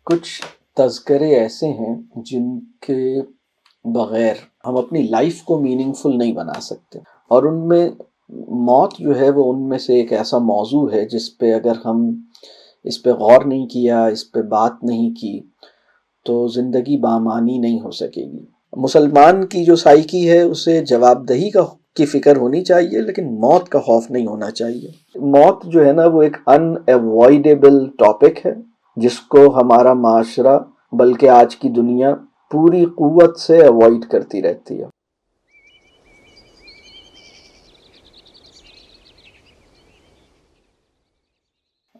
کچھ تذکرے ایسے ہیں جن کے بغیر ہم اپنی لائف کو میننگ فل نہیں بنا سکتے، اور ان میں موت جو ہے وہ ان میں سے ایک ایسا موضوع ہے جس پہ اگر ہم اس پہ غور نہیں کیا، اس پہ بات نہیں کی تو زندگی بامعنی نہیں ہو سکے گی۔ مسلمان کی جو سائیکی ہے اسے جواب دہی کی فکر ہونی چاہیے، لیکن موت کا خوف نہیں ہونا چاہیے۔ موت جو ہے نا وہ ایک ان ایوائڈیبل ٹاپک ہے جس کو ہمارا معاشرہ بلکہ آج کی دنیا پوری قوت سے ایوائڈ کرتی رہتی ہے۔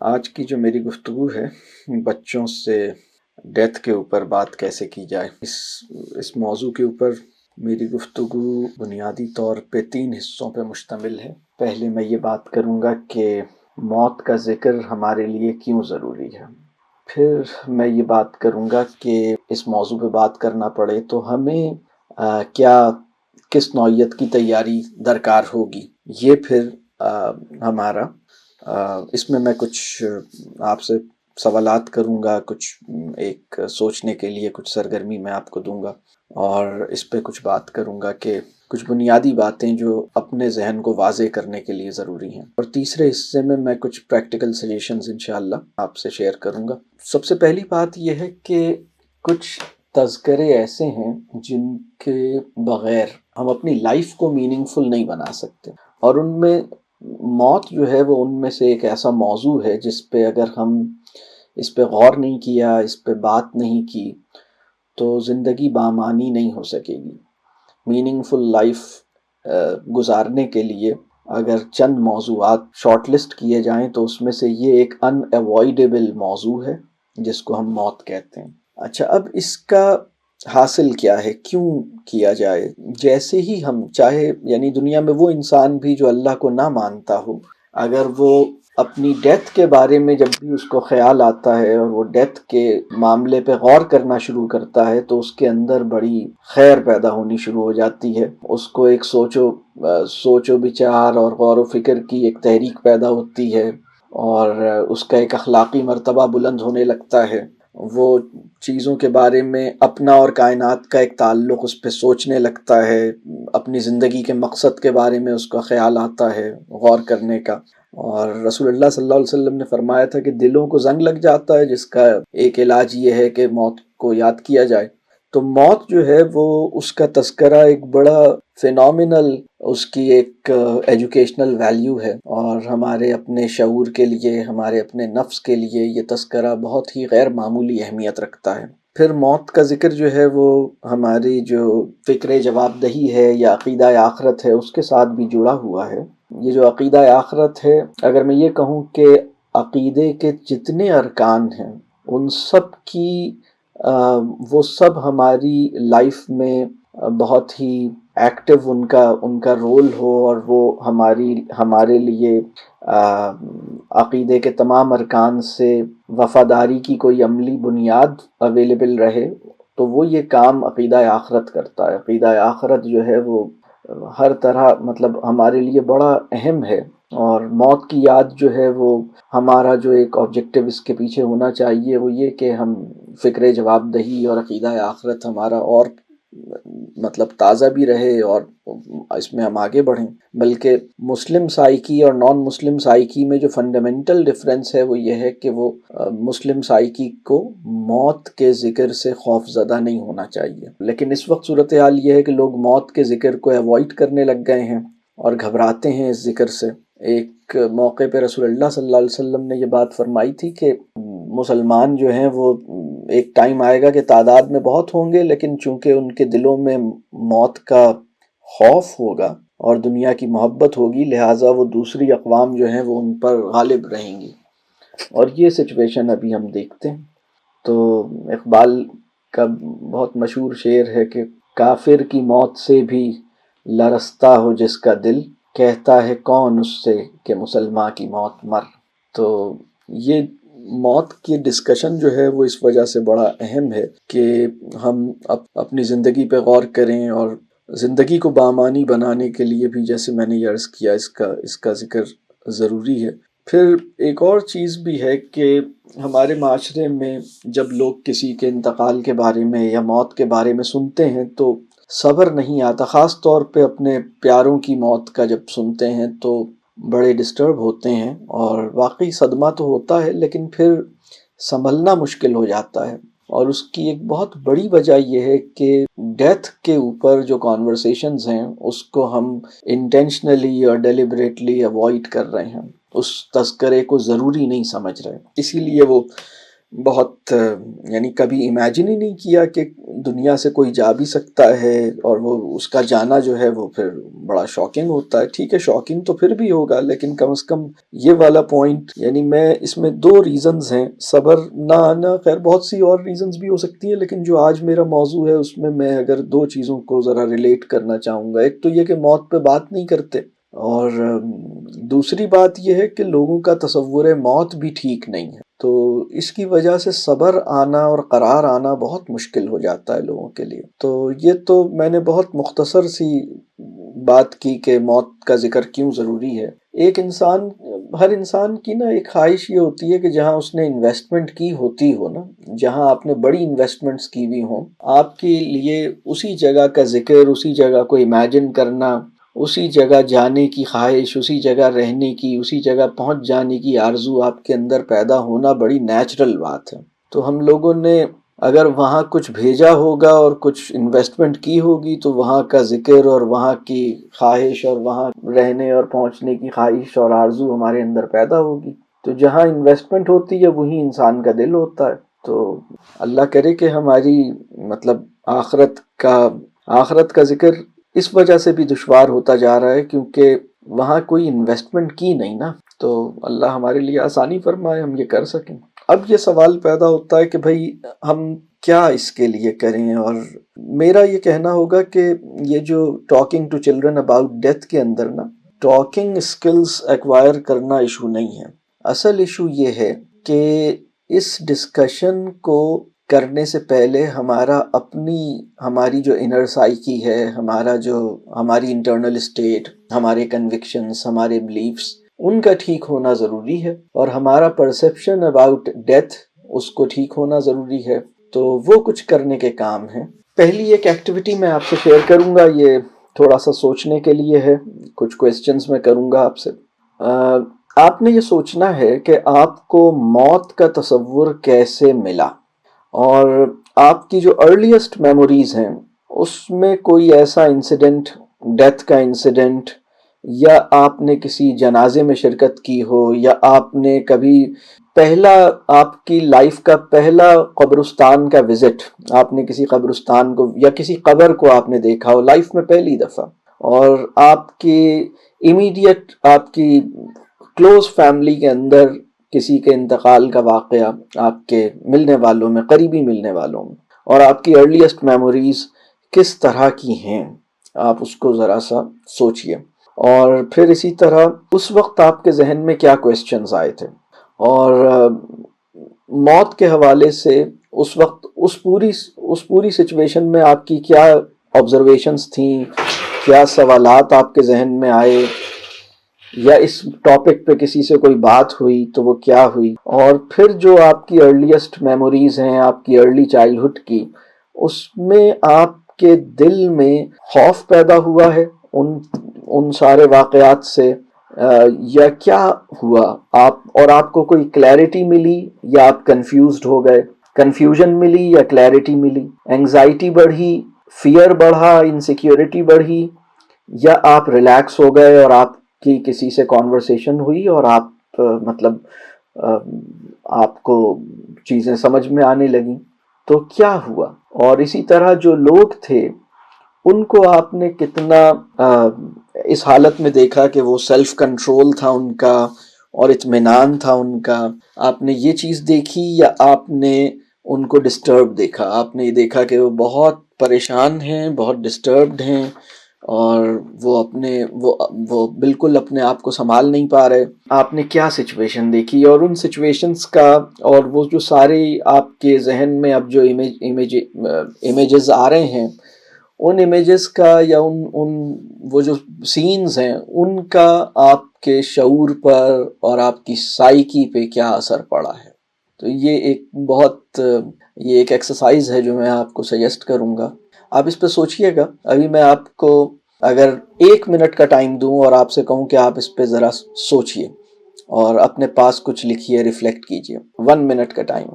آج کی جو میری گفتگو ہے بچوں سے ڈیتھ کے اوپر بات کیسے کی جائے، اس موضوع کے اوپر میری گفتگو بنیادی طور پہ 3 حصوں پہ مشتمل ہے۔ پہلے میں یہ بات کروں گا کہ موت کا ذکر ہمارے لیے کیوں ضروری ہے، پھر میں یہ بات کروں گا کہ اس موضوع پہ بات کرنا پڑے تو ہمیں کس نوعیت کی تیاری درکار ہوگی، یہ پھر ہمارا اس میں کچھ آپ سے سوالات کروں گا، کچھ ایک سوچنے کے لیے کچھ سرگرمی میں آپ کو دوں گا، اور اس پہ کچھ بات کروں گا کہ کچھ بنیادی باتیں جو اپنے ذہن کو واضح کرنے کے لیے ضروری ہیں، اور تیسرے حصے میں کچھ پریکٹیکل سجیشنز انشاءاللہ آپ سے شیئر کروں گا۔ سب سے پہلی بات یہ ہے کہ کچھ تذکرے ایسے ہیں جن کے بغیر ہم اپنی لائف کو میننگ فل نہیں بنا سکتے، اور ان میں موت جو ہے وہ ان میں سے ایک ایسا موضوع ہے جس پہ اگر ہم اس پہ غور نہیں کیا، اس پہ بات نہیں کی تو زندگی بامعنی نہیں ہو سکے گی۔ میننگ فل لائف گزارنے کے لیے اگر چند موضوعات شارٹ لسٹ کیے جائیں تو اس میں سے یہ ایک ان ایوائڈیبل موضوع ہے جس کو ہم موت کہتے ہیں۔ اچھا، اب اس کا حاصل کیا ہے، کیوں کیا جائے؟ جیسے ہی ہم چاہے یعنی دنیا میں وہ انسان بھی جو اللہ کو نہ مانتا ہو، اگر وہ اپنی ڈیتھ کے بارے میں جب بھی اس کو خیال آتا ہے اور وہ ڈیتھ کے معاملے پہ غور کرنا شروع کرتا ہے تو اس کے اندر بڑی خیر پیدا ہونی شروع ہو جاتی ہے، اس کو ایک سوچ و بچار اور غور و فکر کی ایک تحریک پیدا ہوتی ہے، اور اس کا ایک اخلاقی مرتبہ بلند ہونے لگتا ہے۔ وہ چیزوں کے بارے میں اپنا اور کائنات کا ایک تعلق اس پہ سوچنے لگتا ہے، اپنی زندگی کے مقصد کے بارے میں اس کا خیال آتا ہے غور کرنے کا۔ اور رسول اللہ صلی اللہ علیہ وسلم نے فرمایا تھا کہ دلوں کو زنگ لگ جاتا ہے جس کا ایک علاج یہ ہے کہ موت کو یاد کیا جائے۔ تو موت جو ہے وہ اس کا تذکرہ ایک بڑا فینومینل، اس کی ایک ایجوکیشنل ویلیو ہے، اور ہمارے اپنے شعور کے لیے، ہمارے اپنے نفس کے لیے یہ تذکرہ بہت ہی غیر معمولی اہمیت رکھتا ہے۔ پھر موت کا ذکر جو ہے وہ ہماری جو فکر جواب دہی ہے یا عقیدہ آخرت ہے اس کے ساتھ بھی جڑا ہوا ہے۔ یہ جو عقیدہ آخرت ہے، اگر میں یہ کہوں کہ عقیدے کے جتنے ارکان ہیں ان سب کی وہ سب ہماری لائف میں بہت ہی ایکٹیو ان کا رول ہو، اور وہ ہمارے لیے عقیدے کے تمام ارکان سے وفاداری کی کوئی عملی بنیاد اویلیبل رہے، تو وہ یہ کام عقیدہ آخرت کرتا ہے۔ عقیدہ آخرت جو ہے وہ ہر طرح ہمارے لیے بڑا اہم ہے، اور موت کی یاد جو ہے وہ ہمارا جو ایک آبجیکٹیو اس کے پیچھے ہونا چاہیے وہ یہ کہ ہم فکر جواب دہی اور عقیدہ آخرت ہمارا اور تازہ بھی رہے اور اس میں ہم آگے بڑھیں۔ بلکہ مسلم سائیکی اور نان مسلم سائیکی میں جو فنڈامنٹل ڈفرینس ہے وہ یہ ہے کہ وہ مسلم سائیکی کو موت کے ذکر سے خوف زدہ نہیں ہونا چاہیے، لیکن اس وقت صورتحال یہ ہے کہ لوگ موت کے ذکر کو ایوائڈ کرنے لگ گئے ہیں اور گھبراتے ہیں اس ذکر سے۔ ایک موقع پہ رسول اللہ صلی اللہ علیہ وسلم نے یہ بات فرمائی تھی کہ مسلمان جو ہیں وہ ایک ٹائم آئے گا کہ تعداد میں بہت ہوں گے، لیکن چونکہ ان کے دلوں میں موت کا خوف ہوگا اور دنیا کی محبت ہوگی، لہٰذا وہ دوسری اقوام جو ہیں وہ ان پر غالب رہیں گی، اور یہ سچویشن ابھی ہم دیکھتے ہیں۔ تو اقبال کا بہت مشہور شعر ہے کہ کافر کی موت سے بھی لرزتا ہو جس کا دل، کہتا ہے کون اس سے کہ مسلمان کی موت مر۔ تو یہ موت کی ڈسکشن جو ہے وہ اس وجہ سے بڑا اہم ہے کہ ہم اپنی زندگی پہ غور کریں، اور زندگی کو بامعنی بنانے کے لیے بھی جیسے میں نے یہ عرض کیا اس کا ذکر ضروری ہے۔ پھر ایک اور چیز بھی ہے کہ ہمارے معاشرے میں جب لوگ کسی کے انتقال کے بارے میں یا موت کے بارے میں سنتے ہیں تو صبر نہیں آتا، خاص طور پہ اپنے پیاروں کی موت کا جب سنتے ہیں تو بڑے ڈسٹرب ہوتے ہیں، اور واقعی صدمہ تو ہوتا ہے لیکن پھر سنبھلنا مشکل ہو جاتا ہے۔ اور اس کی ایک بہت بڑی وجہ یہ ہے کہ ڈیتھ کے اوپر جو کانورسیشنز ہیں اس کو ہم انٹینشنلی اور ڈیلیبریٹلی اوائڈ کر رہے ہیں، اس تذکرے کو ضروری نہیں سمجھ رہے، اسی لیے وہ بہت یعنی کبھی امیجن ہی نہیں کیا کہ دنیا سے کوئی جا بھی سکتا ہے، اور وہ اس کا جانا جو ہے وہ پھر بڑا شاکنگ ہوتا ہے۔ ٹھیک ہے شاکنگ تو پھر بھی ہوگا، لیکن کم از کم یہ والا پوائنٹ، یعنی میں اس میں دو ریزنز ہیں صبر نہ آنا، خیر بہت سی اور ریزنز بھی ہو سکتی ہیں، لیکن جو آج میرا موضوع ہے اس میں اگر دو چیزوں کو ذرا ریلیٹ کرنا چاہوں گا۔ ایک تو یہ کہ موت پہ بات نہیں کرتے، اور دوسری بات یہ ہے کہ لوگوں کا تصور موت بھی ٹھیک نہیں ہے، تو اس کی وجہ سے صبر آنا اور قرار آنا بہت مشکل ہو جاتا ہے لوگوں کے لیے۔ تو یہ تو میں نے بہت مختصر سی بات کی کہ موت کا ذکر کیوں ضروری ہے۔ ایک انسان، ہر انسان کی نا ایک خواہش یہ ہوتی ہے کہ جہاں اس نے انویسٹمنٹ کی ہوتی ہو نا، جہاں آپ نے بڑی انویسٹمنٹس کی ہوئی ہوں، آپ کے لیے اسی جگہ کا ذکر، اسی جگہ کو امیجن کرنا، اسی جگہ جانے کی خواہش، اسی جگہ رہنے کی، اسی جگہ پہنچ جانے کی آرزو آپ کے اندر پیدا ہونا بڑی نیچرل بات ہے۔ تو ہم لوگوں نے اگر وہاں کچھ بھیجا ہوگا اور کچھ انویسٹمنٹ کی ہوگی تو وہاں کا ذکر اور وہاں کی خواہش اور وہاں رہنے اور پہنچنے کی خواہش اور آرزو ہمارے اندر پیدا ہوگی۔ تو جہاں انویسٹمنٹ ہوتی ہے وہی انسان کا دل ہوتا ہے۔ تو اللہ کرے کہ ہماری مطلب آخرت کا ذکر اس وجہ سے بھی دشوار ہوتا جا رہا ہے کیونکہ وہاں کوئی انویسٹمنٹ کی نہیں نا، تو اللہ ہمارے لیے آسانی فرمائے ہم یہ کر سکیں۔ اب یہ سوال پیدا ہوتا ہے کہ بھائی ہم کیا اس کے لیے کریں، اور میرا یہ کہنا ہوگا کہ یہ جو talking to children about death کے اندر نا، ٹاکنگ اسکلز ایکوائر کرنا ایشو نہیں ہے، اصل ایشو یہ ہے کہ اس ڈسکشن کو کرنے سے پہلے ہماری جو انر سائیکی ہے، ہماری انٹرنل اسٹیٹ، ہمارے کنوکشنز، ہمارے بلیفز، ان کا ٹھیک ہونا ضروری ہے، اور ہمارا پرسیپشن اباؤٹ ڈیتھ اس کو ٹھیک ہونا ضروری ہے۔ تو وہ کچھ کرنے کے کام ہیں۔ پہلی ایک ایکٹیویٹی میں آپ سے شیئر کروں گا، یہ تھوڑا سا سوچنے کے لیے ہے، کچھ کویسچنز میں کروں گا آپ سے۔ آپ نے یہ سوچنا ہے کہ آپ کو موت کا تصور کیسے ملا، اور آپ کی جو ارلیسٹ میموریز ہیں اس میں کوئی ایسا انسیڈنٹ، ڈیتھ کا انسیڈنٹ، یا آپ نے کسی جنازے میں شرکت کی ہو، یا آپ نے کبھی آپ کی لائف کا پہلا قبرستان کا وزٹ، آپ نے کسی قبرستان کو یا کسی قبر کو آپ نے دیکھا ہو لائف میں پہلی دفعہ، اور آپ کی امیڈیٹ، آپ کی کلوز فیملی کے اندر کسی کے انتقال کا واقعہ آپ کے ملنے والوں میں، قریبی ملنے والوں میں، اور آپ کی ارلیسٹ میموریز کس طرح کی ہیں، آپ اس کو ذرا سا سوچئے۔ اور پھر اسی طرح اس وقت آپ کے ذہن میں کیا کویسچنز آئے تھے، اور موت کے حوالے سے اس وقت اس پوری سچویشن میں آپ کی کیا آبزرویشنز تھیں، کیا سوالات آپ کے ذہن میں آئے، یا اس ٹاپک پہ کسی سے کوئی بات ہوئی تو وہ کیا ہوئی، اور پھر جو آپ کی ارلیسٹ میموریز ہیں آپ کی ارلی چائلڈہڈ کی، اس میں آپ کے دل میں خوف پیدا ہوا ہے ان سارے واقعات سے، یا کیا ہوا، آپ کو کوئی کلیئرٹی ملی یا آپ کنفیوزڈ ہو گئے، کنفیوژن ملی یا کلیئرٹی ملی، اینگزائٹی بڑھی، فیئر بڑھا، انسیکیورٹی بڑھی، یا آپ ریلیکس ہو گئے اور آپ کی کسی سے کانورسیشن ہوئی اور آپ مطلب آپ کو چیزیں سمجھ میں آنے لگیں، تو کیا ہوا؟ اور اسی طرح جو لوگ تھے ان کو آپ نے کتنا اس حالت میں دیکھا کہ وہ سیلف کنٹرول تھا ان کا اور اطمینان تھا ان کا، آپ نے یہ چیز دیکھی، یا آپ نے ان کو ڈسٹرب دیکھا، آپ نے یہ دیکھا کہ وہ بہت پریشان ہیں، بہت ڈسٹربڈ ہیں، اور وہ بالکل اپنے آپ کو سنبھال نہیں پا رہے؟ آپ نے کیا سچویشن دیکھی، اور ان سچویشنز کا، اور وہ جو سارے آپ کے ذہن میں اب جو امیجز آ رہے ہیں ان امیجز کا یا ان وہ جو سینز ہیں ان کا آپ کے شعور پر اور آپ کی سائیکی پہ کیا اثر پڑا ہے. تو یہ ایک ایکسرسائز ہے جو میں آپ کو سجیسٹ کروں گا. آپ اس پہ سوچئے گا. ابھی میں آپ کو اگر 1 منٹ کا ٹائم دوں اور آپ سے کہوں کہ آپ اس پہ ذرا سوچئے اور اپنے پاس کچھ لکھیے، ریفلیکٹ کیجئے. 1 منٹ کا ٹائم.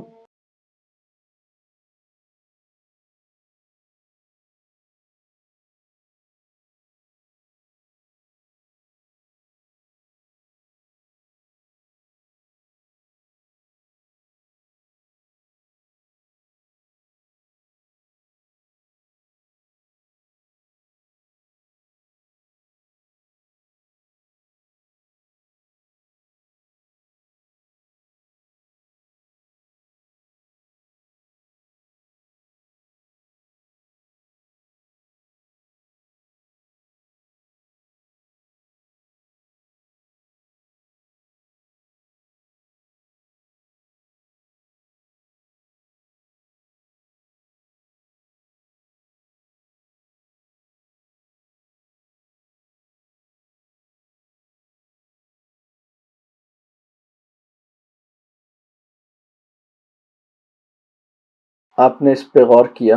آپ نے اس پہ غور کیا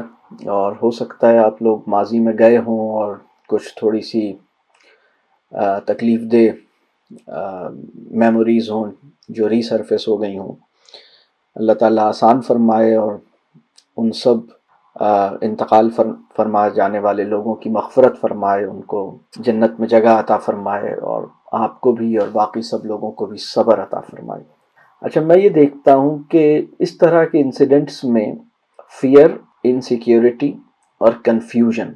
اور ہو سکتا ہے آپ لوگ ماضی میں گئے ہوں اور کچھ تھوڑی سی تکلیف دہ میموریز ہوں جو ری سرفیس ہو گئی ہوں. اللہ تعالیٰ آسان فرمائے اور ان سب انتقال فرما جانے والے لوگوں کی مغفرت فرمائے، ان کو جنت میں جگہ عطا فرمائے اور آپ کو بھی اور باقی سب لوگوں کو بھی صبر عطا فرمائے. اچھا، میں یہ دیکھتا ہوں کہ اس طرح کے انسیڈنٹس میں فیئر، انسیکیورٹی اور کنفیوژن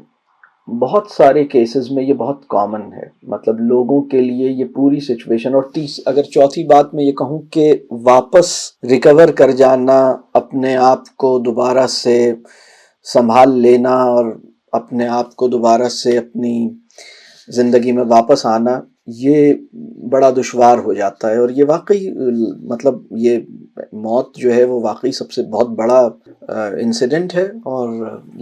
بہت سارے کیسز میں یہ بہت کامن ہے. مطلب لوگوں کے لیے یہ پوری سچویشن. اور اگر چوتھی بات میں یہ کہوں کہ واپس ریکور کر جانا، اپنے آپ کو دوبارہ سے سنبھال لینا اور اپنے آپ کو دوبارہ سے اپنی زندگی میں واپس آنا، یہ بڑا دشوار ہو جاتا ہے. اور یہ واقعی مطلب یہ موت جو ہے وہ واقعی سب سے بہت بڑا انسیڈنٹ ہے. اور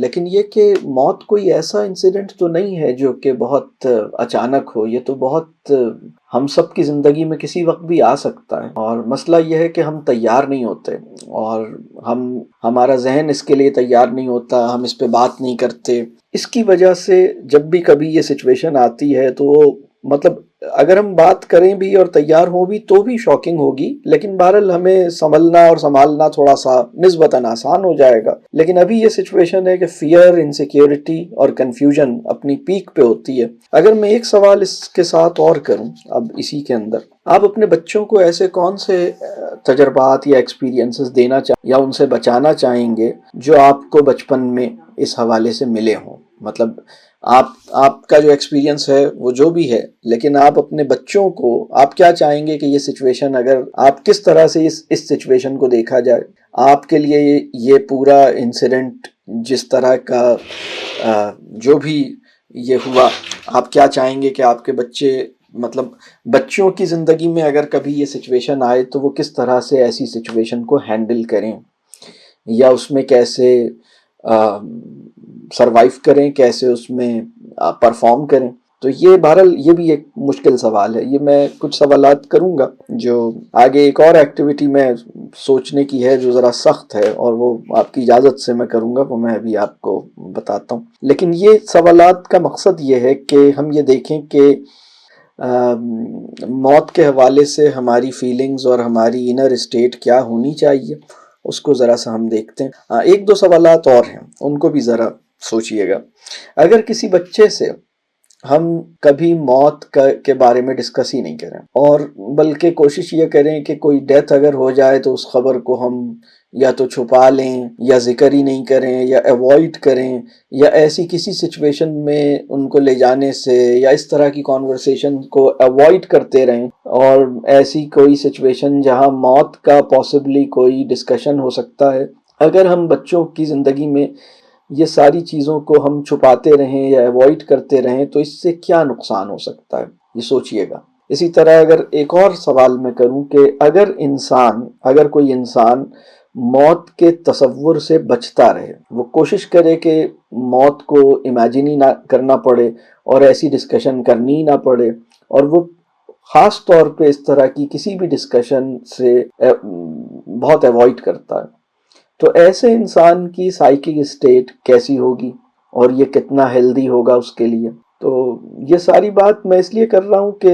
لیکن یہ کہ موت کوئی ایسا انسیڈنٹ تو نہیں ہے جو کہ بہت اچانک ہو. یہ تو بہت ہم سب کی زندگی میں کسی وقت بھی آ سکتا ہے. اور مسئلہ یہ ہے کہ ہم تیار نہیں ہوتے اور ہمارا ذہن اس کے لیے تیار نہیں ہوتا، ہم اس پہ بات نہیں کرتے. اس کی وجہ سے جب بھی کبھی یہ سچویشن آتی ہے تو مطلب اگر ہم بات کریں بھی اور تیار ہوں بھی تو بھی شاکنگ ہوگی، لیکن بہرحال ہمیں سنبھلنا اور سنبھالنا تھوڑا سا نسبتاً آسان ہو جائے گا. لیکن ابھی یہ سچویشن ہے کہ فیئر، انسیکیورٹی اور کنفیوژن اپنی پیک پہ ہوتی ہے. اگر میں ایک سوال اس کے ساتھ اور کروں اب اسی کے اندر، آپ اپنے بچوں کو ایسے کون سے تجربات یا ایکسپیرینسز دینا یا ان سے بچانا چاہیں گے جو آپ کو بچپن میں اس حوالے سے ملے ہوں؟ مطلب آپ کا جو ایکسپیرینس ہے وہ جو بھی ہے، لیکن آپ اپنے بچوں کو آپ کیا چاہیں گے کہ یہ سچویشن، اگر آپ کس طرح سے اس سچویشن کو دیکھا جائے، آپ کے لیے یہ پورا انسیڈنٹ جس طرح کا جو بھی یہ ہوا، آپ کیا چاہیں گے کہ آپ کے بچے، مطلب بچوں کی زندگی میں اگر کبھی یہ سچویشن آئے تو وہ کس طرح سے ایسی سچویشن کو ہینڈل کریں یا اس میں کیسے سروائیو کریں، کیسے اس میں پرفارم کریں؟ تو یہ بہرحال یہ بھی ایک مشکل سوال ہے. یہ میں کچھ سوالات کروں گا جو آگے ایک اور ایکٹیویٹی میں سوچنے کی ہے جو ذرا سخت ہے، اور وہ آپ کی اجازت سے میں کروں گا، وہ میں ابھی آپ کو بتاتا ہوں. لیکن یہ سوالات کا مقصد یہ ہے کہ ہم یہ دیکھیں کہ موت کے حوالے سے ہماری فیلنگز اور ہماری انر اسٹیٹ کیا ہونی چاہیے، اس کو ذرا سا ہم دیکھتے ہیں. ایک دو سوالات اور ہیں، ان کو بھی ذرا سوچئے گا. اگر کسی بچے سے ہم کبھی موت کے بارے میں ڈسکس ہی نہیں کریں اور بلکہ کوشش یہ کریں کہ کوئی ڈیتھ اگر ہو جائے تو اس خبر کو ہم یا تو چھپا لیں یا ذکر ہی نہیں کریں یا ایوائڈ کریں، یا ایسی کسی سچویشن میں ان کو لے جانے سے یا اس طرح کی کانورسیشن کو ایوائڈ کرتے رہیں، اور ایسی کوئی سچویشن جہاں موت کا پاسبلی کوئی ڈسکشن ہو سکتا ہے، اگر ہم بچوں کی زندگی میں یہ ساری چیزوں کو ہم چھپاتے رہیں یا ایوائڈ کرتے رہیں تو اس سے کیا نقصان ہو سکتا ہے، یہ سوچئے گا. اسی طرح اگر ایک اور سوال میں کروں کہ اگر کوئی انسان موت کے تصور سے بچتا رہے، وہ کوشش کرے کہ موت کو امیجن ہی نہ کرنا پڑے اور ایسی ڈسکشن کرنی ہی نہ پڑے، اور وہ خاص طور پہ اس طرح کی کسی بھی ڈسکشن سے بہت ایوائڈ کرتا ہے۔ تو ایسے انسان کی سائیکک اسٹیٹ کیسی ہوگی اور یہ کتنا ہیلدی ہوگا اس کے لیے؟ تو یہ ساری بات میں اس لیے کر رہا ہوں کہ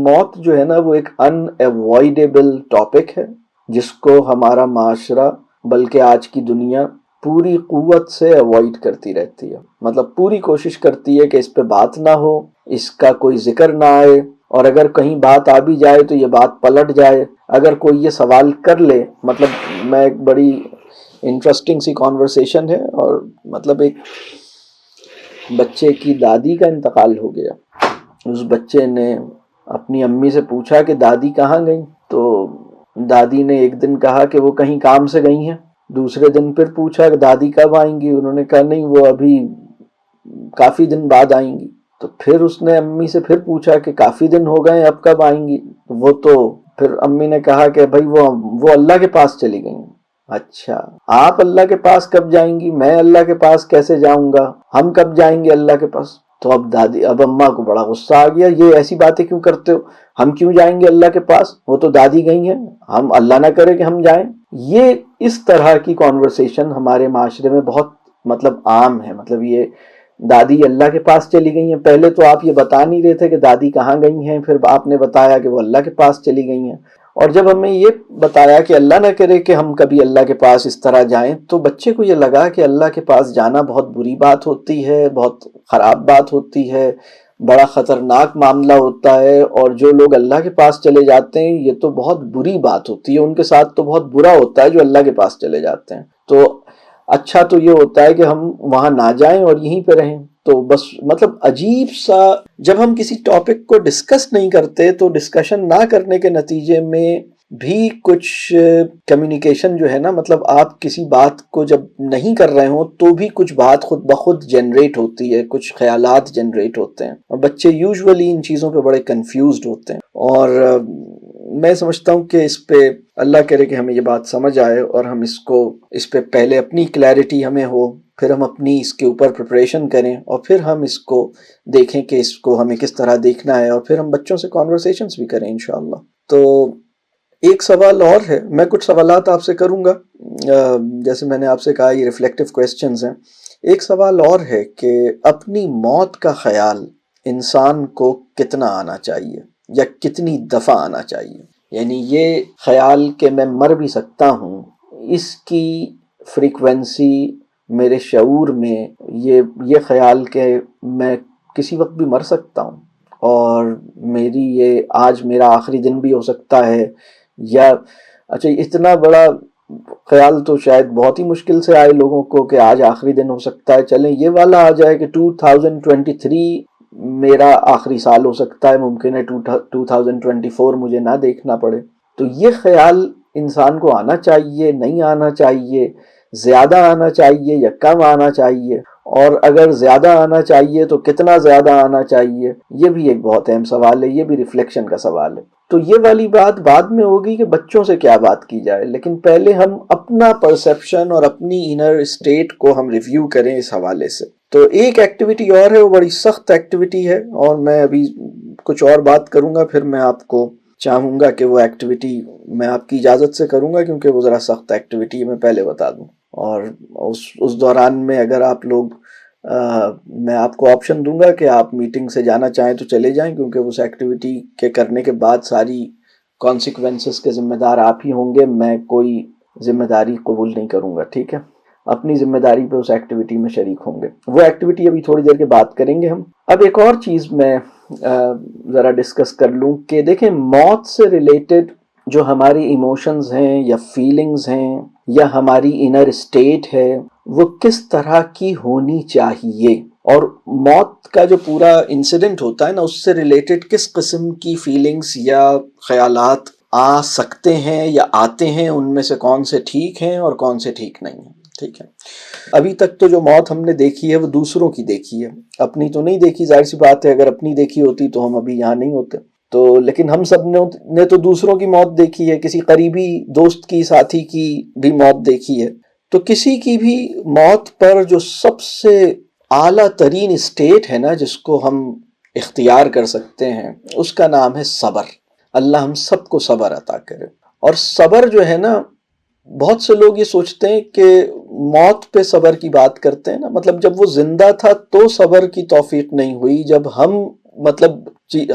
موت جو ہے نا وہ ایک ان ایوائڈیبل ٹاپک ہے، جس کو ہمارا معاشرہ بلکہ آج کی دنیا پوری قوت سے ایوائڈ کرتی رہتی ہے، مطلب پوری کوشش کرتی ہے کہ اس پہ بات نہ ہو، اس کا کوئی ذکر نہ آئے، اور اگر کہیں بات آ بھی جائے تو یہ بات پلٹ جائے۔ اگر کوئی یہ سوال کر لے، مطلب میں ایک بڑی انٹرسٹنگ سی کانورسیشن ہے، اور مطلب ایک بچے کی دادی کا انتقال ہو گیا۔ اس بچے نے اپنی امی سے پوچھا کہ دادی کہاں گئیں، تو دادی نے ایک دن کہا کہ وہ کہیں کام سے گئی ہیں، دوسرے دن پھر پوچھا کہ دادی کب آئیں گی، انہوں نے کہا نہیں وہ ابھی کافی دن بعد آئیں گی۔ تو پھر اس نے امی سے پھر پوچھا کہ کافی دن ہو گئے اب کب آئیں گی، وہ تو پھر امی نے کہا کہ بھائی وہ اللہ کے پاس چلی گئی ہیں۔ اچھا، آپ اللہ کے پاس کب جائیں گی؟ میں اللہ کے پاس کیسے جاؤں گا؟ ہم کب جائیں گے اللہ کے پاس؟ تو اب اماں کو بڑا غصہ آ گیا، یہ ایسی باتیں کیوں کرتے ہو؟ ہم کیوں جائیں گے اللہ کے پاس؟ وہ تو دادی گئی ہیں، ہم اللہ نہ کرے کہ ہم جائیں۔ یہ اس طرح کی کانورسیشن ہمارے معاشرے میں بہت مطلب عام ہے، مطلب یہ دادی اللہ کے پاس چلی گئی ہیں، پہلے تو آپ یہ بتا نہیں رہے تھے کہ دادی کہاں گئی ہیں، پھر آپ نے بتایا کہ وہ اللہ کے پاس چلی گئی ہیں، اور جب ہمیں یہ بتایا کہ اللہ نہ کرے کہ ہم کبھی اللہ کے پاس اس طرح جائیں، تو بچے کو یہ لگا کہ اللہ کے پاس جانا بہت بری بات ہوتی ہے، بہت خراب بات ہوتی ہے، بڑا خطرناک معاملہ ہوتا ہے، اور جو لوگ اللہ کے پاس چلے جاتے ہیں یہ تو بہت بری بات ہوتی ہے، ان کے ساتھ تو بہت برا ہوتا ہے جو اللہ کے پاس چلے جاتے ہیں۔ تو اچھا تو یہ ہوتا ہے کہ ہم وہاں نہ جائیں اور یہیں پہ رہیں۔ تو بس مطلب عجیب سا، جب ہم کسی ٹاپک کو ڈسکس نہیں کرتے تو ڈسکشن نہ کرنے کے نتیجے میں بھی کچھ کمیونیکیشن جو ہے نا، مطلب آپ کسی بات کو جب نہیں کر رہے ہوں تو بھی کچھ بات خود بخود جنریٹ ہوتی ہے، کچھ خیالات جنریٹ ہوتے ہیں، اور بچے یوزولی ان چیزوں پہ بڑے کنفیوزڈ ہوتے ہیں۔ اور میں سمجھتا ہوں کہ اس پہ اللہ کرے کہ ہمیں یہ بات سمجھ آئے اور ہم اس پہ پہلے اپنی کلیئرٹی ہمیں ہو، پھر ہم اپنی اس کے اوپر پریپریشن کریں، اور پھر ہم اس کو دیکھیں کہ اس کو ہمیں کس طرح دیکھنا ہے، اور پھر ہم بچوں سے کانورسیشنز بھی کریں انشاءاللہ۔ تو ایک سوال اور ہے، میں کچھ سوالات آپ سے کروں گا، جیسے میں نے آپ سے کہا یہ ریفلیکٹیو کویسچنز ہیں۔ ایک سوال اور ہے کہ اپنی موت کا خیال انسان کو کتنا آنا چاہیے یا کتنی دفعہ آنا چاہیے؟ یعنی یہ خیال کہ میں مر بھی سکتا ہوں، اس کی فریکوینسی میرے شعور میں یہ خیال کہ میں کسی وقت بھی مر سکتا ہوں، اور آج میرا آخری دن بھی ہو سکتا ہے، یا اچھا اتنا بڑا خیال تو شاید بہت ہی مشکل سے آئے لوگوں کو کہ آج آخری دن ہو سکتا ہے، چلیں یہ والا آ جائے کہ 2023 میرا آخری سال ہو سکتا ہے، ممکن ہے 2024 مجھے نہ دیکھنا پڑے۔ تو یہ خیال انسان کو آنا چاہیے، نہیں آنا چاہیے، زیادہ آنا چاہیے یا کم آنا چاہیے، اور اگر زیادہ آنا چاہیے تو کتنا زیادہ آنا چاہیے؟ یہ بھی ایک بہت اہم سوال ہے، یہ بھی ریفلیکشن کا سوال ہے۔ تو یہ والی بات بعد میں ہوگی کہ بچوں سے کیا بات کی جائے، لیکن پہلے ہم اپنا پرسیپشن اور اپنی انر اسٹیٹ کو ہم ریویو کریں اس حوالے سے۔ تو ایک ایکٹیویٹی اور ہے، وہ بڑی سخت ایکٹیویٹی ہے، اور میں ابھی کچھ اور بات کروں گا، پھر میں آپ کو چاہوں گا کہ وہ ایکٹیویٹی میں آپ کی اجازت سے کروں گا، کیونکہ وہ ذرا سخت ایکٹیویٹی ہے، میں پہلے بتا دوں۔ اور اس دوران میں اگر آپ لوگ میں آپ کو آپشن دوں گا کہ آپ میٹنگ سے جانا چاہیں تو چلے جائیں، کیونکہ اس ایکٹیویٹی کے کرنے کے بعد ساری کانسیکوینسز کے ذمہ دار آپ ہی ہوں گے، میں کوئی ذمہ داری قبول نہیں کروں گا، ٹھیک ہے؟ اپنی ذمہ داری پہ اس ایکٹیویٹی میں شریک ہوں گے۔ وہ ایکٹیویٹی ابھی تھوڑی دیر کے بعد کریں گے ہم۔ اب ایک اور چیز میں ذرا ڈسکس کر لوں کہ دیکھیں، موت سے ریلیٹڈ جو ہماری ایموشنز ہیں یا فیلنگز ہیں یا ہماری انر اسٹیٹ ہے، وہ کس طرح کی ہونی چاہیے، اور موت کا جو پورا انسیڈنٹ ہوتا ہے نا، اس سے ریلیٹڈ کس قسم کی فیلنگز یا خیالات آ سکتے ہیں یا آتے ہیں، ان میں سے کون سے ٹھیک ہیں اور کون سے ٹھیک نہیں ہیں، ٹھیک ہے؟ ابھی تک تو جو موت ہم نے دیکھی ہے وہ دوسروں کی دیکھی ہے، اپنی تو نہیں دیکھی، ظاہر سی بات ہے، اگر اپنی دیکھی ہوتی تو ہم ابھی یہاں نہیں ہوتے۔ تو لیکن ہم سب نے تو دوسروں کی موت دیکھی ہے، کسی قریبی دوست کی، ساتھی کی بھی موت دیکھی ہے. تو کسی کی بھی موت پر جو سب سے اعلیٰ ترین اسٹیٹ ہے نا جس کو ہم اختیار کر سکتے ہیں، اس کا نام ہے صبر. اللہ ہم سب کو صبر عطا کرے. اور صبر جو ہے نا، بہت سے لوگ یہ سوچتے ہیں کہ موت پہ صبر کی بات کرتے ہیں نا، مطلب جب وہ زندہ تھا تو صبر کی توفیق نہیں ہوئی، جب ہم مطلب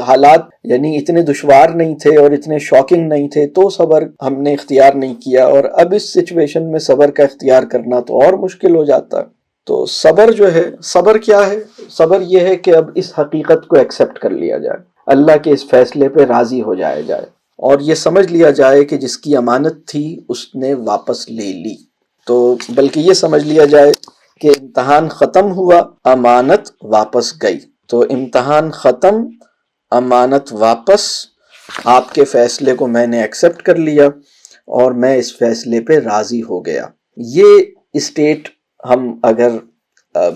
حالات یعنی اتنے دشوار نہیں تھے اور اتنے شاکنگ نہیں تھے تو صبر ہم نے اختیار نہیں کیا، اور اب اس سچویشن میں صبر کا اختیار کرنا تو اور مشکل ہو جاتا. تو صبر جو ہے، صبر کیا ہے؟ صبر یہ ہے کہ اب اس حقیقت کو ایکسپٹ کر لیا جائے، اللہ کے اس فیصلے پہ راضی ہو جائے جائے، اور یہ سمجھ لیا جائے کہ جس کی امانت تھی اس نے واپس لے لی. تو بلکہ یہ سمجھ لیا جائے کہ امتحان ختم ہوا، امانت واپس گئی. تو امتحان ختم، امانت واپس، آپ کے فیصلے کو میں نے ایکسپٹ کر لیا اور میں اس فیصلے پہ راضی ہو گیا. یہ اسٹیٹ ہم اگر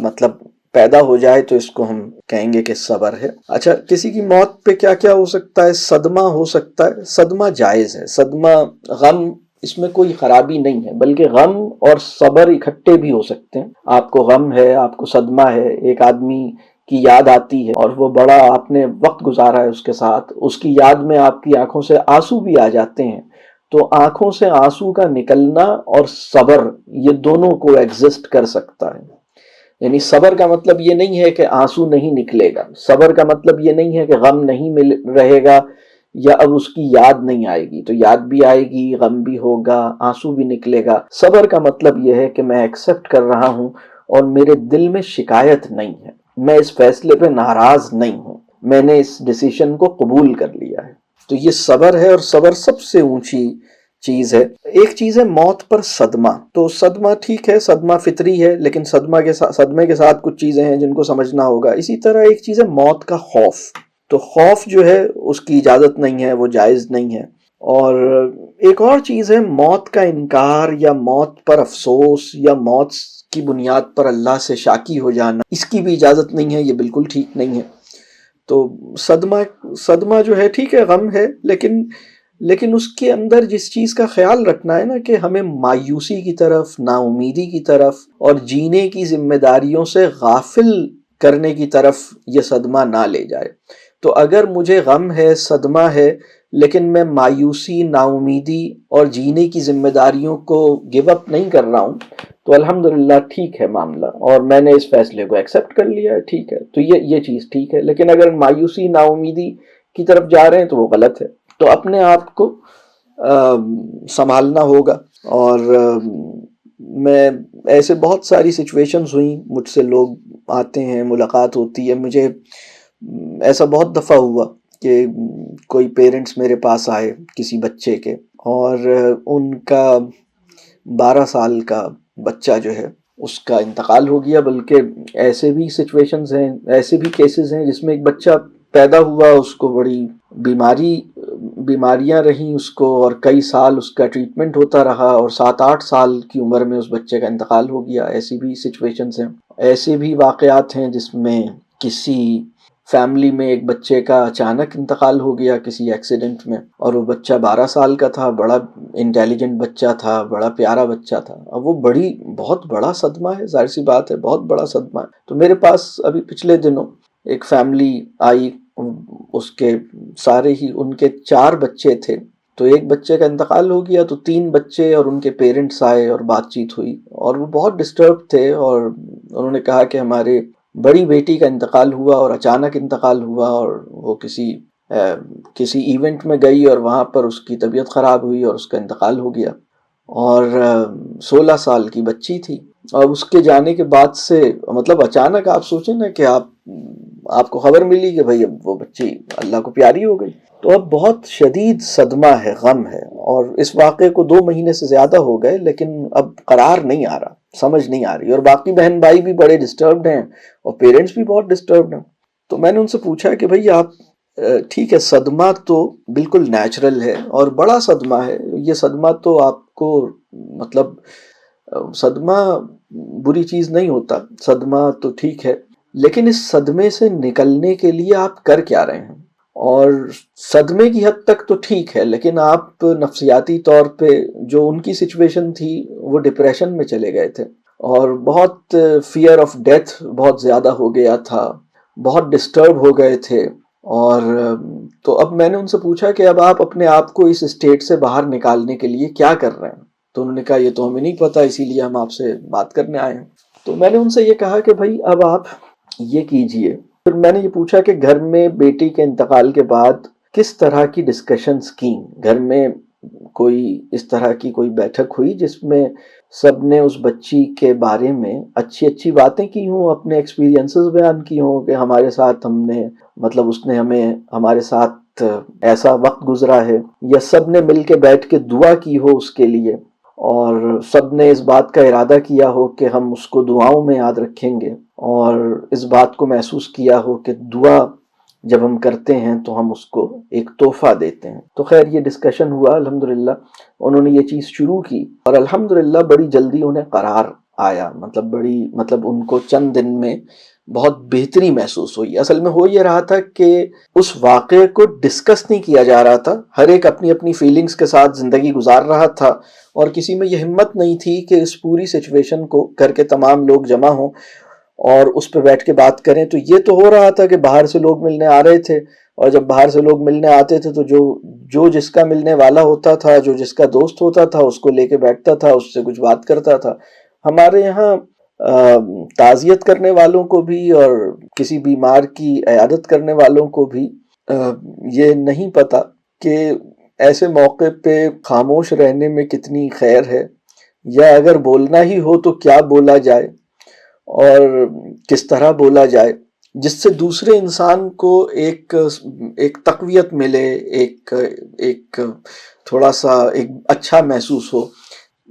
مطلب پیدا ہو جائے تو اس کو ہم کہیں گے کہ صبر ہے. اچھا، کسی کی موت پہ کیا کیا ہو سکتا ہے؟ صدمہ ہو سکتا ہے. صدمہ جائز ہے، صدمہ، غم، اس میں کوئی خرابی نہیں ہے، بلکہ غم اور صبر اکٹھے بھی ہو سکتے ہیں. آپ کو غم ہے، آپ کو صدمہ ہے، ایک آدمی کی یاد آتی ہے اور وہ بڑا آپ نے وقت گزارا ہے اس کے ساتھ، اس کی یاد میں آپ کی آنکھوں سے آنسو بھی آ جاتے ہیں. تو آنکھوں سے آنسو کا نکلنا اور صبر، یہ دونوں کو ایگزسٹ کر سکتا ہے. یعنی صبر کا مطلب یہ نہیں ہے کہ آنسو نہیں نکلے گا، صبر کا مطلب یہ نہیں ہے کہ غم نہیں رہے گا یا اب اس کی یاد نہیں آئے گی. تو یاد بھی آئے گی، غم بھی ہوگا، آنسو بھی نکلے گا. صبر کا مطلب یہ ہے کہ میں ایکسپٹ کر رہا ہوں اور میرے دل میں شکایت نہیں ہے، میں اس فیصلے پہ ناراض نہیں ہوں، میں نے اس ڈیسیشن کو قبول کر لیا ہے. تو یہ صبر ہے، اور صبر سب سے اونچی چیز ہے. ایک چیز ہے موت پر صدمہ. تو صدمہ ٹھیک ہے، صدمہ فطری ہے، لیکن صدمے کے ساتھ کچھ چیزیں ہیں جن کو سمجھنا ہوگا. اسی طرح ایک چیز ہے موت کا خوف. تو خوف جو ہے اس کی اجازت نہیں ہے، وہ جائز نہیں ہے. اور ایک اور چیز ہے موت کا انکار یا موت پر افسوس یا موت کی بنیاد پر اللہ سے شاکی ہو جانا، اس کی بھی اجازت نہیں ہے، یہ بالکل ٹھیک نہیں ہے. تو صدمہ جو ہے ٹھیک ہے، غم ہے، لیکن اس کے اندر جس چیز کا خیال رکھنا ہے نا کہ ہمیں مایوسی کی طرف، نا امیدی کی طرف اور جینے کی ذمہ داریوں سے غافل کرنے کی طرف یہ صدمہ نہ لے جائے. تو اگر مجھے غم ہے، صدمہ ہے، لیکن میں مایوسی، نا امیدی اور جینے کی ذمہ داریوں کو گیو اپ نہیں کر رہا ہوں، تو الحمدللہ ٹھیک ہے معاملہ، اور میں نے اس فیصلے کو ایکسپٹ کر لیا ہے، ٹھیک ہے. تو یہ چیز ٹھیک ہے. لیکن اگر مایوسی، نا امیدی کی طرف جا رہے ہیں تو وہ غلط ہے. تو اپنے آپ کو سنبھالنا ہوگا. اور میں ایسے بہت ساری سچویشنز ہوئیں، مجھ سے لوگ آتے ہیں، ملاقات ہوتی ہے. مجھے ایسا بہت دفعہ ہوا کہ کوئی پیرنٹس میرے پاس آئے کسی بچے کے، اور ان کا 12 سال کا بچہ جو ہے اس کا انتقال ہو گیا. بلکہ ایسے بھی سچویشنز ہیں، ایسے بھی کیسز ہیں جس میں ایک بچہ پیدا ہوا، اس کو بڑی بیماریاں رہیں اس کو، اور کئی سال اس کا ٹریٹمنٹ ہوتا رہا، اور 7-8 سال کی عمر میں اس بچے کا انتقال ہو گیا. ایسی بھی سچویشنز ہیں. ایسے بھی واقعات ہیں جس میں کسی فیملی میں ایک بچے کا اچانک انتقال ہو گیا کسی ایکسیڈنٹ میں، اور وہ بچہ 12 سال کا تھا، بڑا انٹیلیجنٹ بچہ تھا، بڑا پیارا بچہ تھا. اب وہ بہت بڑا صدمہ ہے، ظاہر سی بات ہے، بہت بڑا صدمہ ہے. تو میرے پاس ابھی پچھلے دنوں ایک فیملی آئی، اس کے سارے ہی ان کے 4 بچے تھے. تو ایک بچے کا انتقال ہو گیا تو 3 بچے اور ان کے پیرنٹس آئے اور بات چیت ہوئی، اور وہ بہت ڈسٹرب تھے، اور انہوں نے کہا کہ ہمارے بڑی بیٹی کا انتقال ہوا اور اچانک انتقال ہوا، اور وہ کسی ایونٹ میں گئی اور وہاں پر اس کی طبیعت خراب ہوئی اور اس کا انتقال ہو گیا. اور 16 سال کی بچی تھی. اور اس کے جانے کے بعد سے مطلب اچانک آپ سوچیں نا کہ آپ کو خبر ملی کہ بھئی اب وہ بچی اللہ کو پیاری ہو گئی. تو اب بہت شدید صدمہ ہے، غم ہے. اور اس واقعے کو 2 مہینے سے زیادہ ہو گئے، لیکن اب قرار نہیں آ رہا، سمجھ نہیں آ رہی، اور باقی بہن بھائی بھی بڑے ڈسٹربڈ ہیں اور پیرنٹس بھی بہت ڈسٹربڈ ہیں. تو میں نے ان سے پوچھا کہ بھئی آپ ٹھیک ہے، صدمہ تو بالکل نیچرل ہے اور بڑا صدمہ ہے، یہ صدمہ تو آپ کو مطلب صدمہ بری چیز نہیں ہوتا، صدمہ تو ٹھیک ہے، لیکن اس صدمے سے نکلنے کے لیے آپ کر کیا رہے ہیں؟ اور صدمے کی حد تک تو ٹھیک ہے، لیکن آپ نفسیاتی طور پہ جو ان کی سچویشن تھی وہ ڈپریشن میں چلے گئے تھے، اور بہت فیئر آف ڈیتھ بہت زیادہ ہو گیا تھا، بہت ڈسٹرب ہو گئے تھے۔ اور تو اب میں نے ان سے پوچھا کہ اب آپ اپنے آپ کو اس اسٹیٹ سے باہر نکالنے کے لیے کیا کر رہے ہیں؟ تو انہوں نے کہا یہ تو ہمیں نہیں پتا، اسی لیے ہم آپ سے بات کرنے آئے ہیں۔ تو میں نے ان سے یہ کہا کہ بھائی اب آپ یہ کیجئے۔ پھر میں نے یہ پوچھا کہ گھر میں بیٹی کے انتقال کے بعد کس طرح کی ڈسکشنز کی، گھر میں کوئی اس طرح کی کوئی بیٹھک ہوئی جس میں سب نے اس بچی کے بارے میں اچھی اچھی باتیں کی ہوں، اپنے ایکسپیرینسز بیان کی ہوں کہ ہمارے ساتھ ہم نے مطلب اس نے ہمارے ساتھ ایسا وقت گزرا ہے، یا سب نے مل کے بیٹھ کے دعا کی ہو اس کے لیے، اور سب نے اس بات کا ارادہ کیا ہو کہ ہم اس کو دعاؤں میں یاد رکھیں گے، اور اس بات کو محسوس کیا ہو کہ دعا جب ہم کرتے ہیں تو ہم اس کو ایک تحفہ دیتے ہیں۔ تو خیر یہ ڈسکشن ہوا، الحمدللہ انہوں نے یہ چیز شروع کی، اور الحمدللہ بڑی جلدی انہیں قرار آیا، مطلب ان کو چند دن میں بہت بہتری محسوس ہوئی۔ اصل میں ہو یہ رہا تھا کہ اس واقعے کو ڈسکس نہیں کیا جا رہا تھا، ہر ایک اپنی اپنی فیلنگز کے ساتھ زندگی گزار رہا تھا، اور کسی میں یہ ہمت نہیں تھی کہ اس پوری سچویشن کو کر کے تمام لوگ جمع ہوں اور اس پہ بیٹھ کے بات کریں۔ تو یہ تو ہو رہا تھا کہ باہر سے لوگ ملنے آ رہے تھے، اور جب باہر سے لوگ ملنے آتے تھے تو جو جس کا ملنے والا ہوتا تھا، جو جس کا دوست ہوتا تھا، اس کو لے کے بیٹھتا تھا، اس سے کچھ بات کرتا تھا۔ ہمارے یہاں تعزیت کرنے والوں کو بھی اور کسی بیمار کی عیادت کرنے والوں کو بھی یہ نہیں پتا کہ ایسے موقع پہ خاموش رہنے میں کتنی خیر ہے، یا اگر بولنا ہی ہو تو کیا بولا جائے اور کس طرح بولا جائے جس سے دوسرے انسان کو ایک تقویت ملے، ایک تھوڑا سا ایک اچھا محسوس ہو۔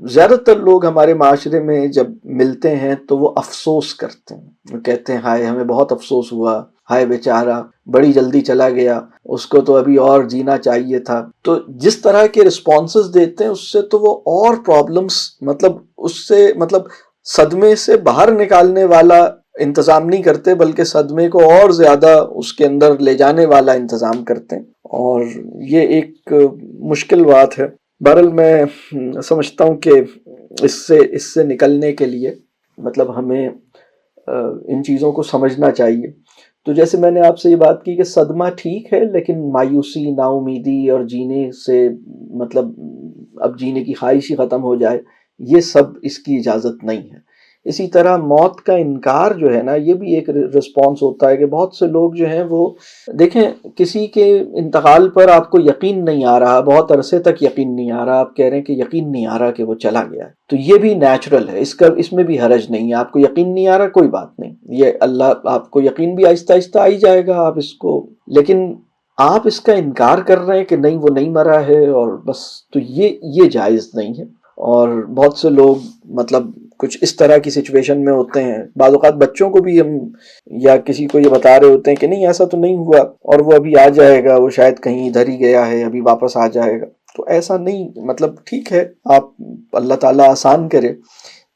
زیادہ تر لوگ ہمارے معاشرے میں جب ملتے ہیں تو وہ افسوس کرتے ہیں، وہ کہتے ہیں ہائے ہمیں بہت افسوس ہوا، ہائے بیچارہ بڑی جلدی چلا گیا، اس کو تو ابھی اور جینا چاہیے تھا۔ تو جس طرح کے رسپانسز دیتے ہیں اس سے تو وہ اور پرابلمز مطلب صدمے سے باہر نکالنے والا انتظام نہیں کرتے، بلکہ صدمے کو اور زیادہ اس کے اندر لے جانے والا انتظام کرتے ہیں، اور یہ ایک مشکل بات ہے۔ بہرحال میں سمجھتا ہوں کہ اس سے نکلنے کے لیے مطلب ہمیں ان چیزوں کو سمجھنا چاہیے۔ تو جیسے میں نے آپ سے یہ بات کی کہ صدمہ ٹھیک ہے، لیکن مایوسی، نا امیدی اور جینے سے مطلب اب جینے کی خواہش ہی ختم ہو جائے، یہ سب اس کی اجازت نہیں ہے۔ اسی طرح موت کا انکار جو ہے نا، یہ بھی ایک رسپانس ہوتا ہے کہ بہت سے لوگ جو ہیں وہ دیکھیں کسی کے انتقال پر آپ کو یقین نہیں آ رہا، بہت عرصے تک یقین نہیں آ رہا، آپ کہہ رہے ہیں کہ یقین نہیں آ رہا کہ وہ چلا گیا ہے، تو یہ بھی نیچرل ہے، اس میں بھی حرج نہیں ہے۔ آپ کو یقین نہیں آ رہا کوئی بات نہیں، یہ اللہ آپ کو یقین بھی آہستہ آہستہ آئی جائے گا، آپ اس کو، لیکن آپ اس کا انکار کر رہے ہیں کہ نہیں وہ نہیں مرا ہے اور بس، تو یہ جائز نہیں ہے۔ اور بہت سے لوگ مطلب کچھ اس طرح کی سچویشن میں ہوتے ہیں، بعض اوقات بچوں کو بھی ہم یا کسی کو یہ بتا رہے ہوتے ہیں کہ نہیں ایسا تو نہیں ہوا، اور وہ ابھی آ جائے گا، وہ شاید کہیں ادھر ہی گیا ہے، ابھی واپس آ جائے گا۔ تو ایسا نہیں، مطلب ٹھیک ہے، آپ اللہ تعالیٰ آسان کرے،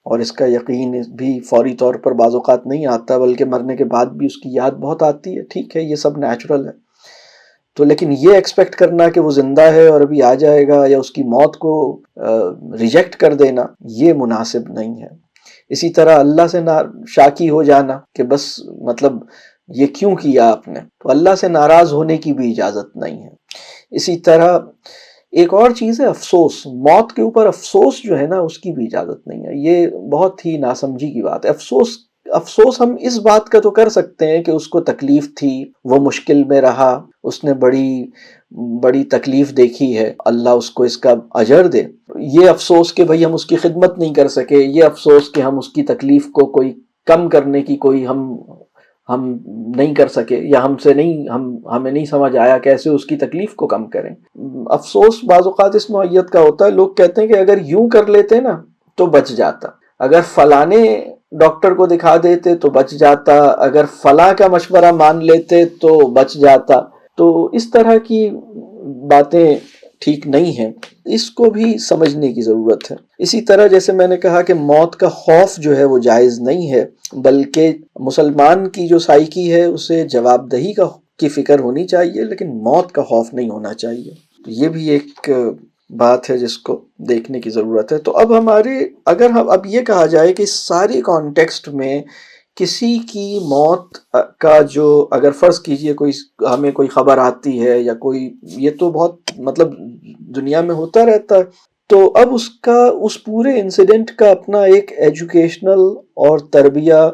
اور اس کا یقین بھی فوری طور پر بعض اوقات نہیں آتا، بلکہ مرنے کے بعد بھی اس کی یاد بہت آتی ہے، ٹھیک ہے، یہ سب نیچرل ہے۔ تو لیکن یہ ایکسپیکٹ کرنا کہ وہ زندہ ہے اور ابھی آ جائے گا، یا اس کی موت کو ریجیکٹ کر دینا، یہ مناسب نہیں ہے۔ اسی طرح اللہ سے شاکی ہو جانا کہ بس مطلب یہ کیوں کیا آپ نے، تو اللہ سے ناراض ہونے کی بھی اجازت نہیں ہے۔ اسی طرح ایک اور چیز ہے افسوس، موت کے اوپر افسوس جو ہے نا، اس کی بھی اجازت نہیں ہے، یہ بہت ہی ناسمجھی کی بات ہے۔ افسوس ہم اس بات کا تو کر سکتے ہیں کہ اس کو تکلیف تھی، وہ مشکل میں رہا، اس نے بڑی تکلیف دیکھی ہے، اللہ اس کو اس کا اجر دے۔ یہ افسوس کہ بھئی ہم اس کی خدمت نہیں کر سکے، یہ افسوس کہ ہم اس کی تکلیف کو کوئی کم کرنے کی کوئی ہم نہیں کر سکے، یا ہمیں نہیں سمجھ آیا کیسے اس کی تکلیف کو کم کریں۔ افسوس بعض اوقات اس نوعیت کا ہوتا ہے، لوگ کہتے ہیں کہ اگر یوں کر لیتے نا تو بچ جاتا، اگر فلانے ڈاکٹر کو دکھا دیتے تو بچ جاتا، اگر فلاں کا مشورہ مان لیتے تو بچ جاتا۔ تو اس طرح کی باتیں ٹھیک نہیں ہیں، اس کو بھی سمجھنے کی ضرورت ہے۔ اسی طرح جیسے میں نے کہا کہ موت کا خوف جو ہے وہ جائز نہیں ہے، بلکہ مسلمان کی جو سائیکی ہے اسے جواب دہی کی فکر ہونی چاہیے لیکن موت کا خوف نہیں ہونا چاہیے. تو یہ بھی ایک بات ہے جس کو دیکھنے کی ضرورت ہے. تو اب اگر ہم اب یہ کہا جائے کہ ساری کانٹیکسٹ میں کسی کی موت کا جو اگر فرض کیجئے ہمیں کوئی خبر آتی ہے یا کوئی، یہ تو بہت مطلب دنیا میں ہوتا رہتا ہے، تو اب اس پورے انسیڈنٹ کا اپنا ایک ایجوکیشنل اور تربیہ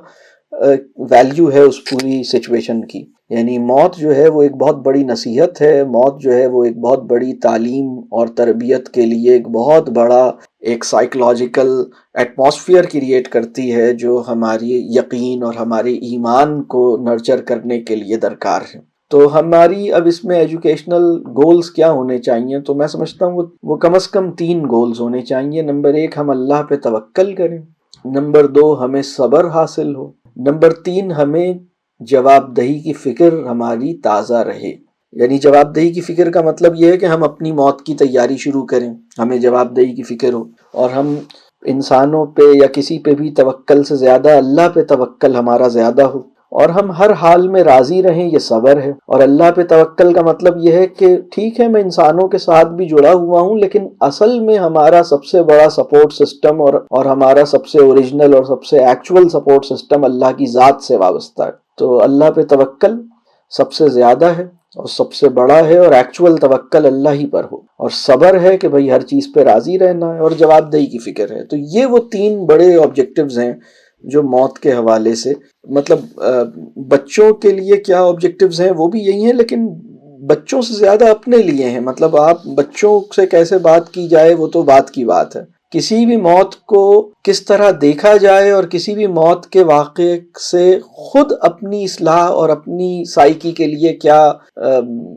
ویلیو ہے اس پوری سچویشن کی. یعنی موت جو ہے وہ ایک بہت بڑی نصیحت ہے، موت جو ہے وہ ایک بہت بڑی تعلیم اور تربیت کے لیے ایک بہت بڑا ایک سائیکولوجیکل ایٹماسفیئر کریٹ کرتی ہے جو ہماری یقین اور ہمارے ایمان کو نرچر کرنے کے لیے درکار ہے. تو ہماری اب اس میں ایجوکیشنل گولز کیا ہونے چاہیے؟ تو میں سمجھتا ہوں وہ کم از کم 3 گولز ہونے چاہیے. نمبر 1 ہم اللہ پہ توکل کریں، نمبر 2 ہمیں صبر حاصل ہو، نمبر 3 ہمیں جواب دہی کی فکر ہماری تازہ رہے. یعنی جواب دہی کی فکر کا مطلب یہ ہے کہ ہم اپنی موت کی تیاری شروع کریں، ہمیں جواب دہی کی فکر ہو، اور ہم انسانوں پہ یا کسی پہ بھی توکل سے زیادہ اللہ پہ توکل ہمارا زیادہ ہو، اور ہم ہر حال میں راضی رہیں، یہ صبر ہے. اور اللہ پہ توکل کا مطلب یہ ہے کہ ٹھیک ہے میں انسانوں کے ساتھ بھی جڑا ہوا ہوں لیکن اصل میں ہمارا سب سے بڑا سپورٹ سسٹم اور ہمارا سب سے اوریجنل اور سب سے ایکچول سپورٹ سسٹم اللہ کی ذات سے وابستہ ہے. تو اللہ پہ توکل سب سے زیادہ ہے اور سب سے بڑا ہے، اور ایکچول توکل اللہ ہی پر ہو، اور صبر ہے کہ بھئی ہر چیز پہ راضی رہنا ہے، اور جواب دہی کی فکر ہے. تو یہ وہ 3 بڑے آبجیکٹیوز ہیں جو موت کے حوالے سے، مطلب بچوں کے لیے کیا آبجیکٹیوز ہیں وہ بھی یہی ہیں، لیکن بچوں سے زیادہ اپنے لیے ہیں. مطلب آپ بچوں سے کیسے بات کی جائے وہ تو بات کی بات ہے. کسی بھی موت کو کس طرح دیکھا جائے اور کسی بھی موت کے واقعے سے خود اپنی اصلاح اور اپنی سائیکی کے لیے کیا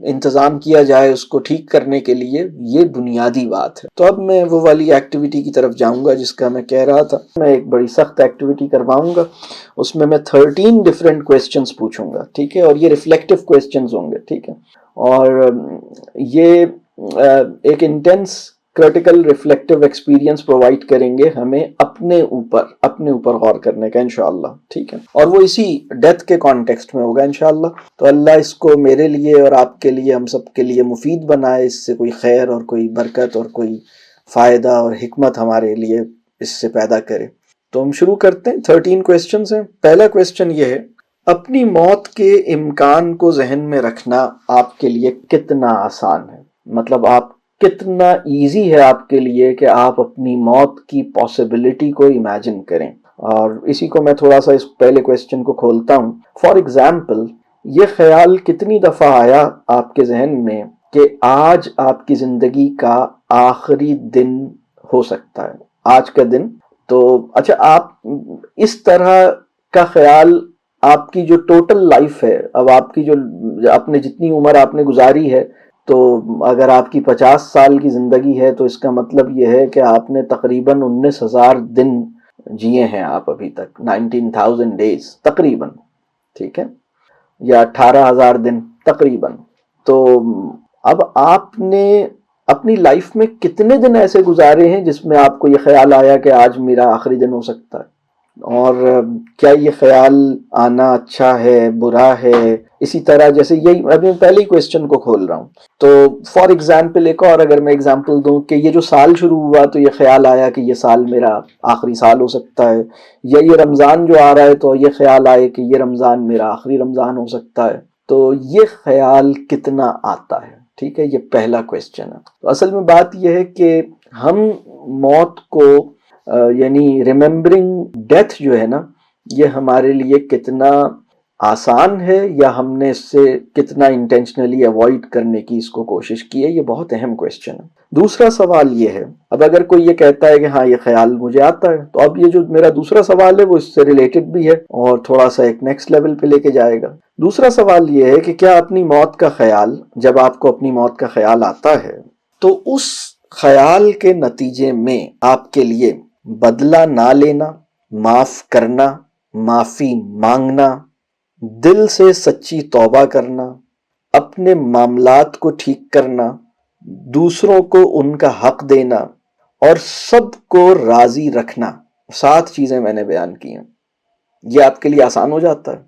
انتظام کیا جائے اس کو ٹھیک کرنے کے لیے، یہ بنیادی بات ہے. تو اب میں وہ والی ایکٹیویٹی کی طرف جاؤں گا جس کا میں کہہ رہا تھا. میں ایک بڑی سخت ایکٹیویٹی کرواؤں گا، اس میں 13 ڈفرینٹ کویسچنز پوچھوں گا، ٹھیک ہے، اور یہ ریفلیکٹیو کویسچنز ہوں گے، ٹھیک ہے. اور یہ ایک intense critical reflective experience provide کریں گے ہمیں اپنے اوپر غور کرنے کا انشاءاللہ، ٹھیک ہے. اور وہ اسی ڈیتھ کے کانٹیکسٹ میں ہوگا انشاءاللہ. تو اللہ اس کو میرے لیے اور آپ کے لیے، ہم سب کے لیے مفید بنائے، اس سے کوئی خیر اور کوئی برکت اور کوئی فائدہ اور حکمت ہمارے لیے اس سے پیدا کرے. تو ہم شروع کرتے ہیں. 13 کویسچنز ہیں. پہلا کویسچن یہ ہے، اپنی موت کے امکان کو ذہن میں رکھنا آپ کے لیے کتنا آسان ہے؟ مطلب آپ کتنا ایزی ہے آپ کے لیے کہ آپ اپنی موت کی پاسبلٹی کو امیجن کریں. اور اسی کو میں تھوڑا سا اس پہلے کویسچن کو کھولتا ہوں. فار ایگزامپل، یہ خیال کتنی دفعہ آیا آپ کے ذہن میں کہ آج آپ کی زندگی کا آخری دن ہو سکتا ہے، آج کا دن؟ تو اچھا، آپ اس طرح کا خیال آپ کی جو ٹوٹل لائف ہے، اب آپ کی جو آپ نے جتنی عمر آپ نے گزاری ہے، تو اگر آپ کی 50 سال کی زندگی ہے تو اس کا مطلب یہ ہے کہ آپ نے تقریباً 19,000 دن جیے ہیں آپ ابھی تک، 19,000 days تقریباً، ٹھیک ہے، یا 18,000 دن تقریباً. تو اب آپ نے اپنی لائف میں کتنے دن ایسے گزارے ہیں جس میں آپ کو یہ خیال آیا کہ آج میرا آخری دن ہو سکتا ہے؟ اور کیا یہ خیال آنا اچھا ہے، برا ہے؟ اسی طرح جیسے یہی ابھی میں پہلے ہی کویسچن کو کھول رہا ہوں. تو فار ایگزامپل ایک اور اگر میں ایگزامپل دوں کہ یہ جو سال شروع ہوا تو یہ خیال آیا کہ یہ سال میرا آخری سال ہو سکتا ہے، یا یہ رمضان جو آ رہا ہے تو یہ خیال آئے کہ یہ رمضان میرا آخری رمضان ہو سکتا ہے. تو یہ خیال کتنا آتا ہے؟ ٹھیک ہے، یہ پہلا کویسچن ہے. تو اصل میں بات یہ ہے کہ ہم موت کو یعنی ریممبرنگ ڈیتھ جو ہے نا، یہ ہمارے لیے کتنا آسان ہے، یا ہم نے اس سے کتنا انٹینشنلی اوائڈ کرنے کی اس کو کوشش کی ہے، یہ بہت اہم کویسچن ہے. دوسرا سوال یہ ہے، اب اگر کوئی یہ کہتا ہے کہ ہاں یہ خیال مجھے آتا ہے، تو اب یہ جو میرا دوسرا سوال ہے وہ اس سے ریلیٹڈ بھی ہے اور تھوڑا سا ایک نیکسٹ لیول پہ لے کے جائے گا. دوسرا سوال یہ ہے کہ کیا اپنی موت کا خیال، جب آپ کو اپنی موت کا خیال آتا ہے تو اس خیال کے نتیجے میں آپ کے لیے بدلہ نہ لینا، معاف کرنا، معافی مانگنا، دل سے سچی توبہ کرنا، اپنے معاملات کو ٹھیک کرنا، دوسروں کو ان کا حق دینا، اور سب کو راضی رکھنا، 7 چیزیں میں نے بیان کی ہیں. یہ آپ کے لیے آسان ہو جاتا ہے؟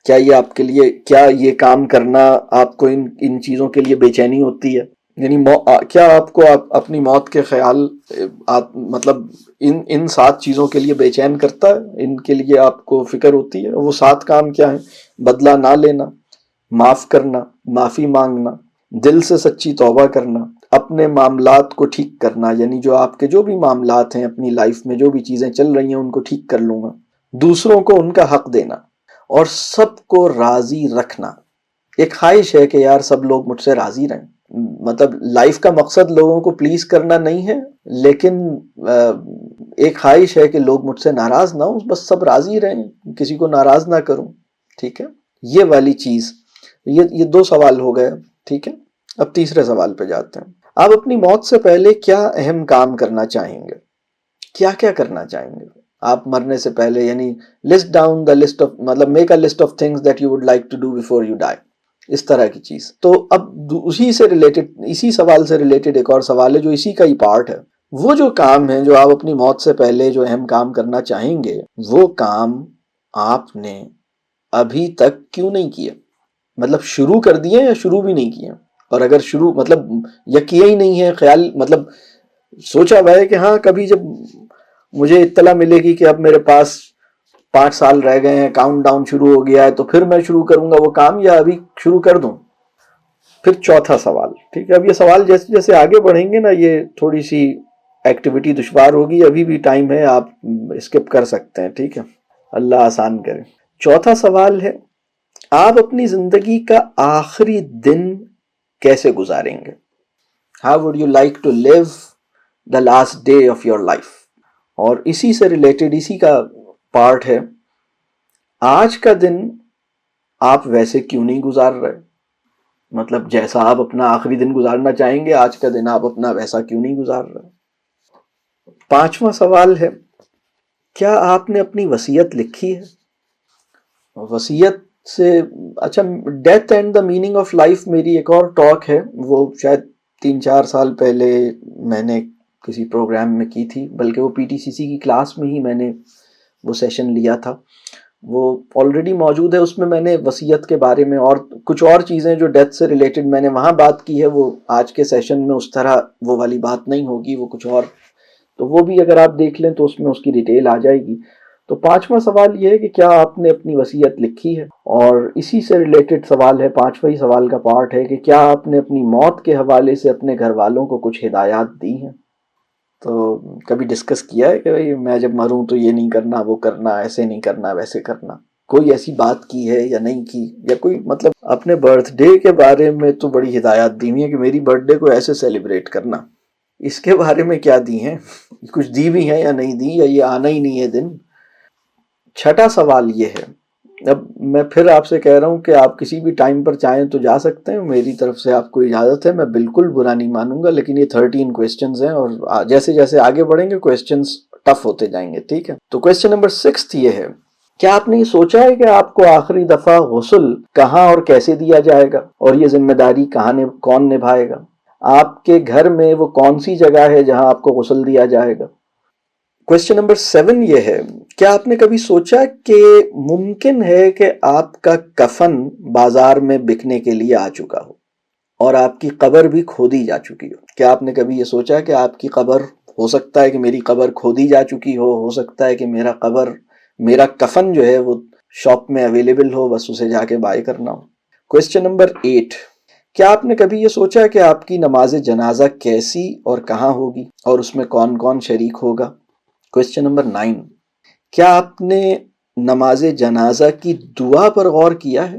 کیا یہ آپ کے لیے، کیا یہ کام کرنا آپ کو ان چیزوں کے لیے بے چینی ہوتی ہے؟ یعنی کیا آپ کو اپنی موت کے خیال مطلب ان 7 چیزوں کے لیے بے چین کرتا ہے؟ ان کے لیے آپ کو فکر ہوتی ہے؟ وہ 7 کام کیا ہیں؟ بدلہ نہ لینا، معاف کرنا، معافی مانگنا، دل سے سچی توبہ کرنا، اپنے معاملات کو ٹھیک کرنا، یعنی جو آپ کے جو بھی معاملات ہیں اپنی لائف میں، جو بھی چیزیں چل رہی ہیں ان کو ٹھیک کر لوں گا، دوسروں کو ان کا حق دینا، اور سب کو راضی رکھنا۔ ایک خواہش ہے کہ یار سب لوگ مجھ سے راضی رہیں، مطلب لائف کا مقصد لوگوں کو پلیز کرنا نہیں ہے، لیکن ایک خواہش ہے کہ لوگ مجھ سے ناراض نہ ہوں، بس سب راضی رہیں، کسی کو ناراض نہ کروں۔ ٹھیک ہے، یہ والی چیز، یہ 2 سوال ہو گئے۔ ٹھیک ہے، اب تیسرے سوال پہ جاتے ہیں۔ آپ اپنی موت سے پہلے کیا اہم کام کرنا چاہیں گے؟ کیا کیا کرنا چاہیں گے آپ مرنے سے پہلے؟ یعنی list down the list of, مطلب make a list of things that you would like to do before you die, اس طرح کی چیز۔ تو اب اسی سوال سے ریلیٹڈ ایک اور سوال ہے جو اسی کا ہی پارٹ ہے۔ وہ جو کام ہیں جو آپ اپنی موت سے پہلے جو اہم کام کرنا چاہیں گے، وہ کام آپ نے ابھی تک کیوں نہیں کیا؟ مطلب شروع کر دیے یا شروع بھی نہیں کیے؟ اور اگر شروع مطلب یا کیا ہی نہیں ہے، خیال مطلب سوچا ہوا ہے کہ ہاں کبھی جب مجھے اطلاع ملے گی کہ اب میرے پاس 5 سال رہ گئے ہیں، کاؤنٹ ڈاؤن شروع ہو گیا ہے، تو پھر میں شروع کروں گا وہ کام، یا ابھی شروع کر دوں؟ پھر چوتھا سوال، ٹھیک ہے، اب یہ سوال جیسے جیسے آگے بڑھیں گے نا، یہ تھوڑی سی ایکٹیویٹی دشوار ہوگی، ابھی بھی ٹائم ہے، آپ اسکپ کر سکتے ہیں، ٹھیک ہے، اللہ آسان کرے۔ چوتھا سوال ہے، آپ اپنی زندگی کا آخری دن کیسے گزاریں گے؟ How would you like to live the last day of your life؟ اور اسی سے ریلیٹڈ اسی کا پارٹ ہے، آج کا دن آپ ویسے کیوں نہیں گزار رہے؟ مطلب جیسا آپ اپنا آخری دن گزارنا چاہیں گے، آج کا دن آپ اپنا ویسا کیوں نہیں گزار رہے؟ پانچواں سوال ہے، کیا آپ نے اپنی وصیت لکھی ہے؟ وصیت سے اچھا، death and the meaning of life میری ایک اور ٹاک ہے، وہ شاید 3-4 سال پہلے میں نے کسی پروگرام میں کی تھی، بلکہ وہ PTCC کی کلاس میں ہی میں نے وہ سیشن لیا تھا، وہ آلریڈی موجود ہے، اس میں نے وصیت کے بارے میں اور کچھ اور چیزیں جو ڈیتھ سے ریلیٹڈ میں نے وہاں بات کی ہے، وہ آج کے سیشن میں اس طرح وہ والی بات نہیں ہوگی، وہ کچھ اور، تو وہ بھی اگر آپ دیکھ لیں تو اس میں اس کی ڈیٹیل آ جائے گی۔ تو پانچواں سوال یہ ہے کہ کیا آپ نے اپنی وصیت لکھی ہے؟ اور اسی سے ریلیٹڈ سوال ہے، پانچواں سوال کا پارٹ ہے کہ کیا آپ نے اپنی موت کے حوالے سے اپنے گھر والوں کو کچھ ہدایات دی ہیں؟ تو کبھی ڈسکس کیا ہے کہ بھائی میں جب مروں تو یہ نہیں کرنا، وہ کرنا، ایسے نہیں کرنا، ویسے کرنا؟ کوئی ایسی بات کی ہے یا نہیں کی؟ یا کوئی مطلب اپنے برتھ ڈے کے بارے میں تو بڑی ہدایات دی ہوئی ہیں کہ میری برتھ ڈے کو ایسے سیلیبریٹ کرنا، اس کے بارے میں کیا دی ہیں؟ کچھ دی بھی ہیں یا نہیں دی، یا یہ آنا ہی نہیں ہے دن؟ چھٹا سوال یہ ہے، اب میں پھر آپ سے کہہ رہا ہوں کہ آپ کسی بھی ٹائم پر چاہیں تو جا سکتے ہیں، میری طرف سے آپ کو اجازت ہے، میں بالکل برا نہیں مانوں گا، لیکن یہ 13 کویسچنز ہیں اور جیسے جیسے آگے بڑھیں گے کویسچنز ٹف ہوتے جائیں گے، ٹھیک ہے؟ تو کویسچن نمبر 6 یہ ہے، کیا آپ نے یہ سوچا ہے کہ آپ کو آخری دفعہ غسل کہاں اور کیسے دیا جائے گا، اور یہ ذمہ داری کون نبھائے گا؟ آپ کے گھر میں وہ کون سی جگہ ہے جہاں آپ کو غسل دیا جائے گا؟ کویسچن نمبر 7 یہ ہے، کیا آپ نے کبھی سوچا کہ ممکن ہے کہ آپ کا کفن بازار میں بکنے کے لیے آ چکا ہو اور آپ کی قبر بھی کھودی جا چکی ہو؟ کیا آپ نے کبھی یہ سوچا کہ آپ کی قبر، ہو سکتا ہے کہ میری قبر کھودی جا چکی ہو سکتا ہے کہ میرا کفن جو ہے وہ شاپ میں اویلیبل ہو، بس اسے جا کے بائی کرنا ہو؟ کویسچن نمبر 8، کیا آپ نے کبھی یہ سوچا کہ آپ کی نماز جنازہ کیسی اور کہاں ہوگی اور اس میں کون کون شریک ہوگا؟ کویسچن نمبر 9، کیا آپ نے نماز جنازہ کی دعا پر غور کیا ہے؟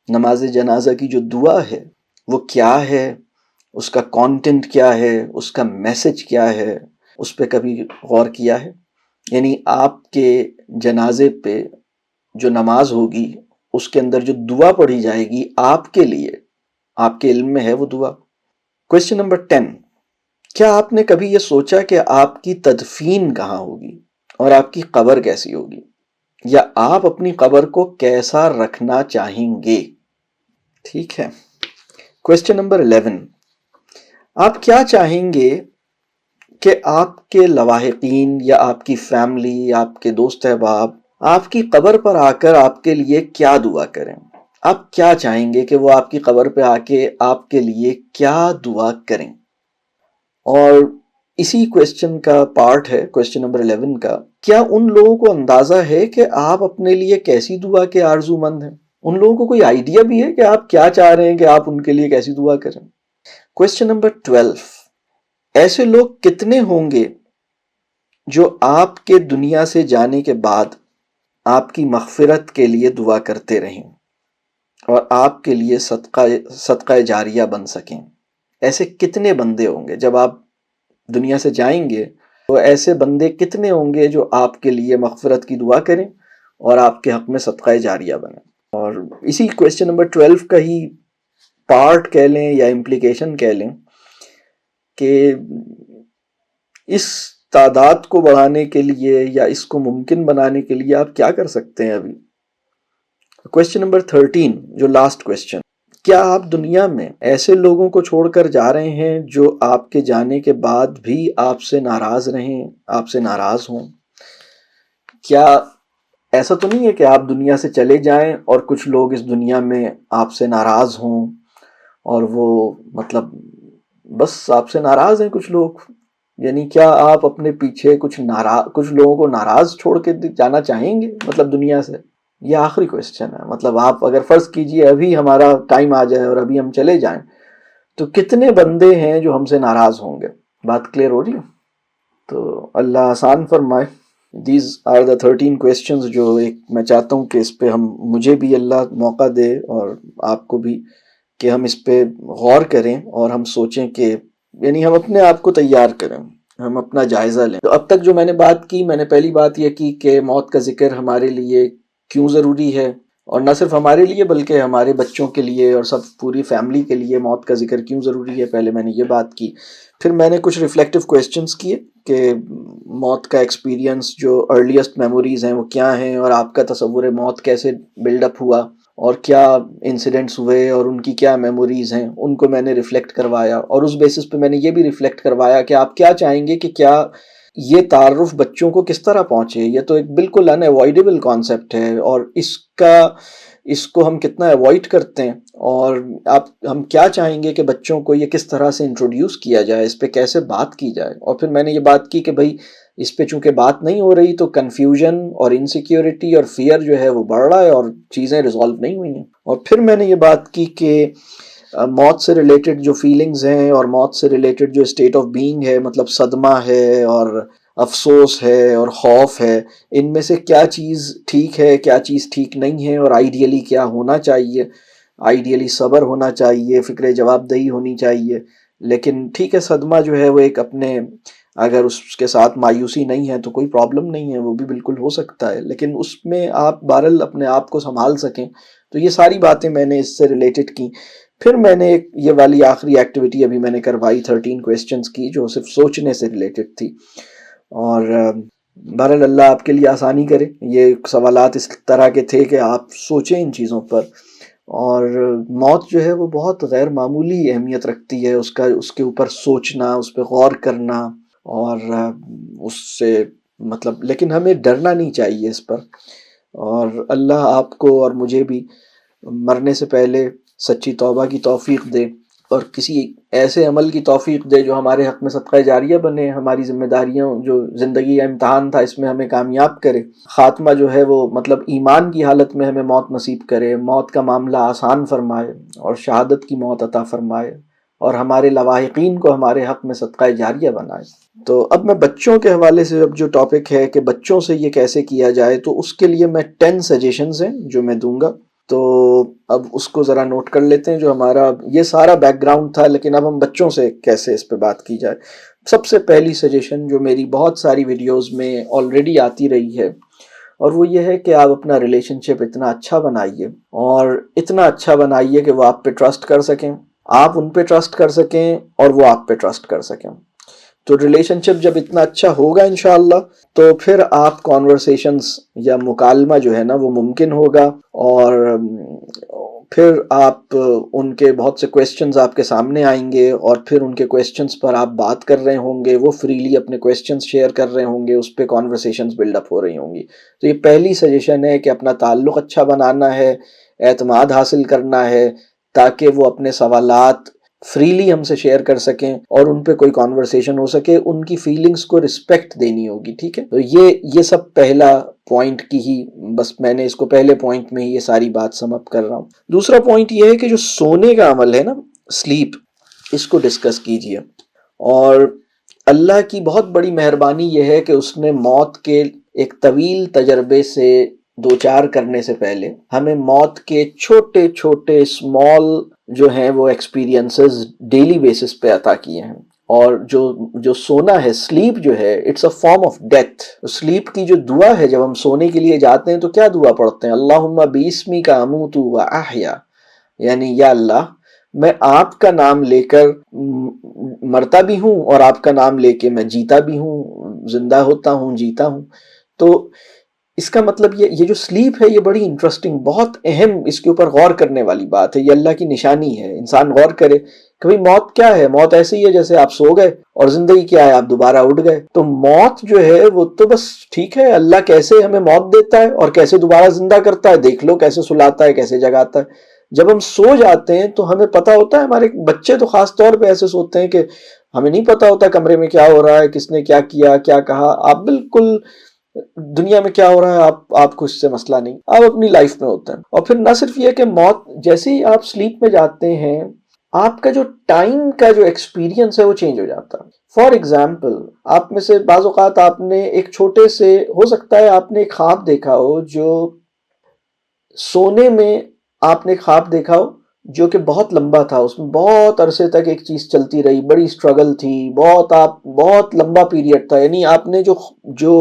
نماز جنازہ کی جو دعا ہے وہ کیا ہے، اس کا کانٹینٹ کیا ہے، اس کا میسج کیا ہے، اس پہ کبھی غور کیا ہے؟ یعنی آپ کے جنازے پہ جو نماز ہوگی اس کے اندر جو دعا پڑھی جائے گی آپ کے لیے، آپ کے علم میں ہے وہ دعا؟ کویسچن نمبر 10، کیا آپ نے کبھی یہ سوچا کہ آپ کی تدفین کہاں ہوگی اور آپ کی قبر کیسی ہوگی، یا آپ اپنی قبر کو کیسا رکھنا چاہیں گے؟ ٹھیک ہے۔ کویسچن نمبر 11، آپ کیا چاہیں گے کہ آپ کے لواحقین یا آپ کی فیملی یا آپ کے دوست احباب آپ کی قبر پر آ کر آپ کے لیے کیا دعا کریں؟ آپ کیا چاہیں گے کہ وہ آپ کی قبر پہ آ کے آپ کے لیے کیا دعا کریں؟ اور اسی کویسچن کا پارٹ ہے کویسچن نمبر 11 کا، کیا ان لوگوں کو اندازہ ہے کہ آپ اپنے لیے کیسی دعا کے آرزو مند ہیں؟ ان لوگوں کو کوئی آئیڈیا بھی ہے کہ آپ کیا چاہ رہے ہیں کہ آپ ان کے لیے کیسی دعا کریں؟ کویسچن نمبر 12، ایسے لوگ کتنے ہوں گے جو آپ کے دنیا سے جانے کے بعد آپ کی مغفرت کے لیے دعا کرتے رہیں اور آپ کے لیے صدقہ جاریہ بن سکیں؟ ایسے کتنے بندے ہوں گے جب آپ دنیا سے جائیں گے؟ تو ایسے بندے کتنے ہوں گے جو آپ کے لیے مغفرت کی دعا کریں اور آپ کے حق میں صدقہ جاریہ بنیں؟ اور اسی کویسچن نمبر 12 کا ہی پارٹ کہہ لیں یا امپلیکیشن کہہ لیں کہ اس تعداد کو بڑھانے کے لیے یا اس کو ممکن بنانے کے لیے آپ کیا کر سکتے ہیں ابھی؟ کویسچن نمبر 13 جو لاسٹ کویسچن، کیا آپ دنیا میں ایسے لوگوں کو چھوڑ کر جا رہے ہیں جو آپ کے جانے کے بعد بھی آپ سے ناراض رہیں، آپ سے ناراض ہوں؟ کیا ایسا تو نہیں ہے کہ آپ دنیا سے چلے جائیں اور کچھ لوگ اس دنیا میں آپ سے ناراض ہوں اور وہ مطلب بس آپ سے ناراض ہیں کچھ لوگ؟ یعنی کیا آپ اپنے پیچھے کچھ لوگوں کو ناراض چھوڑ کے جانا چاہیں گے مطلب دنیا سے؟ یہ آخری کویسچن ہے. مطلب آپ اگر فرض کیجئے ابھی ہمارا ٹائم آ جائے اور ابھی ہم چلے جائیں تو کتنے بندے ہیں جو ہم سے ناراض ہوں گے؟ بات کلیئر ہو رہی ہے؟ تو اللہ آسان فرمائے. دیز آر دا 13 questions جو ایک میں چاہتا ہوں کہ اس پہ مجھے بھی اللہ موقع دے اور آپ کو بھی کہ ہم اس پہ غور کریں اور ہم سوچیں کہ یعنی ہم اپنے آپ کو تیار کریں، ہم اپنا جائزہ لیں. تو اب تک جو میں نے بات کی، میں نے پہلی بات یہ کی کہ موت کا ذکر ہمارے لیے کیوں ضروری ہے، اور نہ صرف ہمارے لیے بلکہ ہمارے بچوں کے لیے اور سب پوری فیملی کے لیے موت کا ذکر کیوں ضروری ہے. پہلے میں نے یہ بات کی. پھر میں نے کچھ ریفلیکٹیو کویسچنز کیے کہ موت کا ایکسپیرینس، جو ارلیسٹ میموریز ہیں وہ کیا ہیں، اور آپ کا تصور موت کیسے بلڈ اپ ہوا اور کیا انسیڈنٹس ہوئے اور ان کی کیا میموریز ہیں، ان کو میں نے ریفلیکٹ کروایا. اور اس بیسس پہ میں نے یہ بھی ریفلیکٹ کروایا کہ آپ کیا چاہیں گے کہ کیا یہ تعارف بچوں کو کس طرح پہنچے. یہ تو ایک بالکل ان اوائڈیبل کانسیپٹ ہے اور اس کو ہم کتنا اوائڈ کرتے ہیں، اور ہم کیا چاہیں گے کہ بچوں کو یہ کس طرح سے انٹروڈیوس کیا جائے، اس پہ کیسے بات کی جائے. اور پھر میں نے یہ بات کی کہ بھائی اس پہ چونکہ بات نہیں ہو رہی تو کنفیوژن اور انسیکیورٹی اور فیئر جو ہے وہ بڑھ رہا ہے اور چیزیں ریزالو نہیں ہوئی ہیں. اور پھر میں نے یہ بات کی کہ موت سے ریلیٹڈ جو فیلنگز ہیں اور موت سے ریلیٹڈ جو اسٹیٹ آف بینگ ہے، مطلب صدمہ ہے اور افسوس ہے اور خوف ہے، ان میں سے کیا چیز ٹھیک ہے، کیا چیز ٹھیک نہیں ہے، اور آئیڈیلی کیا ہونا چاہیے. آئیڈیلی صبر ہونا چاہیے، فکر جواب دہی ہونی چاہیے. لیکن ٹھیک ہے، صدمہ جو ہے وہ ایک اپنے، اگر اس کے ساتھ مایوسی نہیں ہے تو کوئی پرابلم نہیں ہے، وہ بھی بالکل ہو سکتا ہے، لیکن اس میں آپ بہرحال اپنے آپ کو سنبھال سکیں. تو یہ ساری باتیں میں نے اس سے ریلیٹڈ کی. پھر میں نے یہ والی آخری ایکٹیویٹی ابھی میں نے کروائی 13 کویسچنز کی، جو صرف سوچنے سے ریلیٹڈ تھی. اور بہرحال اللہ آپ کے لیے آسانی کرے. یہ سوالات اس طرح کے تھے کہ آپ سوچیں ان چیزوں پر. اور موت جو ہے وہ بہت غیر معمولی اہمیت رکھتی ہے، اس کے اوپر سوچنا، اس پہ غور کرنا، اور اس سے مطلب، لیکن ہمیں ڈرنا نہیں چاہیے اس پر. اور اللہ آپ کو اور مجھے بھی مرنے سے پہلے سچی توبہ کی توفیق دے اور کسی ایسے عمل کی توفیق دے جو ہمارے حق میں صدقہ جاریہ بنے، ہماری ذمہ داریاں، جو زندگی کا امتحان تھا اس میں ہمیں کامیاب کرے. خاتمہ جو ہے وہ مطلب ایمان کی حالت میں ہمیں موت نصیب کرے، موت کا معاملہ آسان فرمائے اور شہادت کی موت عطا فرمائے، اور ہمارے لواحقین کو ہمارے حق میں صدقہ جاریہ بنائے. تو اب میں بچوں کے حوالے سے، اب جو ٹاپک ہے کہ بچوں سے یہ کیسے کیا جائے، تو اس کے لیے میں 10 سجیشنز ہیں جو میں دوں گا. تو اب اس کو ذرا نوٹ کر لیتے ہیں. جو ہمارا یہ سارا بیک گراؤنڈ تھا، لیکن اب ہم بچوں سے کیسے اس پہ بات کی جائے. سب سے پہلی سجیشن جو میری بہت ساری ویڈیوز میں آلریڈی آتی رہی ہے، اور وہ یہ ہے کہ آپ اپنا ریلیشن شپ اتنا اچھا بنائیے، اور اتنا اچھا بنائیے کہ وہ آپ پہ ٹرسٹ کر سکیں، آپ ان پہ ٹرسٹ کر سکیں، اور وہ آپ پہ ٹرسٹ کر سکیں. تو ریلیشن شپ جب اتنا اچھا ہوگا انشاءاللہ، تو پھر آپ کانورسیشنز یا مکالمہ جو ہے نا وہ ممکن ہوگا، اور پھر آپ ان کے بہت سے کویسچنز آپ کے سامنے آئیں گے اور پھر ان کے کویسچنز پر آپ بات کر رہے ہوں گے، وہ فریلی اپنے کویسچنز شیئر کر رہے ہوں گے، اس پہ کانورسیشنز بلڈ اپ ہو رہی ہوں گی. تو یہ پہلی سجیشن ہے کہ اپنا تعلق اچھا بنانا ہے، اعتماد حاصل کرنا ہے، تاکہ وہ اپنے سوالات فریلی ہم سے شیئر کر سکیں اور ان پہ کوئی کانورسیشن ہو سکے. ان کی فیلنگز کو رسپیکٹ دینی ہوگی. ٹھیک ہے، تو یہ سب پہلا پوائنٹ کی ہی، بس میں نے اس کو پہلے پوائنٹ میں ہی یہ ساری بات سم اپ کر رہا ہوں. دوسرا پوائنٹ یہ ہے کہ جو سونے کا عمل ہے نا، سلیپ، اس کو ڈسکس کیجئے. اور اللہ کی بہت بڑی مہربانی یہ ہے کہ اس نے موت کے ایک طویل تجربے سے دوچار کرنے سے پہلے ہمیں موت کے چھوٹے چھوٹے اسمال جو ہیں وہ ایکسپیرینسز ڈیلی بیسس پہ عطا کیے ہیں. اور جو سونا ہے، سلیپ جو ہے، it's a form of death. Sleep کی جو دعا ہے، جب ہم سونے کے لیے جاتے ہیں تو کیا دعا پڑھتے ہیں؟ اللہم باسمک اموت و احیا، یعنی یا اللہ میں آپ کا نام لے کر مرتا بھی ہوں اور آپ کا نام لے کے میں جیتا بھی ہوں، زندہ ہوتا ہوں، جیتا ہوں. تو اس کا مطلب یہ جو سلیپ ہے یہ بڑی انٹرسٹنگ، بہت اہم، اس کے اوپر غور کرنے والی بات ہے. یہ اللہ کی نشانی ہے، انسان غور کرے کہ بھئی موت کیا ہے. موت ایسے ہی ہے جیسے آپ سو گئے، اور زندگی کیا ہے، آپ دوبارہ اٹھ گئے. تو موت جو ہے وہ تو بس ٹھیک ہے، اللہ کیسے ہمیں موت دیتا ہے اور کیسے دوبارہ زندہ کرتا ہے دیکھ لو، کیسے سلاتا ہے، کیسے جگاتا ہے. جب ہم سو جاتے ہیں تو ہمیں پتہ ہوتا ہے، ہمارے بچے تو خاص طور پہ ایسے سوتے ہیں کہ ہمیں نہیں پتہ ہوتا کمرے میں کیا ہو رہا ہے، کس نے کیا کیا، کیا کہا. آپ بالکل دنیا میں کیا ہو رہا ہے آپ کو اس سے مسئلہ نہیں، آپ اپنی لائف میں ہوتے ہیں. اور پھر نہ صرف یہ کہ موت، جیسے ہی آپ سلیپ میں جاتے ہیں آپ کا جو ٹائم کا جو ایکسپیرینس ہے وہ چینج ہو جاتا ہے. فار ایگزامپل، آپ میں سے بعض اوقات آپ نے ایک چھوٹے سے، ہو سکتا ہے آپ نے ایک خواب دیکھا ہو، جو سونے میں آپ نے خواب دیکھا ہو جو کہ بہت لمبا تھا، اس میں بہت عرصے تک ایک چیز چلتی رہی، بڑی سٹرگل تھی، بہت لمبا پیریڈ تھا. یعنی آپ نے جو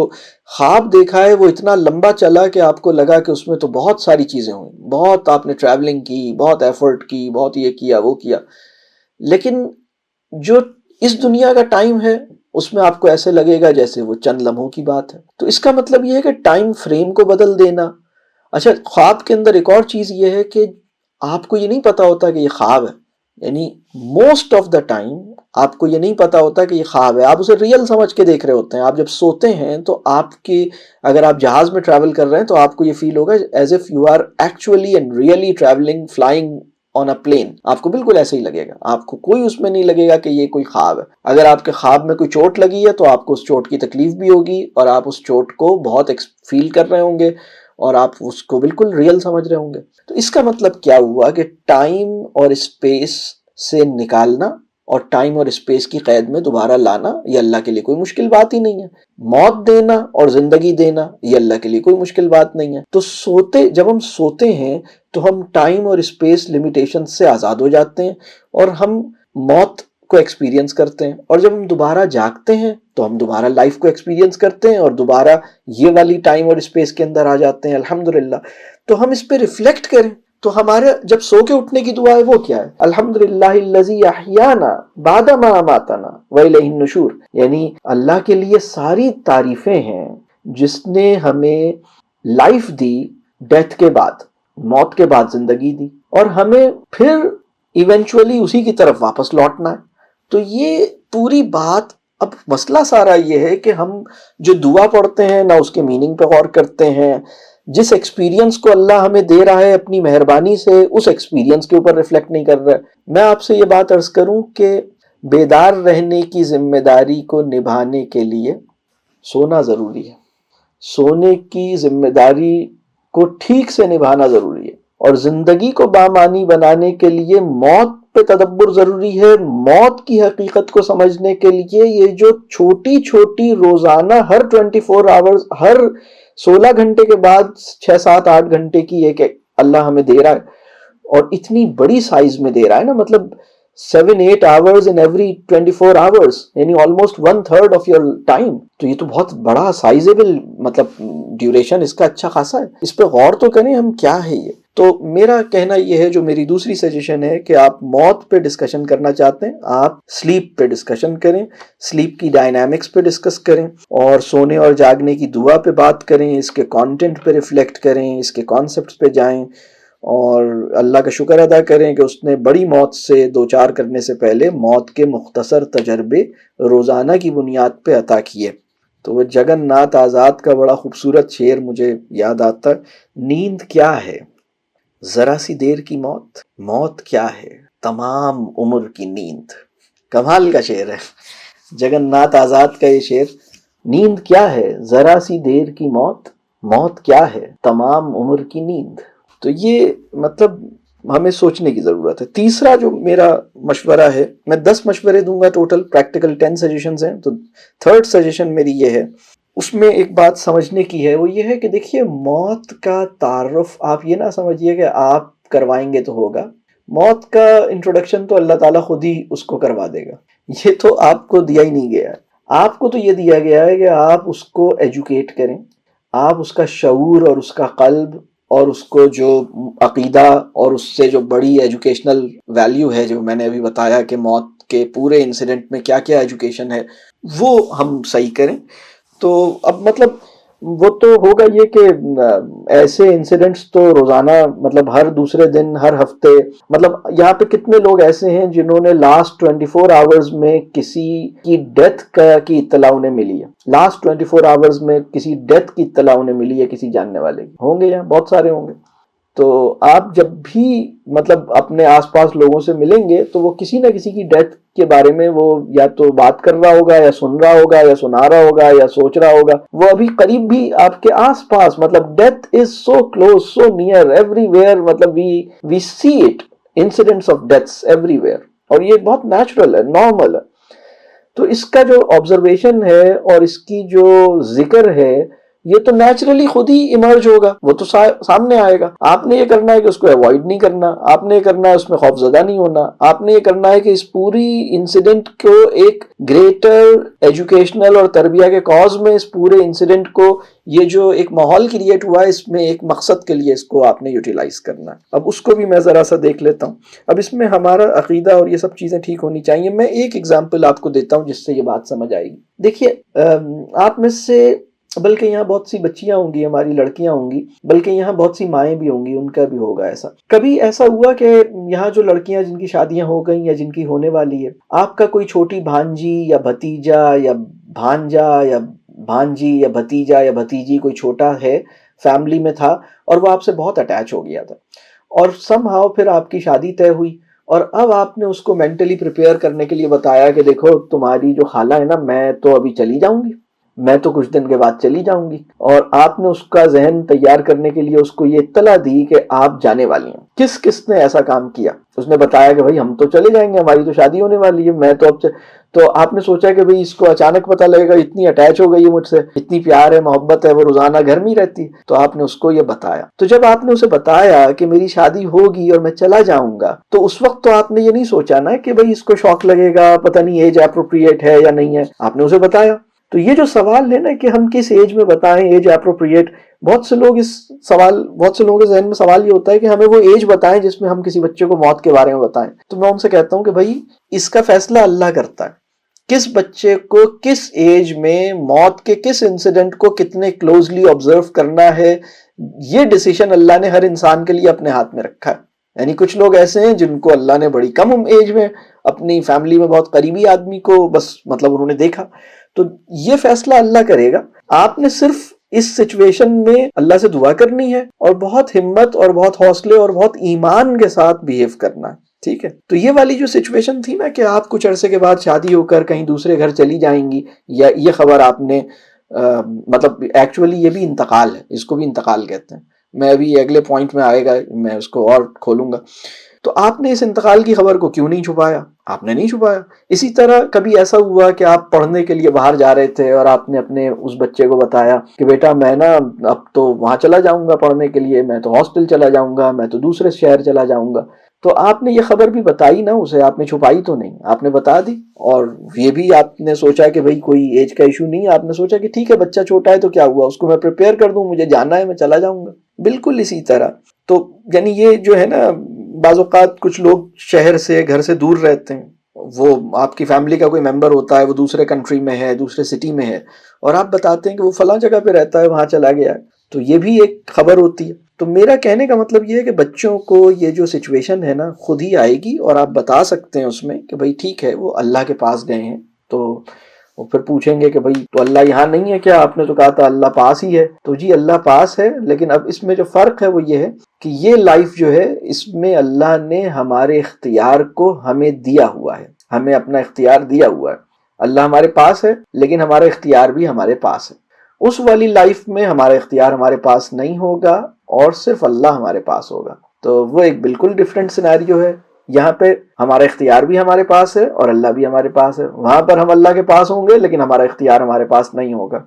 خواب دیکھا ہے وہ اتنا لمبا چلا کہ آپ کو لگا کہ اس میں تو بہت ساری چیزیں ہوئیں، بہت آپ نے ٹریولنگ کی، بہت ایفرٹ کی، بہت یہ کیا وہ کیا. لیکن جو اس دنیا کا ٹائم ہے اس میں آپ کو ایسے لگے گا جیسے وہ چند لمحوں کی بات ہے. تو اس کا مطلب یہ ہے کہ ٹائم فریم کو بدل دینا. اچھا، خواب کے اندر ایک اور چیز یہ ہے کہ آپ کو یہ نہیں پتا ہوتا کہ یہ خواب ہے. یعنی موسٹ آف دا ٹائم آپ کو یہ نہیں پتا ہوتا کہ یہ خواب ہے، آپ اسے ریئل سمجھ کے دیکھ رہے ہوتے ہیں. آپ جب سوتے ہیں تو آپ کی، اگر آپ جہاز میں ٹریول کر رہے ہیں تو آپ کو یہ فیل ہوگا as if you are actually and really travelling, flying on a plane. آپ کو بالکل ایسے ہی لگے گا، آپ کو کوئی اس میں نہیں لگے گا کہ یہ کوئی خواب ہے. اگر آپ کے خواب میں کوئی چوٹ لگی ہے تو آپ کو اس چوٹ کی تکلیف بھی ہوگی اور آپ اس چوٹ کو بہت فیل کر رہے ہوں گے اور آپ اس کو بالکل ریئل سمجھ رہے ہوں گے. تو اس کا مطلب کیا ہوا کہ ٹائم اور اسپیس سے نکالنا اور ٹائم اور اسپیس کی قید میں دوبارہ لانا یہ اللہ کے لیے کوئی مشکل بات ہی نہیں ہے. موت دینا اور زندگی دینا یہ اللہ کے لیے کوئی مشکل بات نہیں ہے. تو جب ہم سوتے ہیں تو ہم ٹائم اور اسپیس لیمیٹیشن سے آزاد ہو جاتے ہیں اور ہم موت کو ایکسپیرینس کرتے ہیں. اور جب ہم دوبارہ جاگتے ہیں تو ہم دوبارہ لائف کو ایکسپیرینس کرتے ہیں اور دوبارہ یہ والی ٹائم اور اسپیس کے اندر آ جاتے ہیں. الحمدللہ. تو ہم اس پہ ریفلیکٹ کریں تو ہمارے جب سو کے اٹھنے کی دعا ہے وہ کیا ہے؟ الحمدللہ الذی احیانا بعد ما اماتنا والیہ النشور. یعنی اللہ کے لیے ساری تعریفیں ہیں جس نے ہمیں لائف دی، ڈیتھ کے بعد، موت کے بعد زندگی دی، اور ہمیں پھر ایونچولی اسی کی طرف واپس لوٹنا ہے. تو یہ پوری بات، اب مسئلہ سارا یہ ہے کہ ہم جو دعا پڑھتے ہیں نہ اس کے میننگ پہ غور کرتے ہیں. جس ایکسپیرینس کو اللہ ہمیں دے رہا ہے اپنی مہربانی سے، اس ایکسپیرینس کے اوپر ریفلیکٹ نہیں کر رہا ہے. میں آپ سے یہ بات عرض کروں کہ بیدار رہنے کی ذمہ داری کو نبھانے کے لیے سونا ضروری ہے. سونے کی ذمہ داری کو ٹھیک سے نبھانا ضروری ہے. اور زندگی کو بامانی بنانے کے لیے موت پہ تدبر ضروری ہے. موت کی حقیقت کو سمجھنے کے لیے یہ جو چھوٹی چھوٹی روزانہ ہر 24 آورز، ہر 16 گھنٹے کے بعد 6 7 8 گھنٹے کی ایک اللہ ہمیں دے رہا ہے اور اتنی بڑی سائز میں دے رہا ہے نا، مطلب 7 8 hours in every 24 hours، یعنی almost 1/3 of your time. تو یہ تو بہت بڑا سائزیبل، مطلب ڈیوریشن اس کا اچھا خاصا ہے. اس پہ غور تو کریں ہم کیا ہے یہ. تو میرا کہنا یہ ہے، جو میری دوسری سجیشن ہے کہ آپ موت پہ ڈسکشن کرنا چاہتے ہیں، آپ سلیپ پہ ڈسکشن کریں، سلیپ کی ڈائنامکس پہ ڈسکس کریں اور سونے اور جاگنے کی دعا پہ بات کریں، اس کے کانٹینٹ پہ ریفلیکٹ کریں، اس کے کانسیپٹس پہ جائیں اور اللہ کا شکر ادا کریں کہ اس نے بڑی موت سے دوچار کرنے سے پہلے موت کے مختصر تجربے روزانہ کی بنیاد پہ عطا کیے۔ تو وہ جگن ناتھ آزاد کا بڑا خوبصورت شعر مجھے یاد آتا ہے، نیند کیا ہے ذرا سی دیر کی موت، موت کیا ہے تمام عمر کی نیند۔ کمال کا شعر ہے جگن ناتھ آزاد کا یہ شعر، نیند کیا ہے ذرا سی دیر کی موت، موت کیا ہے تمام عمر کی نیند۔ تو یہ مطلب ہمیں سوچنے کی ضرورت ہے۔ تیسرا جو میرا مشورہ ہے، میں 10 مشورے دوں گا ٹوٹل، پریکٹیکل 10 سجیشنز ہیں، تو تھرڈ سجیشن میری یہ ہے، اس میں ایک بات سمجھنے کی ہے، وہ یہ ہے کہ دیکھیے موت کا تعارف آپ یہ نہ سمجھیے کہ آپ کروائیں گے تو ہوگا، موت کا انٹروڈکشن تو اللہ تعالیٰ خود ہی اس کو کروا دے گا، یہ تو آپ کو دیا ہی نہیں گیا ہے۔ آپ کو تو یہ دیا گیا ہے کہ آپ اس کو ایجوکیٹ کریں، آپ اس کا شعور اور اس کا قلب اور اس کو جو عقیدہ اور اس سے جو بڑی ایجوکیشنل ویلیو ہے، جو میں نے ابھی بتایا کہ موت کے پورے انسیڈنٹ میں کیا کیا ایجوکیشن ہے، وہ ہم صحیح کریں۔ تو اب مطلب وہ تو ہوگا یہ کہ ایسے انسیڈنٹس تو روزانہ، مطلب ہر دوسرے دن، ہر ہفتے، مطلب یہاں پہ کتنے لوگ ایسے ہیں جنہوں نے لاسٹ 24 آورز میں کسی کی ڈیتھ کی اطلاع انہیں ملی ہے، لاسٹ 24 آورز میں کسی ڈیتھ کی اطلاع انہیں ملی ہے کسی جاننے والے کی، ہوں گے، یہاں بہت سارے ہوں گے۔ تو آپ جب بھی مطلب اپنے آس پاس لوگوں سے ملیں گے تو وہ کسی نہ کسی کی ڈیتھ کے بارے میں وہ یا تو بات کر رہا ہوگا یا سن رہا ہوگا یا سنا رہا ہوگا یا سوچ رہا ہوگا، وہ ابھی قریب بھی آپ کے آس پاس، مطلب death is so close, so near, everywhere, مطلب we see it, incidents of deaths everywhere, اور یہ بہت نیچرل ہے، نارمل ہے۔ تو اس کا جو آبزرویشن ہے اور اس کی جو ذکر ہے، یہ تو نیچرلی خود ہی ایمرج ہوگا، وہ تو سامنے آئے گا۔ آپ نے یہ کرنا ہے کہ اس کو ایوائڈ نہیں کرنا، آپ نے یہ کرنا ہے اس میں خوف زدہ نہیں ہونا، آپ نے یہ کرنا ہے کہ اس پوری انسیڈنٹ کو ایک گریٹر ایجوکیشنل اور تربیہ کے کاز میں، اس پورے انسیڈنٹ کو، یہ جو ایک ماحول کریٹ ہوا ہے، اس میں ایک مقصد کے لیے اس کو آپ نے یوٹیلائز کرنا ہے۔ اب اس کو بھی میں ذرا سا دیکھ لیتا ہوں۔ اب اس میں ہمارا عقیدہ اور یہ سب چیزیں ٹھیک ہونی چاہیے۔ میں ایک ایگزامپل آپ کو دیتا ہوں جس سے یہ بات سمجھ آئے گی۔ دیکھیے آپ میں سے، بلکہ یہاں بہت سی بچیاں ہوں گی، ہماری لڑکیاں ہوں گی، بلکہ یہاں بہت سی مائیں بھی ہوں گی، ان کا بھی ہوگا ایسا۔ کبھی ایسا ہوا کہ یہاں جو لڑکیاں جن کی شادیاں ہو گئیں یا جن کی ہونے والی ہے، آپ کا کوئی چھوٹی بھانجی یا بھتیجا یا بھانجا یا بھانجی یا بھتیجا یا بھتیجی کوئی چھوٹا ہے، فیملی میں تھا، اور وہ آپ سے بہت اٹیچ ہو گیا تھا، اور سم ہاؤ پھر آپ کی شادی طے ہوئی، اور اب آپ نے اس کو مینٹلی پریپیئر کرنے کے لیے بتایا کہ دیکھو تمہاری جو خالہ ہے نا، میں تو ابھی چلی جاؤں گی، میں تو کچھ دن کے بعد چلی جاؤں گی، اور آپ نے اس کا ذہن تیار کرنے کے لیے اس کو یہ اطلاع دی کہ آپ جانے والی ہیں۔ کس نے ایسا کام کیا؟ اس نے بتایا کہ بھائی ہم تو چلے جائیں گے، ہماری تو شادی ہونے والی ہے، میں تو اب تو آپ نے سوچا کہ بھئی اس کو اچانک پتہ لگے گا، اتنی اٹیچ ہو گئی ہے مجھ سے، اتنی پیار ہے، محبت ہے، وہ روزانہ گھر میں ہی رہتی ہے، تو آپ نے اس کو یہ بتایا۔ تو جب آپ نے اسے بتایا کہ میری شادی ہوگی اور میں چلا جاؤں گا، تو اس وقت تو آپ نے یہ نہیں سوچا نا کہ بھئی اس کو شوق لگے گا، پتہ نہیں ایج اپروپریٹ ہے یا نہیں ہے، آپ نے اسے بتایا۔ تو یہ جو سوال ہے نا کہ ہم کس ایج میں بتائیں، ایج اپروپریٹ، بہت سے لوگوں کے ذہن میں سوال یہ ہوتا ہے کہ ہمیں وہ ایج بتائیں جس میں ہم کسی بچے کو موت کے بارے میں بتائیں۔ تو میں ان سے کہتا ہوں کہ بھائی اس کا فیصلہ اللہ کرتا ہے، کس بچے کو کس ایج میں موت کے کس انسیڈنٹ کو کتنے کلوزلی آبزرو کرنا ہے، یہ ڈیسیشن اللہ نے ہر انسان کے لیے اپنے ہاتھ میں رکھا ہے۔ یعنی کچھ لوگ ایسے ہیں جن کو اللہ نے بڑی کم ایج میں اپنی فیملی میں بہت قریبی آدمی کو بس مطلب انہوں نے دیکھا، تو یہ فیصلہ اللہ کرے گا۔ آپ نے صرف اس سچویشن میں اللہ سے دعا کرنی ہے اور بہت ہمت اور بہت حوصلے اور بہت ایمان کے ساتھ بیہیو کرنا ہے، ٹھیک ہے؟ تو یہ والی جو سچویشن تھی نا کہ آپ کچھ عرصے کے بعد شادی ہو کر کہیں دوسرے گھر چلی جائیں گی، یا یہ خبر آپ نے مطلب ایکچولی یہ بھی انتقال ہے، اس کو بھی انتقال کہتے ہیں، میں ابھی اگلے پوائنٹ میں آئے گا، میں اس کو اور کھولوں گا۔ تو آپ نے اس انتقال کی خبر کو کیوں نہیں چھپایا؟ آپ نے نہیں چھپایا۔ اسی طرح کبھی ایسا ہوا کہ آپ پڑھنے کے لیے باہر جا رہے تھے اور آپ نے اپنے اس بچے کو بتایا کہ بیٹا میں نا اب تو وہاں چلا جاؤں گا پڑھنے کے لیے، میں تو ہاسٹل چلا جاؤں گا، میں تو دوسرے شہر چلا جاؤں گا۔ تو آپ نے یہ خبر بھی بتائی نا اسے، آپ نے چھپائی تو نہیں، آپ نے بتا دی۔ اور یہ بھی آپ نے سوچا کہ بھئی کوئی ایج کا ایشو نہیں ہے، آپ نے سوچا کہ ٹھیک ہے بچہ چھوٹا ہے تو کیا ہوا، اس کو میں پریپیئر کر دوں، مجھے جانا ہے، میں چلا جاؤں گا۔ بالکل اسی طرح تو یعنی یہ جو ہے نا، بعض اوقات کچھ لوگ شہر سے، گھر سے دور رہتے ہیں، وہ آپ کی فیملی کا کوئی ممبر ہوتا ہے، وہ دوسرے کنٹری میں ہے، دوسرے سٹی میں ہے، اور آپ بتاتے ہیں کہ وہ فلاں جگہ پہ رہتا ہے، وہاں چلا گیا ہے، تو یہ بھی ایک خبر ہوتی ہے. تو میرا کہنے کا مطلب یہ ہے کہ بچوں کو یہ جو سچویشن ہے نا خود ہی آئے گی، اور آپ بتا سکتے ہیں اس میں کہ بھائی ٹھیک ہے وہ اللہ کے پاس گئے ہیں، تو وہ پھر پوچھیں گے کہ بھائی تو اللہ یہاں نہیں ہے کیا؟ آپ نے تو کہا تھا اللہ پاس ہی ہے. تو جی اللہ پاس ہے، لیکن اب اس میں جو فرق ہے وہ یہ ہے کہ یہ لائف جو ہے اس میں اللہ نے ہمارے اختیار کو ہمیں دیا ہوا ہے، ہمیں اپنا اختیار دیا ہوا ہے. اللہ ہمارے پاس ہے لیکن ہمارا اختیار بھی ہمارے پاس ہے. اس والی لائف میں ہمارا اختیار ہمارے پاس نہیں ہوگا اور صرف اللہ ہمارے پاس ہوگا. تو وہ ایک بالکل ڈفرینٹ سینیریو ہے. یہاں پہ ہمارا اختیار بھی ہمارے پاس ہے اور اللہ بھی ہمارے پاس ہے. وہاں پر ہم اللہ کے پاس ہوں گے لیکن ہمارا اختیار ہمارے پاس نہیں ہوگا.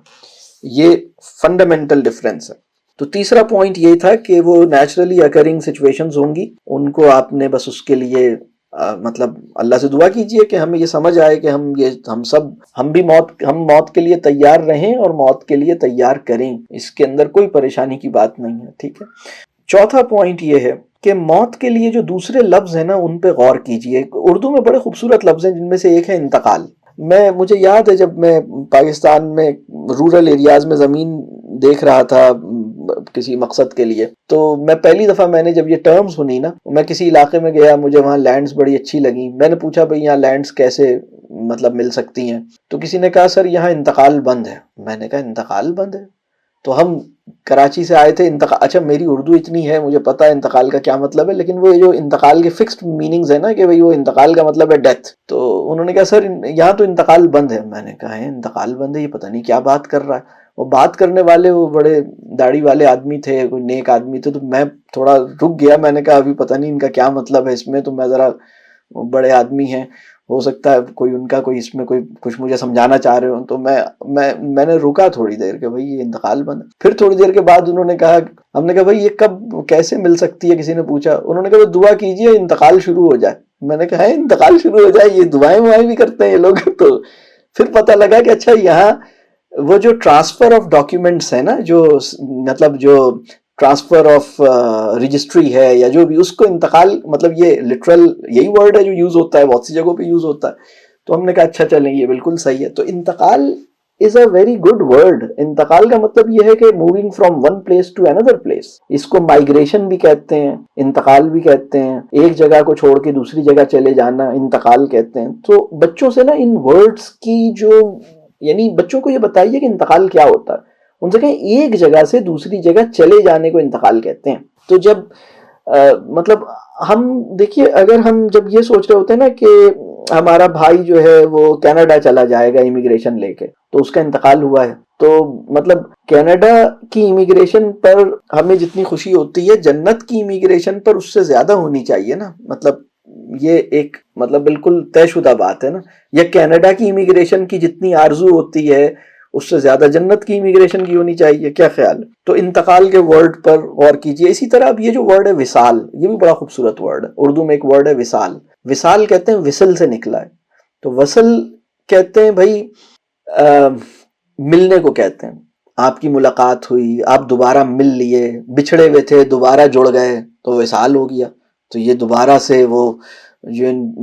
یہ فنڈامنٹل ڈفرینس ہے. تو تیسرا پوائنٹ یہ تھا کہ وہ نیچرلی اکرنگ سچویشنز ہوں گی، ان کو آپ نے بس اس کے لیے مطلب اللہ سے دعا کیجئے کہ ہمیں یہ سمجھ آئے کہ ہم بھی موت کے لیے تیار رہیں اور موت کے لیے تیار کریں. اس کے اندر کوئی پریشانی کی بات نہیں ہے. ٹھیک ہے. چوتھا پوائنٹ یہ ہے کہ موت کے لیے جو دوسرے لفظ ہیں نا ان پہ غور کیجئے. اردو میں بڑے خوبصورت لفظ ہیں جن میں سے ایک ہے انتقال. مجھے یاد ہے جب میں پاکستان میں رورل ایریاز میں زمین دیکھ رہا تھا کسی مقصد کے لیے، تو میں پہلی دفعہ میں نے جب یہ ٹرم سنی نا، میں کسی علاقے میں گیا، مجھے وہاں لینڈز بڑی اچھی لگیں. میں نے پوچھا بھئی یہاں لینڈز کیسے مطلب مل سکتی ہیں؟ تو کسی نے کہا سر یہاں انتقال بند ہے. میں نے کہا انتقال بند ہے؟ تو ہم کراچی سے آئے تھے. اچھا میری اردو اتنی ہے، مجھے پتا ہے انتقال کا کیا مطلب ہے، لیکن وہ جو انتقال کے فکسڈ میننگز ہیں نا کہ بھئی وہ انتقال کا مطلب ہے ڈیتھ. تو انہوں نے کہا سر یہاں تو انتقال بند ہے. میں نے کہا ہے انتقال بند ہے؟ یہ پتہ نہیں کیا بات کر رہا ہے. وہ بات کرنے والے وہ بڑے داڑھی والے آدمی تھے، کوئی نیک آدمی تھے. تو میں تھوڑا رک گیا. میں نے کہا ابھی پتہ نہیں ان کا کیا مطلب ہے اس میں. تو میں ذرا بڑے آدمی ہیں، ہو سکتا ہے کوئی ان کا کوئی اس میں کوئی کچھ مجھے سمجھانا چاہ رہے ہوں. تو میں نے رکا تھوڑی دیر کہ بھئی یہ انتقال بند. پھر تھوڑی دیر کے بعد انہوں نے کہا، ہم نے کہا بھئی یہ کب کیسے مل سکتی ہے؟ کسی نے پوچھا. انہوں نے کہا دعا کیجئے انتقال شروع ہو جائے. میں نے کہا ہے انتقال شروع ہو جائے؟ یہ دعائیں بھی کرتے ہیں یہ لوگ. تو پھر پتہ لگا کہ اچھا یہاں وہ جو ٹرانسفر آف ڈاکیومنٹس ہے نا، جو مطلب جو ٹرانسفر آف رجسٹری ہے یا جو بھی، اس کو انتقال مطلب یہ لٹرل یہی ورڈ ہے جو یوز ہوتا ہے، بہت سی جگہوں پہ یوز ہوتا ہے. تو ہم نے کہا اچھا چلیں یہ بالکل صحیح ہے. تو انتقال is a very good word. انتقال کا مطلب یہ ہے کہ moving from one place to another place. اس کو مائگریشن بھی کہتے ہیں، انتقال بھی کہتے ہیں. ایک جگہ کو چھوڑ کے دوسری جگہ چلے جانا انتقال کہتے ہیں. تو بچوں سے نا ان ورڈز کی جو یعنی بچوں کو یہ بتائیے کہ انتقال کیا ہوتا ہے. ان سے کہیں ایک جگہ سے دوسری جگہ چلے جانے کو انتقال کہتے ہیں. تو جب مطلب ہم دیکھیے، اگر ہم جب یہ سوچ رہے ہوتے ہیں نا کہ ہمارا بھائی جو ہے وہ کینیڈا چلا جائے گا امیگریشن لے کے، تو اس کا انتقال ہوا ہے، تو مطلب کینیڈا کی امیگریشن پر ہمیں جتنی خوشی ہوتی ہے جنت کی امیگریشن پر اس سے زیادہ ہونی چاہیے نا. مطلب یہ ایک مطلب بالکل طے شدہ بات ہے نا. یا کینیڈا کی امیگریشن کی جتنی آرزو ہوتی ہے اس سے زیادہ جنت کی امیگریشن کی ہونی چاہیے. کیا خیال؟ تو انتقال کے ورڈ پر غور کیجئے. اسی طرح اب یہ جو ورڈ ہے وصال، یہ بھی بڑا خوبصورت ورڈ ہے. اردو میں ایک ورڈ ہے وصال. وصال کہتے ہیں وصل سے نکلا ہے. تو وصل کہتے ہیں بھائی ملنے کو کہتے ہیں. آپ کی ملاقات ہوئی، آپ دوبارہ مل لیے، بچھڑے ہوئے تھے دوبارہ جڑ گئے تو وصال ہو گیا. تو یہ دوبارہ سے وہ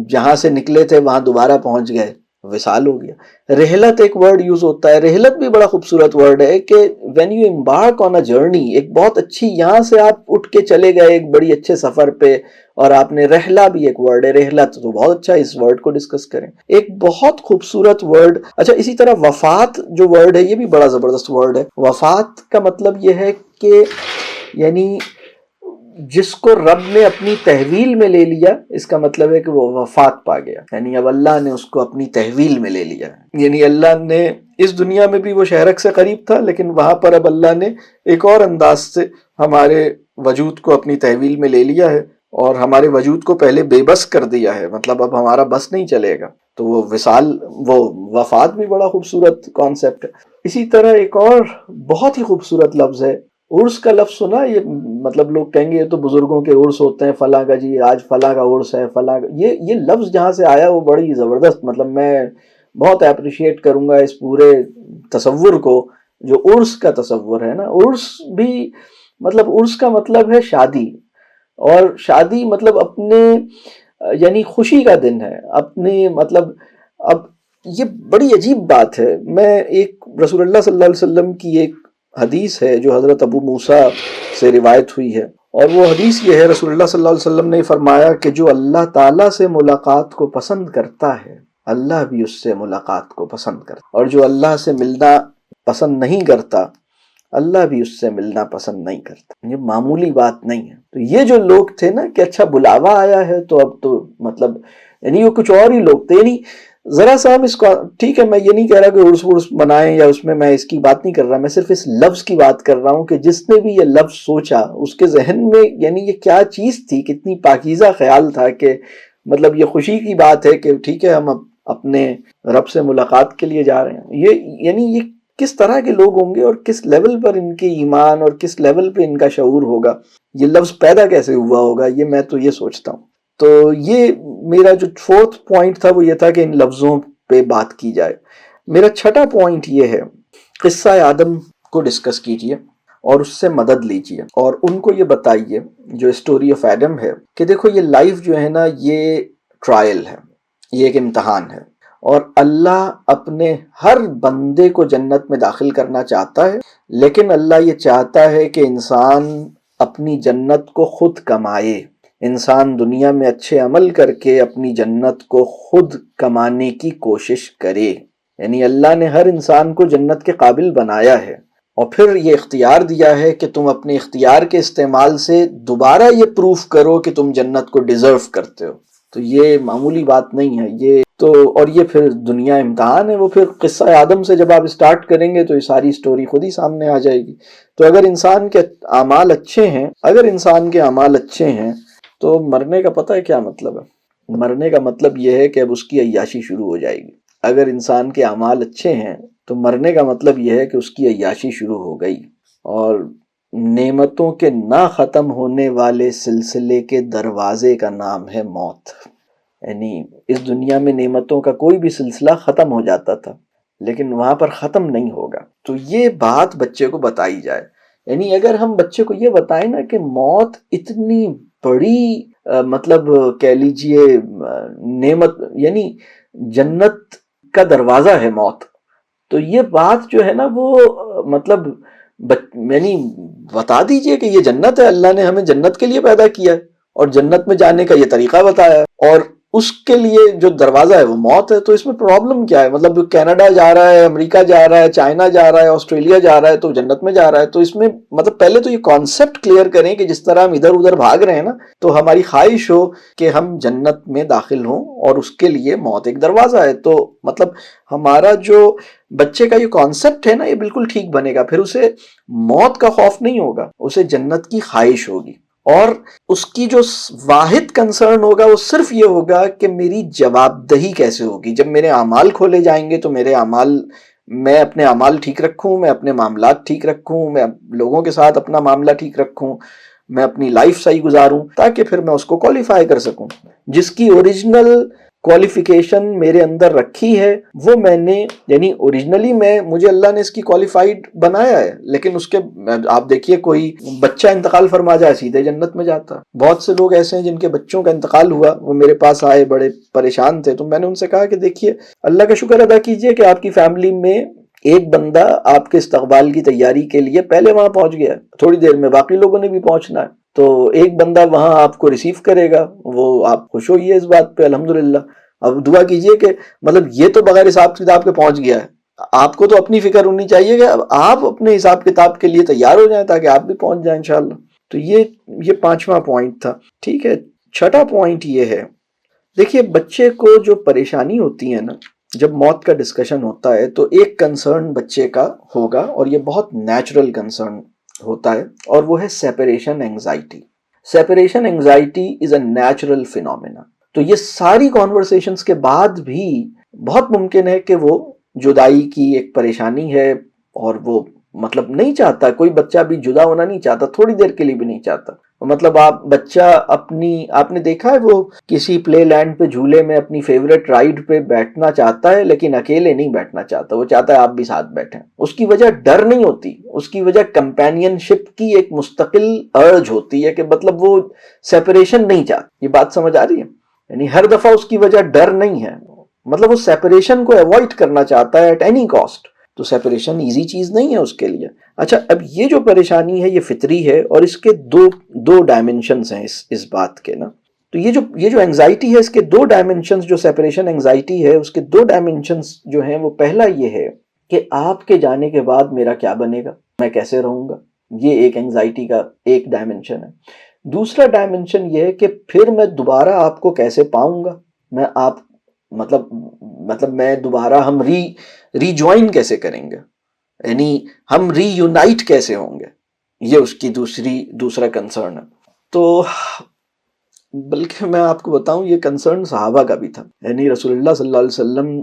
جہاں سے نکلے تھے وہاں دوبارہ پہنچ گئے، وصال ہو گیا. رحلت ایک ورڈ یوز ہوتا ہے. رحلت بھی بڑا خوبصورت ورڈ ہے کہ when you embark on a journey، ایک بہت اچھی، یہاں سے آپ اٹھ کے چلے گئے ایک بڑی اچھے سفر پہ، اور آپ نے رحلہ بھی ایک ورڈ ہے رحلت. تو بہت اچھا، اس ورڈ کو ڈسکس کریں. ایک بہت خوبصورت ورڈ. اچھا اسی طرح وفات جو ورڈ ہے یہ بھی بڑا زبردست ورڈ ہے. وفات کا مطلب یہ ہے کہ یعنی جس کو رب نے اپنی تحویل میں لے لیا، اس کا مطلب ہے کہ وہ وفات پا گیا. یعنی اب اللہ نے اس کو اپنی تحویل میں لے لیا. یعنی اللہ نے اس دنیا میں بھی وہ شہرک سے قریب تھا، لیکن وہاں پر اب اللہ نے ایک اور انداز سے ہمارے وجود کو اپنی تحویل میں لے لیا ہے اور ہمارے وجود کو پہلے بے بس کر دیا ہے. مطلب اب ہمارا بس نہیں چلے گا. تو وہ وصال، وہ وفات بھی بڑا خوبصورت کانسیپٹ ہے. اسی طرح ایک اور بہت ہی خوبصورت لفظ ہے عرس کا. لفظ سنا؟ یہ مطلب لوگ کہیں گے یہ تو بزرگوں کے عرس ہوتے ہیں، فلاں کا جی آج فلاں کا عرس ہے، فلاں کا. یہ لفظ جہاں سے آیا وہ بڑی زبردست، مطلب میں بہت اپریشیٹ کروں گا اس پورے تصور کو جو عرس کا تصور ہے نا. عرس بھی مطلب عرس کا مطلب ہے شادی، اور شادی مطلب اپنے یعنی خوشی کا دن ہے اپنے. مطلب اب یہ بڑی عجیب بات ہے. میں ایک رسول اللہ صلی اللہ علیہ وسلم کی ایک حدیث ہے جو حضرت ابو موسیٰ سے روایت ہوئی ہے، اور وہ حدیث یہ ہے، رسول اللہ صلی اللہ علیہ وسلم نے فرمایا کہ جو اللہ تعالیٰ سے ملاقات کو پسند کرتا ہے اللہ بھی اس سے ملاقات کو پسند کرتا، اور جو اللہ سے ملنا پسند نہیں کرتا اللہ بھی اس سے ملنا پسند نہیں کرتا۔ یہ معمولی بات نہیں ہے۔ تو یہ جو لوگ تھے نا کہ اچھا بلاوا آیا ہے تو اب تو مطلب یعنی وہ کچھ اور ہی لوگ تھے، یعنی ذرا سا ہم اس کو، ٹھیک ہے میں یہ نہیں کہہ رہا کہ عرس ورس بنائیں یا اس میں اس کی بات نہیں کر رہا، میں صرف اس لفظ کی بات کر رہا ہوں کہ جس نے بھی یہ لفظ سوچا اس کے ذہن میں یعنی یہ کیا چیز تھی، کتنی پاکیزہ خیال تھا کہ مطلب یہ خوشی کی بات ہے کہ ٹھیک ہے ہم اب اپنے رب سے ملاقات کے لیے جا رہے ہیں۔ یہ یعنی یہ کس طرح کے لوگ ہوں گے اور کس لیول پر ان کے ایمان اور کس لیول پہ ان کا شعور ہوگا، یہ لفظ پیدا کیسے ہوا ہوگا، یہ میں تو یہ سوچتا ہوں۔ تو یہ میرا جو 4تھ پوائنٹ تھا وہ یہ تھا کہ ان لفظوں پہ بات کی جائے۔ میرا 6واں پوائنٹ یہ ہے، قصہ آدم کو ڈسکس کیجئے اور اس سے مدد لیجئے اور ان کو یہ بتائیے جو اسٹوری آف ایڈم ہے کہ دیکھو یہ لائف جو ہے نا یہ ٹرائل ہے، یہ ایک امتحان ہے، اور اللہ اپنے ہر بندے کو جنت میں داخل کرنا چاہتا ہے، لیکن اللہ یہ چاہتا ہے کہ انسان اپنی جنت کو خود کمائے، انسان دنیا میں اچھے عمل کر کے اپنی جنت کو خود کمانے کی کوشش کرے۔ یعنی اللہ نے ہر انسان کو جنت کے قابل بنایا ہے اور پھر یہ اختیار دیا ہے کہ تم اپنے اختیار کے استعمال سے دوبارہ یہ پروف کرو کہ تم جنت کو ڈیزرو کرتے ہو۔ تو یہ معمولی بات نہیں ہے، یہ تو اور یہ پھر دنیا امتحان ہے۔ وہ پھر قصہ آدم سے جب آپ اسٹارٹ کریں گے تو یہ ساری سٹوری خود ہی سامنے آ جائے گی۔ تو اگر انسان کے اعمال اچھے ہیں تو مرنے کا پتہ ہے کیا مطلب ہے؟ مرنے کا مطلب یہ ہے کہ اب اس کی عیاشی شروع ہو جائے گی۔ اگر انسان کے اعمال اچھے ہیں تو مرنے کا مطلب یہ ہے کہ اس کی عیاشی شروع ہو گئی، اور نعمتوں کے نہ ختم ہونے والے سلسلے کے دروازے کا نام ہے موت۔ یعنی اس دنیا میں نعمتوں کا کوئی بھی سلسلہ ختم ہو جاتا تھا لیکن وہاں پر ختم نہیں ہوگا۔ تو یہ بات بچے کو بتائی جائے، یعنی اگر ہم بچے کو یہ بتائیں نا کہ موت اتنی بڑی مطلب کہہ لیجئے نعمت، یعنی جنت کا دروازہ ہے موت، تو یہ بات جو ہے نا وہ مطلب یعنی بتا دیجئے کہ یہ جنت ہے، اللہ نے ہمیں جنت کے لیے پیدا کیا ہے اور جنت میں جانے کا یہ طریقہ بتایا ہے، اور اس کے لیے جو دروازہ ہے وہ موت ہے۔ تو اس میں پرابلم کیا ہے؟ مطلب کینیڈا جا رہا ہے، امریکہ جا رہا ہے، چائنا جا رہا ہے، آسٹریلیا جا رہا ہے تو جنت میں جا رہا ہے۔ تو اس میں مطلب پہلے تو یہ کانسیپٹ کلیئر کریں کہ جس طرح ہم ادھر ادھر بھاگ رہے ہیں نا، تو ہماری خواہش ہو کہ ہم جنت میں داخل ہوں اور اس کے لیے موت ایک دروازہ ہے۔ تو مطلب ہمارا جو بچے کا یہ کانسیپٹ ہے نا یہ بالکل ٹھیک بنے گا، پھر اسے موت کا خوف نہیں ہوگا، اسے جنت کی خواہش ہوگی، اور اس کی جو واحد کنسرن ہوگا وہ صرف یہ ہوگا کہ میری جواب دہی کیسے ہوگی۔ جب میرے اعمال کھولے جائیں گے تو میں اپنے اعمال ٹھیک رکھوں، میں اپنے معاملات ٹھیک رکھوں، میں لوگوں کے ساتھ اپنا معاملہ ٹھیک رکھوں، میں اپنی لائف صحیح گزاروں، تاکہ پھر میں اس کو کوالیفائی کر سکوں۔ جس کی اوریجنل کوالیفیکیشن میرے اندر رکھی ہے وہ میں نے، یعنی اوریجنلی مجھے اللہ نے اس کی کوالیفائڈ بنایا ہے، لیکن اس کے آپ دیکھیے کوئی بچہ انتقال فرما جائے سیدھے جنت میں جاتا۔ بہت سے لوگ ایسے ہیں جن کے بچوں کا انتقال ہوا، وہ میرے پاس آئے بڑے پریشان تھے، تو میں نے ان سے کہا کہ دیکھیے اللہ کا شکر ادا کیجئے کہ آپ کی فیملی میں ایک بندہ آپ کے استقبال کی تیاری کے لیے پہلے وہاں پہنچ گیا، تھوڑی دیر میں باقی لوگوں نے بھی پہنچنا ہے، تو ایک بندہ وہاں آپ کو ریسیو کرے گا، وہ آپ خوش ہوئیے اس بات پہ الحمدللہ۔ اب دعا کیجئے کہ مطلب یہ تو بغیر حساب کتاب کے پہنچ گیا ہے، آپ کو تو اپنی فکر ہونی چاہیے کہ اب آپ اپنے حساب کتاب کے لیے تیار ہو جائیں تاکہ آپ بھی پہنچ جائیں انشاءاللہ۔ تو یہ 5واں پوائنٹ تھا، ٹھیک ہے۔ 6واں پوائنٹ یہ ہے، دیکھیے بچے کو جو پریشانی ہوتی ہے نا جب موت کا ڈسکشن ہوتا ہے تو ایک کنسرن بچے کا ہوگا، اور یہ بہت نیچرل کنسرن ہوتا ہے، اور وہ ہے separation anxiety. Separation anxiety is a natural phenomena. تو یہ ساری کانورسیشنز کے بعد بھی بہت ممکن ہے کہ وہ جدائی کی ایک پریشانی ہے، اور وہ مطلب نہیں چاہتا، کوئی بچہ بھی جدا ہونا نہیں چاہتا، تھوڑی دیر کے لیے بھی نہیں چاہتا۔ مطلب بچہ آپ نے دیکھا ہے وہ کسی پلے لینڈ پہ جھولے میں اپنی فیوریٹ رائڈ پہ بیٹھنا چاہتا ہے لیکن اکیلے نہیں بیٹھنا چاہتا، وہ چاہتا ہے آپ بھی ساتھ بیٹھیں۔ اس کی وجہ ڈر نہیں ہوتی، اس کی وجہ کمپینین شپ کی ایک مستقل ارج ہوتی ہے کہ مطلب وہ سیپریشن نہیں چاہتا۔ یہ بات سمجھ آ رہی ہے؟ یعنی ہر دفعہ اس کی وجہ ڈر نہیں ہے، مطلب وہ سیپریشن کو ایوائڈ کرنا چاہتا ہے ایٹ اینی کاسٹ۔ تو سیپریشن ایزی چیز نہیں ہے اس کے لیے. اچھا اب یہ جو پریشانی ہے یہ فطری ہے اور اس کے دو ڈائمنشنز ہیں اس بات کے نا. تو یہ جو انگزائٹی ہے اس کے دو ڈائمنشنز، جو سیپریشن انگزائٹی ہے اس کے دو ڈائمنشنز جو ہیں وہ پہلا یہ ہے کہ آپ کے جانے کے بعد میرا کیا بنے گا، میں کیسے رہوں گا. یہ ایک انگزائٹی کا ایک ڈائمنشن ہے. دوسرا ڈائمنشن یہ ہے کہ پھر میں دوبارہ آپ کو کیسے پاؤں گا، میں آپ مطلب میں دوبارہ ہم ری جوائن کیسے کریں گے، یعنی ہم ری یونائٹ کیسے ہوں گے. یہ اس کی دوسرا کنسرن ہے. تو بلکہ میں آپ کو بتاؤں یہ کنسرن صحابہ کا بھی تھا. یعنی رسول اللہ صلی اللہ علیہ وسلم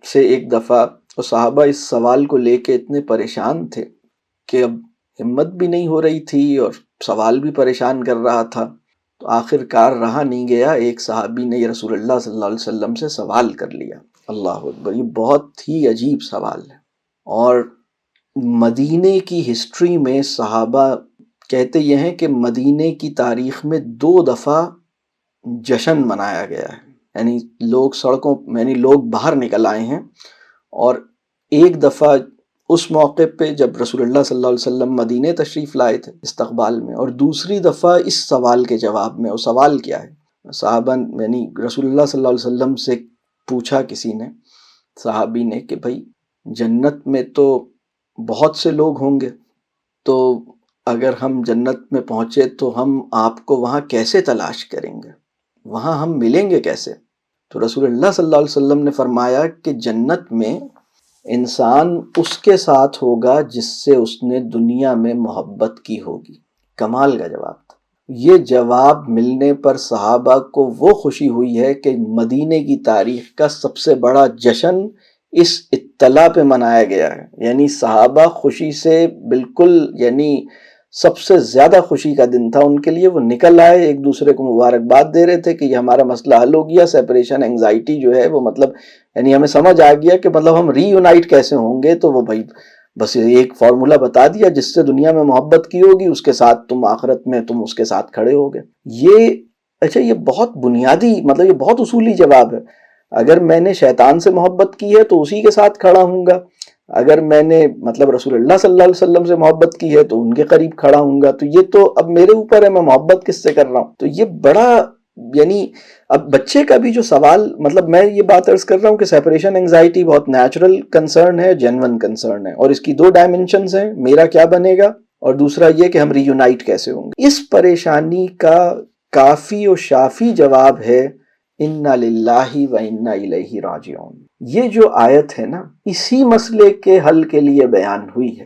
سے ایک دفعہ اور صحابہ اس سوال کو لے کے اتنے پریشان تھے کہ اب ہمت بھی نہیں ہو رہی تھی اور سوال بھی پریشان کر رہا تھا. تو آخر کار رہا نہیں گیا، ایک صحابی نے رسول اللہ صلی اللہ علیہ وسلم سے سوال کر لیا. اللہ اکبر، یہ بہت ہی عجیب سوال ہے. اور مدینے کی ہسٹری میں صحابہ کہتے یہ ہیں کہ مدینے کی تاریخ میں 2 دفعہ جشن منایا گیا ہے. یعنی لوگ سڑکوں، یعنی لوگ باہر نکل آئے ہیں، اور ایک دفعہ اس موقع پہ جب رسول اللہ صلی اللہ علیہ وسلم مدینے تشریف لائے تھے استقبال میں، اور دوسری دفعہ اس سوال کے جواب میں. وہ سوال کیا ہے؟ صحابہ یعنی رسول اللہ صلی اللہ علیہ وسلم سے پوچھا کسی نے، صحابی نے، کہ بھائی جنت میں تو بہت سے لوگ ہوں گے، تو اگر ہم جنت میں پہنچے تو ہم آپ کو وہاں کیسے تلاش کریں گے، وہاں ہم ملیں گے کیسے؟ تو رسول اللہ صلی اللہ علیہ وسلم نے فرمایا کہ جنت میں انسان اس کے ساتھ ہوگا جس سے اس نے دنیا میں محبت کی ہوگی. کمال کا جواب تھا. یہ جواب ملنے پر صحابہ کو وہ خوشی ہوئی ہے کہ مدینے کی تاریخ کا سب سے بڑا جشن اس اطلاع پہ منایا گیا ہے. یعنی صحابہ خوشی سے بالکل، یعنی سب سے زیادہ خوشی کا دن تھا ان کے لیے. وہ نکل آئے، ایک دوسرے کو مبارکباد دے رہے تھے کہ یہ ہمارا مسئلہ حل ہو گیا. سیپریشن انگزائٹی جو ہے وہ مطلب یعنی ہمیں سمجھ آ گیا کہ مطلب ہم ری یونائٹ کیسے ہوں گے. تو وہ بھائی بس ایک فارمولا بتا دیا، جس سے دنیا میں محبت کی ہوگی اس کے ساتھ تم آخرت میں تم اس کے ساتھ کھڑے ہوگے. یہ اچھا یہ بہت بنیادی، مطلب یہ بہت اصولی جواب ہے. اگر میں نے شیطان سے محبت کی ہے تو اسی کے ساتھ کھڑا ہوں گا، اگر میں نے مطلب رسول اللہ صلی اللہ علیہ وسلم سے محبت کی ہے تو ان کے قریب کھڑا ہوں گا. تو یہ تو اب میرے اوپر ہے میں محبت کس سے کر رہا ہوں. تو یہ بڑا، یعنی اب بچے کا بھی جو سوال، مطلب میں یہ بات عرض کر رہا ہوں کہ سیپریشن انگزائٹی بہت نیچرل کنسرن ہے، جینون کنسرن ہے، اور اس کی 2 ڈائمنشنز ہیں، میرا کیا بنے گا اور دوسرا یہ کہ ہم ری یونائٹ کیسے ہوں گے. اس پریشانی کا کافی و شافی جواب ہے اِنَّا لِلَّهِ وَإِنَّا إِلَيْهِ راجعون. یہ جو آیت ہے نا، اسی مسئلے کے حل کے لیے بیان ہوئی ہے.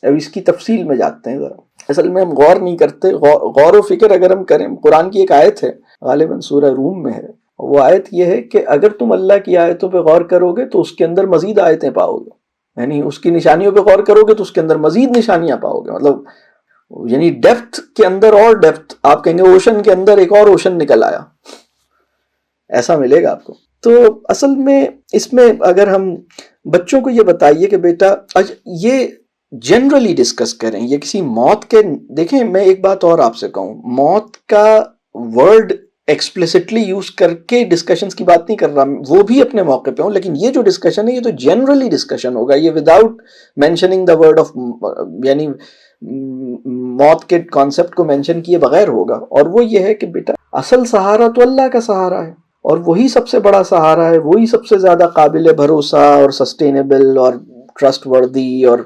اب اس کی تفصیل میں جاتے ہیں ذرا. اصل میں ہم غور نہیں کرتے، غور و فکر اگر ہم کریں، قرآن کی ایک آیت ہے غالباً سورہ روم میں ہے، وہ آیت یہ ہے کہ اگر تم اللہ کی آیتوں پہ غور کرو گے تو اس کے اندر مزید آیتیں پاؤ گے. یعنی اس کی نشانیوں پہ غور کرو گے تو اس کے اندر مزید نشانیاں پاؤ گے. مطلب یعنی ڈیپتھ کے اندر اور ڈیپتھ، آپ کہیں گے اوشن کے اندر ایک اور اوشن نکل آیا، ایسا ملے گا آپ کو. تو اصل میں اس میں اگر ہم بچوں کو یہ بتائیے کہ بیٹا یہ جنرلی ڈسکس کریں، یہ کسی موت کے، دیکھیں میں ایک بات اور آپ سے کہوں، موت کا ورڈ ایکسپلیسٹلی یوز کر کے ڈسکشنز کی بات نہیں کر رہا، وہ بھی اپنے موقع پہ ہوں، لیکن یہ جو ڈسکشن ہے یہ تو جنرلی ڈسکشن ہوگا، یہ without mentioning the word of, یعنی موت کے کانسیپٹ کو مینشن کیے بغیر ہوگا. اور وہ یہ ہے کہ بیٹا اصل سہارا تو اللہ کا سہارا ہے، اور وہی سب سے بڑا سہارا ہے، وہی سب سے زیادہ قابل بھروسہ اور سسٹینیبل اور ٹرسٹ وردی اور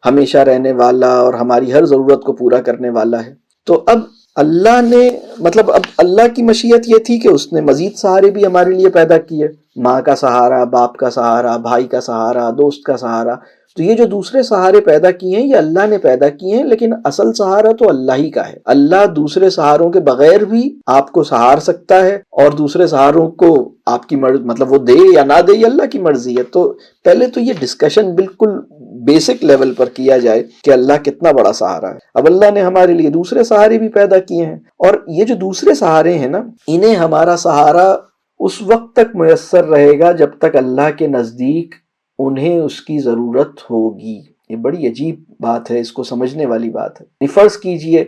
ہمیشہ رہنے والا اور ہماری ہر ضرورت کو پورا کرنے والا ہے. تو اب اللہ نے مطلب اب اللہ کی مشیت یہ تھی کہ اس نے مزید سہارے بھی ہمارے لیے پیدا کیے، ماں کا سہارا، باپ کا سہارا، بھائی کا سہارا، دوست کا سہارا. تو یہ جو دوسرے سہارے پیدا کیے ہیں یہ اللہ نے پیدا کیے ہیں، لیکن اصل سہارا تو اللہ ہی کا ہے. اللہ دوسرے سہاروں کے بغیر بھی آپ کو سہار سکتا ہے، اور دوسرے سہاروں کو آپ کی مطلب وہ دے یا نہ دے یہ اللہ کی مرضی ہے. تو پہلے تو یہ ڈسکشن بالکل بیسک لیول پر کیا جائے کہ اللہ کتنا بڑا سہارا ہے. اب اللہ نے ہمارے لیے دوسرے سہارے بھی پیدا کیے ہیں، اور یہ جو دوسرے سہارے ہیں نا، انہیں ہمارا سہارا اس وقت تک میسر رہے گا جب تک اللہ کے نزدیک انہیں اس کی ضرورت ہوگی. یہ بڑی عجیب بات ہے، اس کو سمجھنے والی بات ہے. فرض کیجئے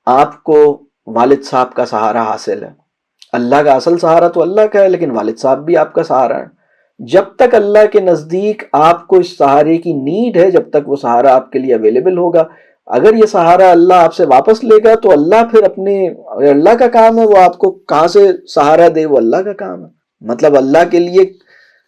آپ کو والد صاحب کا سہارا حاصل ہے، اللہ کا اصل سہارا تو اللہ کا ہے لیکن والد صاحب بھی آپ کا سہارا ہے. جب تک اللہ کے نزدیک آپ کو اس سہارے کی نیڈ ہے، جب تک وہ سہارا آپ کے لیے اویلیبل ہوگا. اگر یہ سہارا اللہ آپ سے واپس لے گا تو اللہ پھر اللہ کا کام ہے وہ آپ کو کہاں سے سہارا دے، وہ اللہ کا کام ہے. مطلب اللہ کے لیے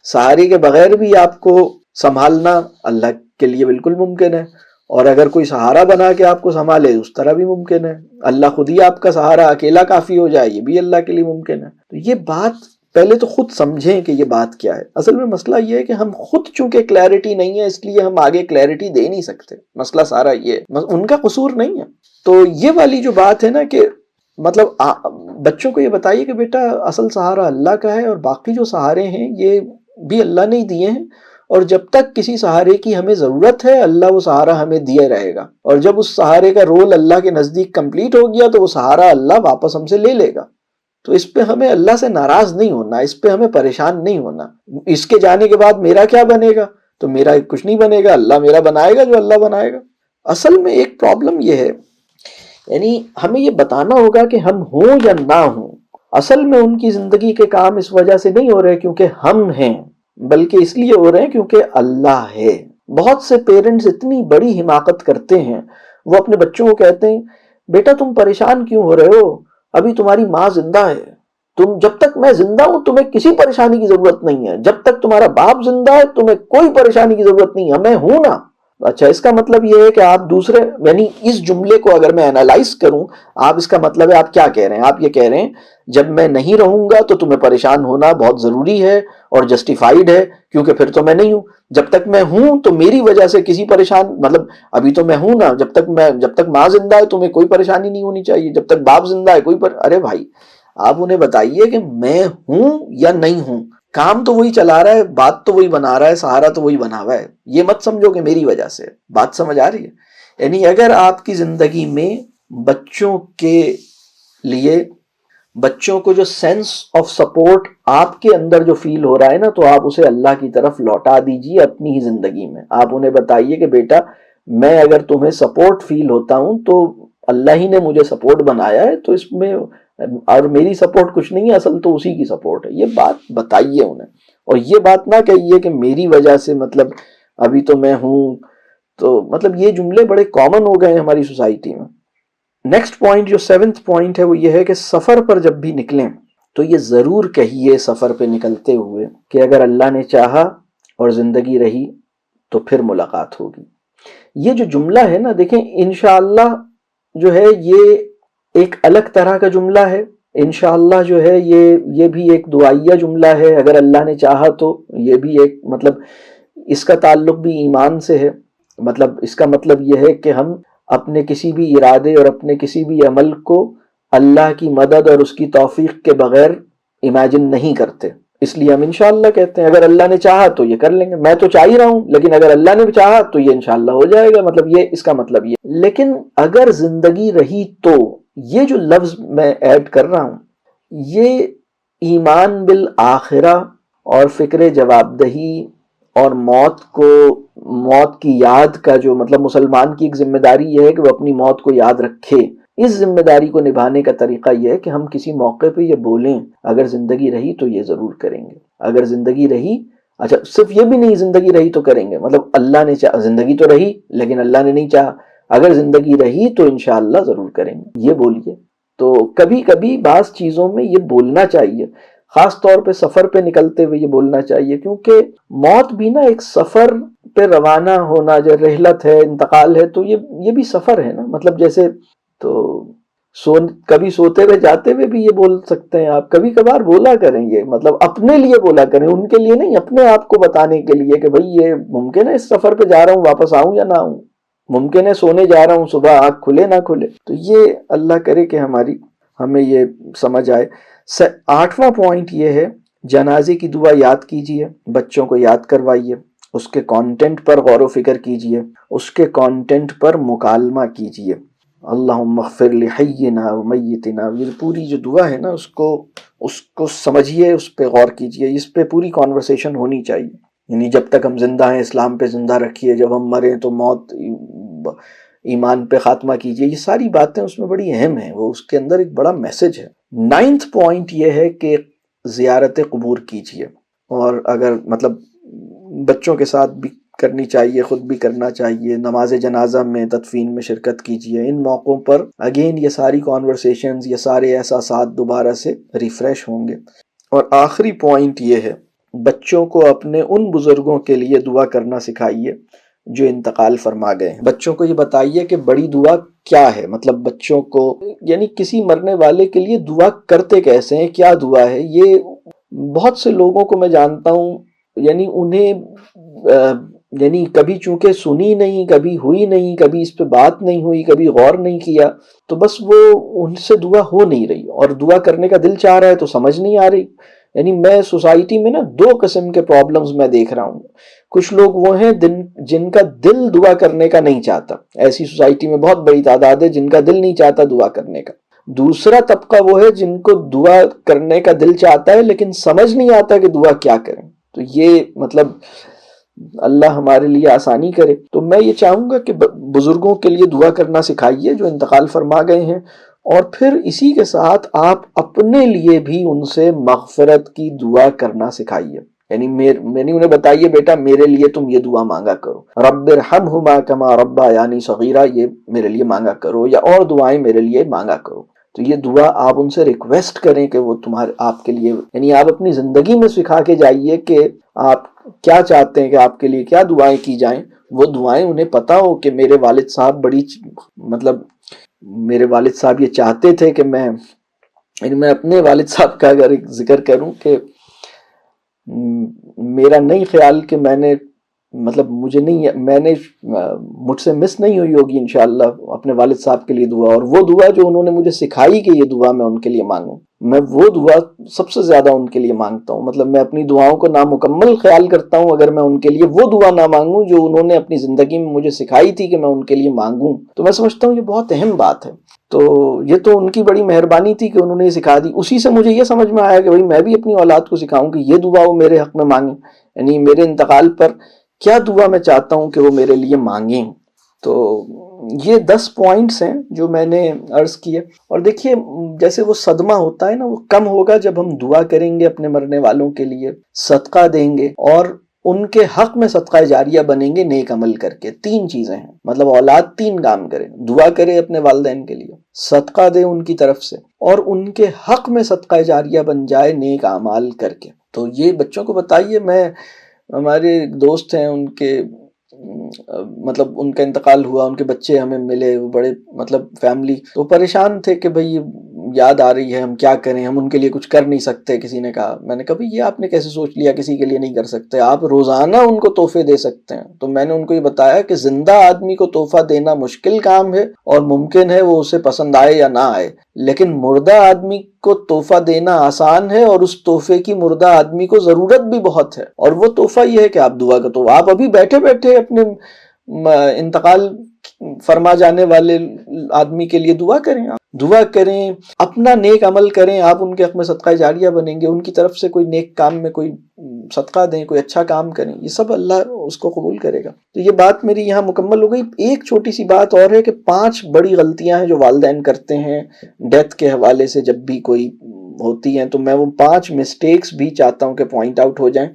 سہارے کے بغیر بھی آپ کو سنبھالنا اللہ کے لیے بالکل ممکن ہے، اور اگر کوئی سہارا بنا کے آپ کو سنبھالے اس طرح بھی ممکن ہے. اللہ خود ہی آپ کا سہارا اکیلا کافی ہو جائے، یہ بھی اللہ کے لیے ممکن ہے. تو یہ بات پہلے تو خود سمجھیں کہ یہ بات کیا ہے. اصل میں مسئلہ یہ ہے کہ ہم خود چونکہ کلیئرٹی نہیں ہے اس لیے ہم آگے کلیئرٹی دے نہیں سکتے. مسئلہ سارا یہ ہے، ان کا قصور نہیں ہے. تو یہ والی جو بات ہے نا کہ مطلب بچوں کو یہ بتائیے کہ بیٹا اصل سہارا اللہ کا ہے، اور باقی جو سہارے ہیں یہ بھی اللہ نے ہی دیے ہیں، اور جب تک کسی سہارے کی ہمیں ضرورت ہے اللہ وہ سہارا ہمیں دیے رہے گا، اور جب اس سہارے کا رول اللہ کے نزدیک کمپلیٹ ہو گیا تو وہ سہارا اللہ واپس ہم سے لے لے گا. تو اس پہ ہمیں اللہ سے ناراض نہیں ہونا، اس پہ ہمیں پریشان نہیں ہونا. اس کے جانے کے بعد میرا کیا بنے گا؟ تو میرا کچھ نہیں بنے گا، اللہ میرا بنائے گا جو اللہ بنائے گا. اصل میں ایک پرابلم یہ ہے، یعنی ہمیں یہ بتانا ہوگا کہ ہم ہوں یا نہ ہوں، اصل میں ان کی زندگی کے کام اس وجہ سے نہیں ہو رہے کیونکہ ہم ہیں، بلکہ اس لیے ہو رہے ہیں کیونکہ اللہ ہے. بہت سے پیرنٹس اتنی بڑی حماقت کرتے ہیں، وہ اپنے بچوں کو کہتے ہیں بیٹا تم پریشان کیوں ہو رہے ہو، ابھی تمہاری ماں زندہ ہے، جب تک میں زندہ ہوں تمہیں کسی پریشانی کی ضرورت نہیں ہے، جب تک تمہارا باپ زندہ ہے تمہیں کوئی پریشانی کی ضرورت نہیں ہے، میں ہوں نا. اچھا، اس کا مطلب یہ ہے کہ آپ دوسرے، یعنی اس جملے کو اگر میں انالائز کروں، آپ اس کا مطلب ہے آپ کیا کہہ رہے ہیں؟ آپ یہ کہہ رہے ہیں جب میں نہیں رہوں گا تو تمہیں پریشان ہونا بہت ضروری ہے اور جسٹیفائیڈ ہے کیونکہ پھر تو میں نہیں ہوں. جب تک میں ہوں تو میری وجہ سے کسی پریشان، مطلب ابھی تو میں ہوں نا، جب تک ماں زندہ ہے تمہیں کوئی پریشانی نہیں ہونی چاہیے، جب تک باپ زندہ ہے ارے بھائی آپ انہیں بتائیے کہ میں ہوں یا نہیں ہوں، کام تو وہی چلا رہا ہے، بات تو وہی بنا رہا ہے، سہارا تو وہی بنا ہوا ہے. یہ مت سمجھو کہ میری وجہ سے. بات سمجھ آ رہی ہے؟ یعنی اگر آپ کی زندگی میں بچوں کے لیے، بچوں کو جو سینس آف سپورٹ آپ کے اندر جو فیل ہو رہا ہے نا، تو آپ اسے اللہ کی طرف لوٹا دیجیے اپنی ہی زندگی میں. آپ انہیں بتائیے کہ بیٹا میں اگر تمہیں سپورٹ فیل ہوتا ہوں تو اللہ ہی نے مجھے سپورٹ بنایا ہے، تو اس میں اور میری سپورٹ کچھ نہیں ہے، اصل تو اسی کی سپورٹ ہے. یہ بات بتائیے انہیں، اور یہ بات نہ کہیے کہ میری وجہ سے مطلب ابھی تو میں ہوں. تو مطلب یہ جملے بڑے کامن ہو گئے ہیں ہماری سوسائٹی میں. نیکسٹ پوائنٹ جو 7th پوائنٹ ہے وہ یہ ہے کہ سفر پر جب بھی نکلیں تو یہ ضرور کہیے سفر پہ نکلتے ہوئے کہ اگر اللہ نے چاہا اور زندگی رہی تو پھر ملاقات ہوگی. یہ جو جملہ ہے نا، دیکھیں انشاءاللہ جو ہے یہ ایک الگ طرح کا جملہ ہے. انشاءاللہ جو ہے یہ بھی ایک دعائیہ جملہ ہے، اگر اللہ نے چاہا تو. یہ بھی ایک مطلب اس کا تعلق بھی ایمان سے ہے. مطلب اس کا مطلب یہ ہے کہ ہم اپنے کسی بھی ارادے اور اپنے کسی بھی عمل کو اللہ کی مدد اور اس کی توفیق کے بغیر امیجن نہیں کرتے، اس لیے ہم انشاءاللہ کہتے ہیں. اگر اللہ نے چاہا تو یہ کر لیں گے، میں تو چاہ ہی رہا ہوں لیکن اگر اللہ نے چاہا تو یہ انشاءاللہ ہو جائے گا. مطلب یہ اس کا مطلب یہ. لیکن اگر زندگی رہی تو، یہ جو لفظ میں ایڈ کر رہا ہوں یہ ایمان بالآخرہ اور فکر جواب دہی اور موت کی یاد کا جو مطلب مسلمان کی ایک ذمہ داری یہ ہے کہ وہ اپنی موت کو یاد رکھے. اس ذمہ داری کو نبھانے کا طریقہ یہ ہے کہ ہم کسی موقع پہ یہ بولیں اگر زندگی رہی تو یہ ضرور کریں گے. اگر زندگی رہی، اچھا صرف یہ بھی نہیں زندگی رہی تو کریں گے، مطلب اللہ نے چاہا، زندگی تو رہی لیکن اللہ نے نہیں چاہا، اگر زندگی رہی تو انشاءاللہ ضرور کریں گے، یہ بولیے. تو کبھی کبھی بعض چیزوں میں یہ بولنا چاہیے، خاص طور پہ سفر پہ نکلتے ہوئے یہ بولنا چاہیے، کیونکہ موت بھی نا ایک سفر پہ روانہ ہونا، جو رحلت ہے، انتقال ہے، تو یہ بھی سفر ہے نا. مطلب جیسے تو کبھی سوتے ہوئے جاتے ہوئے بھی یہ بول سکتے ہیں آپ، کبھی کبھار بولا کریں، یہ مطلب اپنے لیے بولا کریں، ان کے لیے نہیں، اپنے آپ کو بتانے کے لیے کہ بھئی یہ ممکن ہے اس سفر پہ جا رہا ہوں واپس آؤں یا نہ آؤں، ممکن ہے سونے جا رہا ہوں صبح آنکھ کھلے نہ کھلے. تو یہ اللہ کرے کہ ہمیں یہ سمجھ آئے. 8واں پوائنٹ یہ ہے، جنازے کی دعا یاد کیجئے، بچوں کو یاد کروائیے، اس کے کانٹینٹ پر غور و فکر کیجئے، اس کے کانٹینٹ پر مکالمہ کیجئے. اللہم اغفر لحینا و میتنا، یہ پوری جو دعا ہے نا اس کو سمجھیے، اس پہ غور کیجئے، اس پہ پوری کانورسیشن ہونی چاہیے. یعنی جب تک ہم زندہ ہیں اسلام پہ زندہ رکھیے، جب ہم مریں تو موت ایمان پہ خاتمہ کیجئے. یہ ساری باتیں اس میں بڑی اہم ہیں، وہ اس کے اندر ایک بڑا میسج ہے. 9th پوائنٹ یہ ہے کہ زیارت قبور کیجئے. اور اگر مطلب بچوں کے ساتھ بھی کرنی چاہیے، خود بھی کرنا چاہیے. نماز جنازہ میں تدفین میں شرکت کیجیے. ان موقعوں پر اگین یہ ساری کانورسیشنز، یہ سارے احساسات دوبارہ سے ریفریش ہوں گے. اور آخری پوائنٹ یہ ہے، بچوں کو اپنے ان بزرگوں کے لیے دعا کرنا سکھائیے جو انتقال فرما گئے ہیں. بچوں کو یہ بتائیے کہ بڑی دعا کیا ہے. مطلب بچوں کو یعنی کسی مرنے والے کے لیے دعا کرتے کیسے ہیں، کیا دعا ہے. یہ بہت سے لوگوں کو میں جانتا ہوں، یعنی انہیں یعنی کبھی چونکہ سنی نہیں، کبھی ہوئی نہیں، کبھی اس پہ بات نہیں ہوئی، کبھی غور نہیں کیا، تو بس وہ ان سے دعا ہو نہیں رہی، اور دعا کرنے کا دل چاہ رہا ہے تو سمجھ نہیں آ رہی. یعنی میں سوسائٹی میں نا دو قسم کے پرابلمز میں دیکھ رہا ہوں. کچھ لوگ وہ ہیں جن کا دل دعا کرنے کا نہیں چاہتا. ایسی سوسائٹی میں بہت بڑی تعداد ہے جن کا دل نہیں چاہتا دعا کرنے کا. دوسرا طبقہ وہ ہے جن کو دعا کرنے کا دل چاہتا ہے لیکن سمجھ نہیں آتا کہ دعا کیا کریں. تو یہ مطلب اللہ ہمارے لیے آسانی کرے. تو میں یہ چاہوں گا کہ بزرگوں کے لیے دعا کرنا سکھائیے جو انتقال فرما گئے ہیں، اور پھر اسی کے ساتھ آپ اپنے لیے بھی ان سے مغفرت کی دعا کرنا سکھائیے. یعنی انہیں بتائیے بیٹا میرے لیے تم یہ دعا مانگا کرو، رب ارحمہما کما ربیانی صغیرا، یہ میرے لیے مانگا کرو، یا اور دعائیں میرے لیے مانگا کرو. تو یہ دعا آپ ان سے ریکویسٹ کریں کہ وہ آپ کے لیے، یعنی آپ اپنی زندگی میں سکھا کے جائیے کہ آپ کیا چاہتے ہیں کہ آپ کے لیے کیا دعائیں کی جائیں. وہ دعائیں انہیں پتا ہو کہ میرے والد صاحب مطلب میرے والد صاحب یہ چاہتے تھے کہ میں اپنے والد صاحب کا اگر ایک ذکر کروں کہ میرا نہیں خیال کہ میں نے مطلب مجھ سے مس نہیں ہوئی ہوگی انشاءاللہ اپنے والد صاحب کے لیے دعا. اور وہ دعا جو انہوں نے مجھے سکھائی کہ یہ دعا میں ان کے لیے مانگوں، میں وہ دعا سب سے زیادہ ان کے لیے مانگتا ہوں. مطلب میں اپنی دعاؤں کو نامکمل خیال کرتا ہوں اگر میں ان کے لیے وہ دعا نہ مانگوں جو انہوں نے اپنی زندگی میں مجھے سکھائی تھی کہ میں ان کے لیے مانگوں. تو میں سمجھتا ہوں یہ بہت اہم بات ہے. تو یہ تو ان کی بڑی مہربانی تھی کہ انہوں نے یہ سکھا دی. اسی سے مجھے یہ سمجھ میں آیا کہ بھائی میں بھی اپنی اولاد کو سکھاؤں کہ یہ دعا وہ میرے حق میں مانگیں، یعنی میرے انتقال پر کیا دعا میں چاہتا ہوں کہ وہ میرے لیے مانگیں. تو یہ 10 پوائنٹس ہیں جو میں نے عرض کیے. اور دیکھیے جیسے وہ صدمہ ہوتا ہے نا، وہ کم ہوگا جب ہم دعا کریں گے اپنے مرنے والوں کے لیے، صدقہ دیں گے اور ان کے حق میں صدقہ جاریہ بنیں گے نیک عمل کر کے. 3 چیزیں ہیں، مطلب اولاد 3 کام کرے، دعا کرے اپنے والدین کے لیے، صدقہ دے ان کی طرف سے، اور ان کے حق میں صدقہ جاریہ بن جائے نیک اعمال کر کے. تو یہ بچوں کو بتائیے. ہمارے دوست ہیں، ان کے مطلب ان کا انتقال ہوا، ان کے بچے ہمیں ملے، وہ بڑے مطلب فیملی تو پریشان تھے کہ بھئی یاد آ رہی ہے، ہم کیا کریں، ہم ان کے لیے کچھ کر نہیں سکتے. کسی نے کہا، میں نے کہا بھئی یہ آپ نے کیسے سوچ لیا کسی کے لیے نہیں کر سکتے، آپ روزانہ ان کو تحفے دے سکتے ہیں. تو میں نے ان کو یہ بتایا کہ زندہ آدمی کو تحفہ دینا مشکل کام ہے اور ممکن ہے وہ اسے پسند آئے یا نہ آئے، لیکن مردہ آدمی کو تحفہ دینا آسان ہے، اور اس تحفے کی مردہ آدمی کو ضرورت بھی بہت ہے. اور وہ تحفہ یہ ہے کہ آپ دعا کا، تو آپ ابھی بیٹھے بیٹھے اپنے انتقال فرما جانے والے آدمی کے لیے دعا کریں، دعا کریں، اپنا نیک عمل کریں، آپ ان کے حق میں صدقہ جاریہ بنیں گے. ان کی طرف سے کوئی نیک کام میں کوئی صدقہ دیں، کوئی اچھا کام کریں، یہ سب اللہ اس کو قبول کرے گا. تو یہ بات میری یہاں مکمل ہو گئی. ایک چھوٹی سی بات اور ہے کہ 5 بڑی غلطیاں ہیں جو والدین کرتے ہیں ڈیتھ کے حوالے سے جب بھی کوئی ہوتی ہیں. تو میں وہ 5 مسٹیکس بھی چاہتا ہوں کہ پوائنٹ آؤٹ ہو جائیں.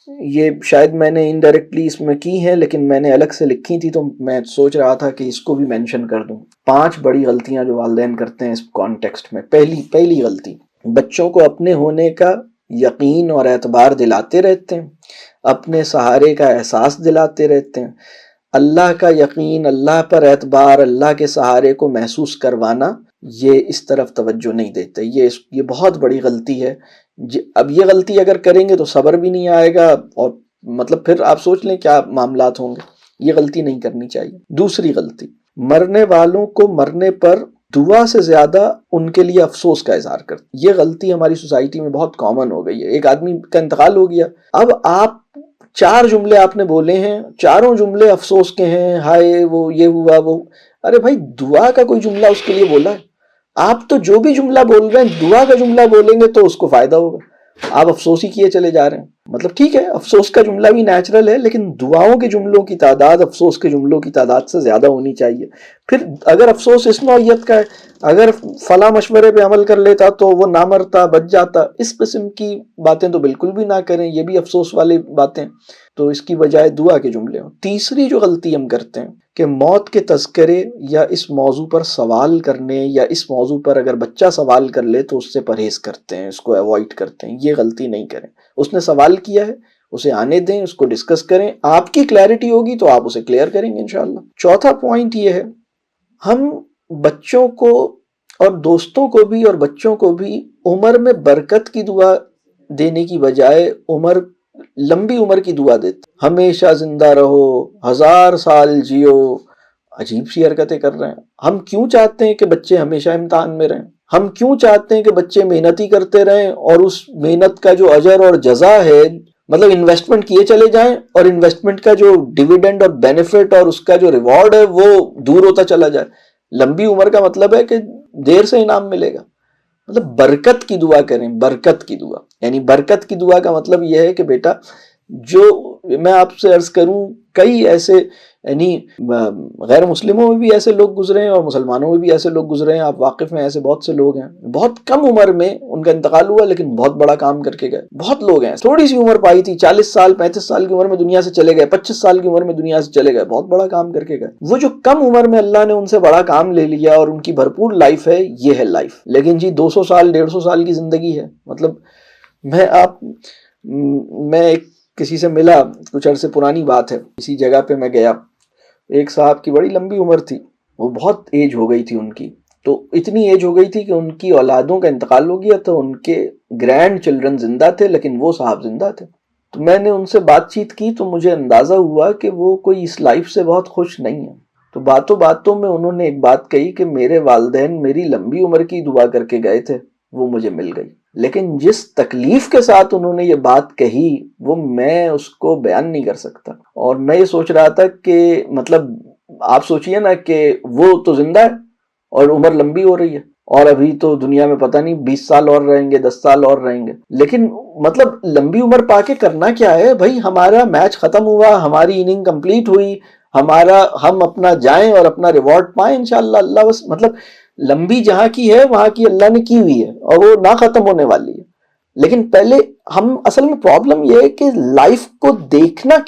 یہ شاید میں نے انڈائریکٹلی اس میں کی ہیں لیکن میں نے الگ سے لکھی تھی، تو میں سوچ رہا تھا کہ اس کو بھی مینشن کر دوں. 5 بڑی غلطیاں جو والدین کرتے ہیں اس کانٹیکسٹ میں. پہلی غلطی، بچوں کو اپنے ہونے کا یقین اور اعتبار دلاتے رہتے ہیں، اپنے سہارے کا احساس دلاتے رہتے ہیں. اللہ کا یقین، اللہ پر اعتبار، اللہ کے سہارے کو محسوس کروانا، یہ اس طرف توجہ نہیں دیتے. یہ بہت بڑی غلطی ہے. اب یہ غلطی اگر کریں گے تو صبر بھی نہیں آئے گا، اور مطلب پھر آپ سوچ لیں کیا معاملات ہوں گے. یہ غلطی نہیں کرنی چاہیے. دوسری غلطی، مرنے والوں کو مرنے پر دعا سے زیادہ ان کے لیے افسوس کا اظہار کرتے. یہ غلطی ہماری سوسائٹی میں بہت کامن ہو گئی ہے. ایک آدمی کا انتقال ہو گیا، اب آپ 4 جملے آپ نے بولے ہیں، چاروں جملے افسوس کے ہیں، ہائے وہ یہ ہوا وہ. ارے بھائی دعا کا کوئی جملہ اس کے لیے بولا ہے؟ آپ تو جو بھی جملہ بول رہے ہیں دعا کا جملہ بولیں گے تو اس کو فائدہ ہوگا. آپ افسوس ہی کیے چلے جا رہے ہیں. مطلب ٹھیک ہے افسوس کا جملہ بھی نیچرل ہے، لیکن دعاؤں کے جملوں کی تعداد افسوس کے جملوں کی تعداد سے زیادہ ہونی چاہیے. پھر اگر افسوس اس نوعیت کا ہے، اگر فلاں مشورے پہ عمل کر لیتا تو وہ نہ مرتا بچ جاتا، اس قسم کی باتیں تو بالکل بھی نہ کریں، یہ بھی افسوس والی باتیں. تو اس کی بجائے دعا کے جملے ہوں. تیسری جو غلطی ہم کرتے ہیں کہ موت کے تذکرے یا اس موضوع پر سوال کرنے، یا اس موضوع پر اگر بچہ سوال کر لے تو اس سے پرہیز کرتے ہیں، اس کو ایوائڈ کرتے ہیں. یہ غلطی نہیں کریں. اس نے سوال کیا ہے، اسے آنے دیں، اس کو ڈسکس کریں. آپ کی کلیئرٹی ہوگی تو آپ اسے کلیئر کریں گے انشاءاللہ. چوتھا پوائنٹ یہ ہے، ہم بچوں کو اور دوستوں کو بھی اور بچوں کو بھی عمر میں برکت کی دعا دینے کی بجائے لمبی عمر کی دعا دیتے. ہمیشہ زندہ رہو، 1000 سال جیو. عجیب سی حرکتیں کر رہے ہیں. ہم کیوں چاہتے ہیں کہ بچے ہمیشہ امتحان میں رہیں؟ ہم کیوں چاہتے ہیں کہ بچے محنت ہی کرتے رہیں اور اس محنت کا جو اجر اور جزا ہے، مطلب انویسٹمنٹ کیے چلے جائیں اور انویسٹمنٹ کا جو ڈیویڈنڈ اور بینیفٹ اور اس کا جو ریوارڈ ہے وہ دور ہوتا چلا جائے؟ لمبی عمر کا مطلب ہے کہ دیر سے انعام ملے گا. مطلب برکت کی دعا کریں. برکت کی دعا یعنی برکت کی دعا کا مطلب یہ ہے کہ بیٹا، جو میں آپ سے عرض کروں، کئی ایسے یعنی غیر مسلموں میں بھی ایسے لوگ گزرے ہیں اور مسلمانوں میں بھی ایسے لوگ گزرے ہیں. آپ واقف میں ایسے بہت سے لوگ ہیں، بہت کم عمر میں ان کا انتقال ہوا لیکن بہت بڑا کام کر کے گئے. بہت لوگ ہیں تھوڑی سی عمر پائی تھی، 40 سال 35 سال کی عمر میں دنیا سے چلے گئے، 25 سال کی عمر میں دنیا سے چلے گئے، بہت بڑا کام کر کے گئے. وہ جو کم عمر میں اللہ نے ان سے بڑا کام لے لیا اور ان کی بھرپور لائف ہے، یہ ہے لائف. لیکن جی 200 سال 150 سال کی زندگی ہے. مطلب میں کسی سے ملا، کچھ عرصے پرانی بات ہے، کسی جگہ پہ میں گیا، ایک صاحب کی بڑی لمبی عمر تھی، وہ بہت ایج ہو گئی تھی ان کی. تو اتنی ایج ہو گئی تھی کہ ان کی اولادوں کا انتقال ہو گیا، تو ان کے گرینڈ چلڈرن زندہ تھے لیکن وہ صاحب زندہ تھے. تو میں نے ان سے بات چیت کی تو مجھے اندازہ ہوا کہ وہ کوئی اس لائف سے بہت خوش نہیں ہے. تو باتوں باتوں میں انہوں نے ایک بات کہی کہ میرے والدین میری لمبی عمر کی دعا کر کے گئے تھے، وہ مجھے مل گئی. لیکن جس تکلیف کے ساتھ انہوں نے یہ بات کہی وہ میں اس کو بیان نہیں کر سکتا. اور میں یہ سوچ رہا تھا کہ مطلب آپ سوچئے نا کہ وہ تو زندہ ہے اور عمر لمبی ہو رہی ہے، اور ابھی تو دنیا میں پتہ نہیں 20 سال اور رہیں گے، 10 سال اور رہیں گے. لیکن مطلب لمبی عمر پا کے کرنا کیا ہے بھائی؟ ہمارا میچ ختم ہوا، ہماری اننگ کمپلیٹ ہوئی، ہم اپنا جائیں اور اپنا ریوارڈ پائیں انشاءاللہ. اللہ بس مطلب لمبی جہاں کی ہے وہاں کی اللہ نے کی ہوئی ہے اور وہ نہ ختم ہونے والی ہے. لیکن پہلے ہم اصل میں پرابلم یہ ہے کہ لائف کو دیکھنا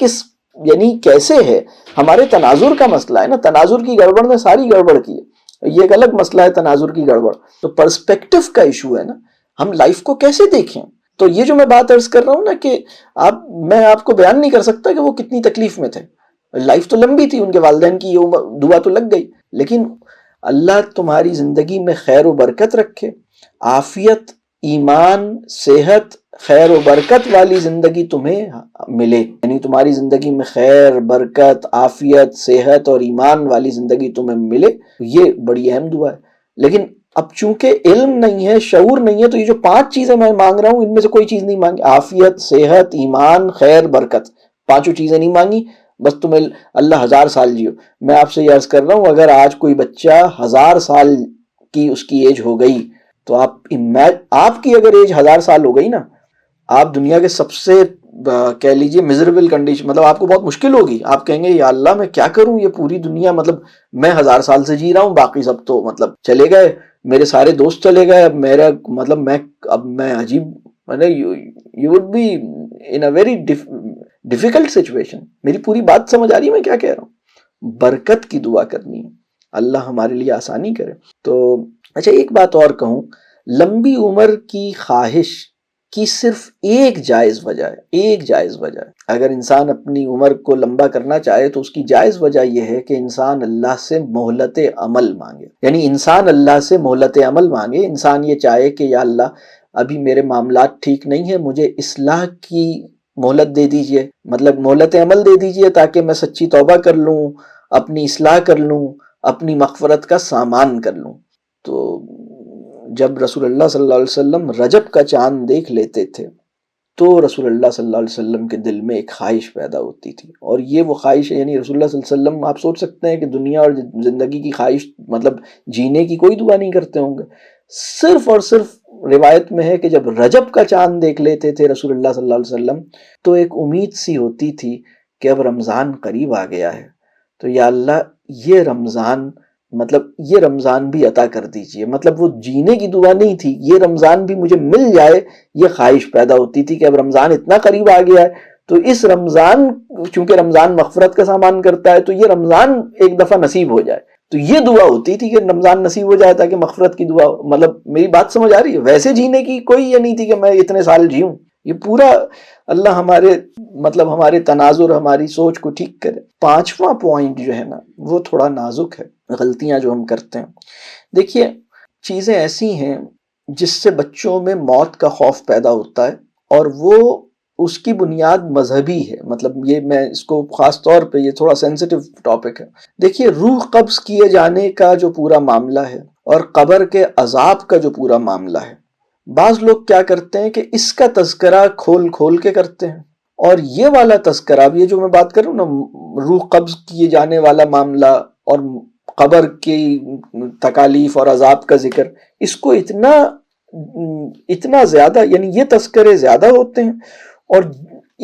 یعنی کیسے ہے، ہمارے تناظر کا مسئلہ ہے نا. تناظر کی گڑبڑ نے ساری گڑبڑ کی ہے. یہ ایک الگ مسئلہ ہے تناظر کی گڑبڑ. تو پرسپیکٹو کا ایشو ہے نا، ہم لائف کو کیسے دیکھیں. تو یہ جو میں بات عرض کر رہا ہوں نا کہ میں آپ کو بیان نہیں کر سکتا کہ وہ کتنی تکلیف میں تھے. لائف تو لمبی تھی، ان کے والدین کی یہ دعا تو لگ گئی. لیکن اللہ تمہاری زندگی میں خیر و برکت رکھے، عافیت، ایمان، صحت، خیر و برکت والی زندگی تمہیں ملے. یعنی تمہاری زندگی میں خیر، برکت، عافیت، صحت اور ایمان والی زندگی تمہیں ملے. یہ بڑی اہم دعا ہے. لیکن اب چونکہ علم نہیں ہے، شعور نہیں ہے، تو یہ جو 5 چیزیں میں مانگ رہا ہوں ان میں سے کوئی چیز نہیں مانگی. عافیت، صحت، ایمان، خیر، برکت، 5 چیزیں نہیں مانگی. بس تمہیں اللہ 1000 سال جیو. میں آپ سے یہ عرض کر رہا ہوں، اگر آج کوئی بچہ 1000 سال کی اس کی ایج ہو گئی تو آپ کی اگر ایج 1000 سال ہو گئی نا، آپ دنیا کے سب سے کہہ لیجئے میزریبل کنڈیشن، مطلب آپ کو بہت مشکل ہوگی. آپ کہیں گے یا اللہ میں کیا کروں، یہ پوری دنیا مطلب میں 1000 سال سے جی رہا ہوں، باقی سب تو مطلب چلے گئے، میرے سارے دوست چلے گئے. اب میرا مطلب میں عجیب you would be in a very difficult situation. میری پوری بات سمجھ آ رہی ہے میں کیا کہہ رہا ہوں؟ برکت کی دعا کرنی ہے، اللہ ہمارے لیے آسانی کرے. تو اچھا ایک بات اور کہوں، لمبی عمر کی خواہش کی صرف ایک جائز وجہ ہے. اگر انسان اپنی عمر کو لمبا کرنا چاہے تو اس کی جائز وجہ یہ ہے کہ انسان اللہ سے مہلت عمل مانگے. یعنی انسان اللہ سے مہلت عمل مانگے. انسان یہ چاہے کہ یا اللہ ابھی میرے معاملات ٹھیک نہیں ہیں، مجھے اصلاح کی مہلت دے دیجئے، مطلب مہلت عمل دے دیجئے تاکہ میں سچی توبہ کر لوں، اپنی اصلاح کر لوں، اپنی مغفرت کا سامان کر لوں. تو جب رسول اللہ صلی اللہ علیہ وسلم رجب کا چاند دیکھ لیتے تھے تو رسول اللہ صلی اللہ علیہ وسلم کے دل میں ایک خواہش پیدا ہوتی تھی. اور یہ وہ خواہش ہے، یعنی رسول اللہ صلی اللہ علیہ وسلم، آپ سوچ سکتے ہیں کہ دنیا اور زندگی کی خواہش، مطلب جینے کی کوئی دعا نہیں کرتے ہوں گے، صرف اور صرف روایت میں ہے کہ جب رجب کا چاند دیکھ لیتے تھے رسول اللہ صلی اللہ علیہ وسلم تو ایک امید سی ہوتی تھی کہ اب رمضان قریب آ گیا ہے، تو یا اللہ یہ رمضان بھی عطا کر دیجئے. مطلب وہ جینے کی دعا نہیں تھی، یہ رمضان بھی مجھے مل جائے، یہ خواہش پیدا ہوتی تھی کہ اب رمضان اتنا قریب آ گیا ہے تو اس رمضان، چونکہ رمضان مغفرت کا سامان کرتا ہے، تو یہ رمضان ایک دفعہ نصیب ہو جائے. تو یہ دعا ہوتی تھی کہ رمضان نصیب ہو جائے تاکہ مغفرت کی دعا. مطلب میری بات سمجھ آ رہی ہے؟ ویسے جینے کی کوئی یہ نہیں تھی کہ میں اتنے سال جیوں. یہ پورا اللہ ہمارے تناظر، ہماری سوچ کو ٹھیک کرے. پانچواں پوائنٹ جو ہے نا وہ تھوڑا نازک ہے، غلطیاں جو ہم کرتے ہیں. دیکھیے چیزیں ایسی ہیں جس سے بچوں میں موت کا خوف پیدا ہوتا ہے، اور وہ اس کی بنیاد مذہبی ہے. مطلب یہ میں اس کو خاص طور پہ، یہ تھوڑا سینسٹیو ٹاپک ہے. دیکھیے روح قبض کیے جانے کا جو پورا معاملہ ہے اور قبر کے عذاب کا جو پورا معاملہ ہے، بعض لوگ کیا کرتے ہیں کہ اس کا تذکرہ کھول کھول کے کرتے ہیں، اور یہ والا تذکرہ، اب یہ جو میں بات کر رہا ہوں نا، روح قبض کیے جانے والا معاملہ اور قبر کی تکالیف اور عذاب کا ذکر، اس کو اتنا زیادہ، یعنی یہ تذکرے زیادہ ہوتے ہیں. اور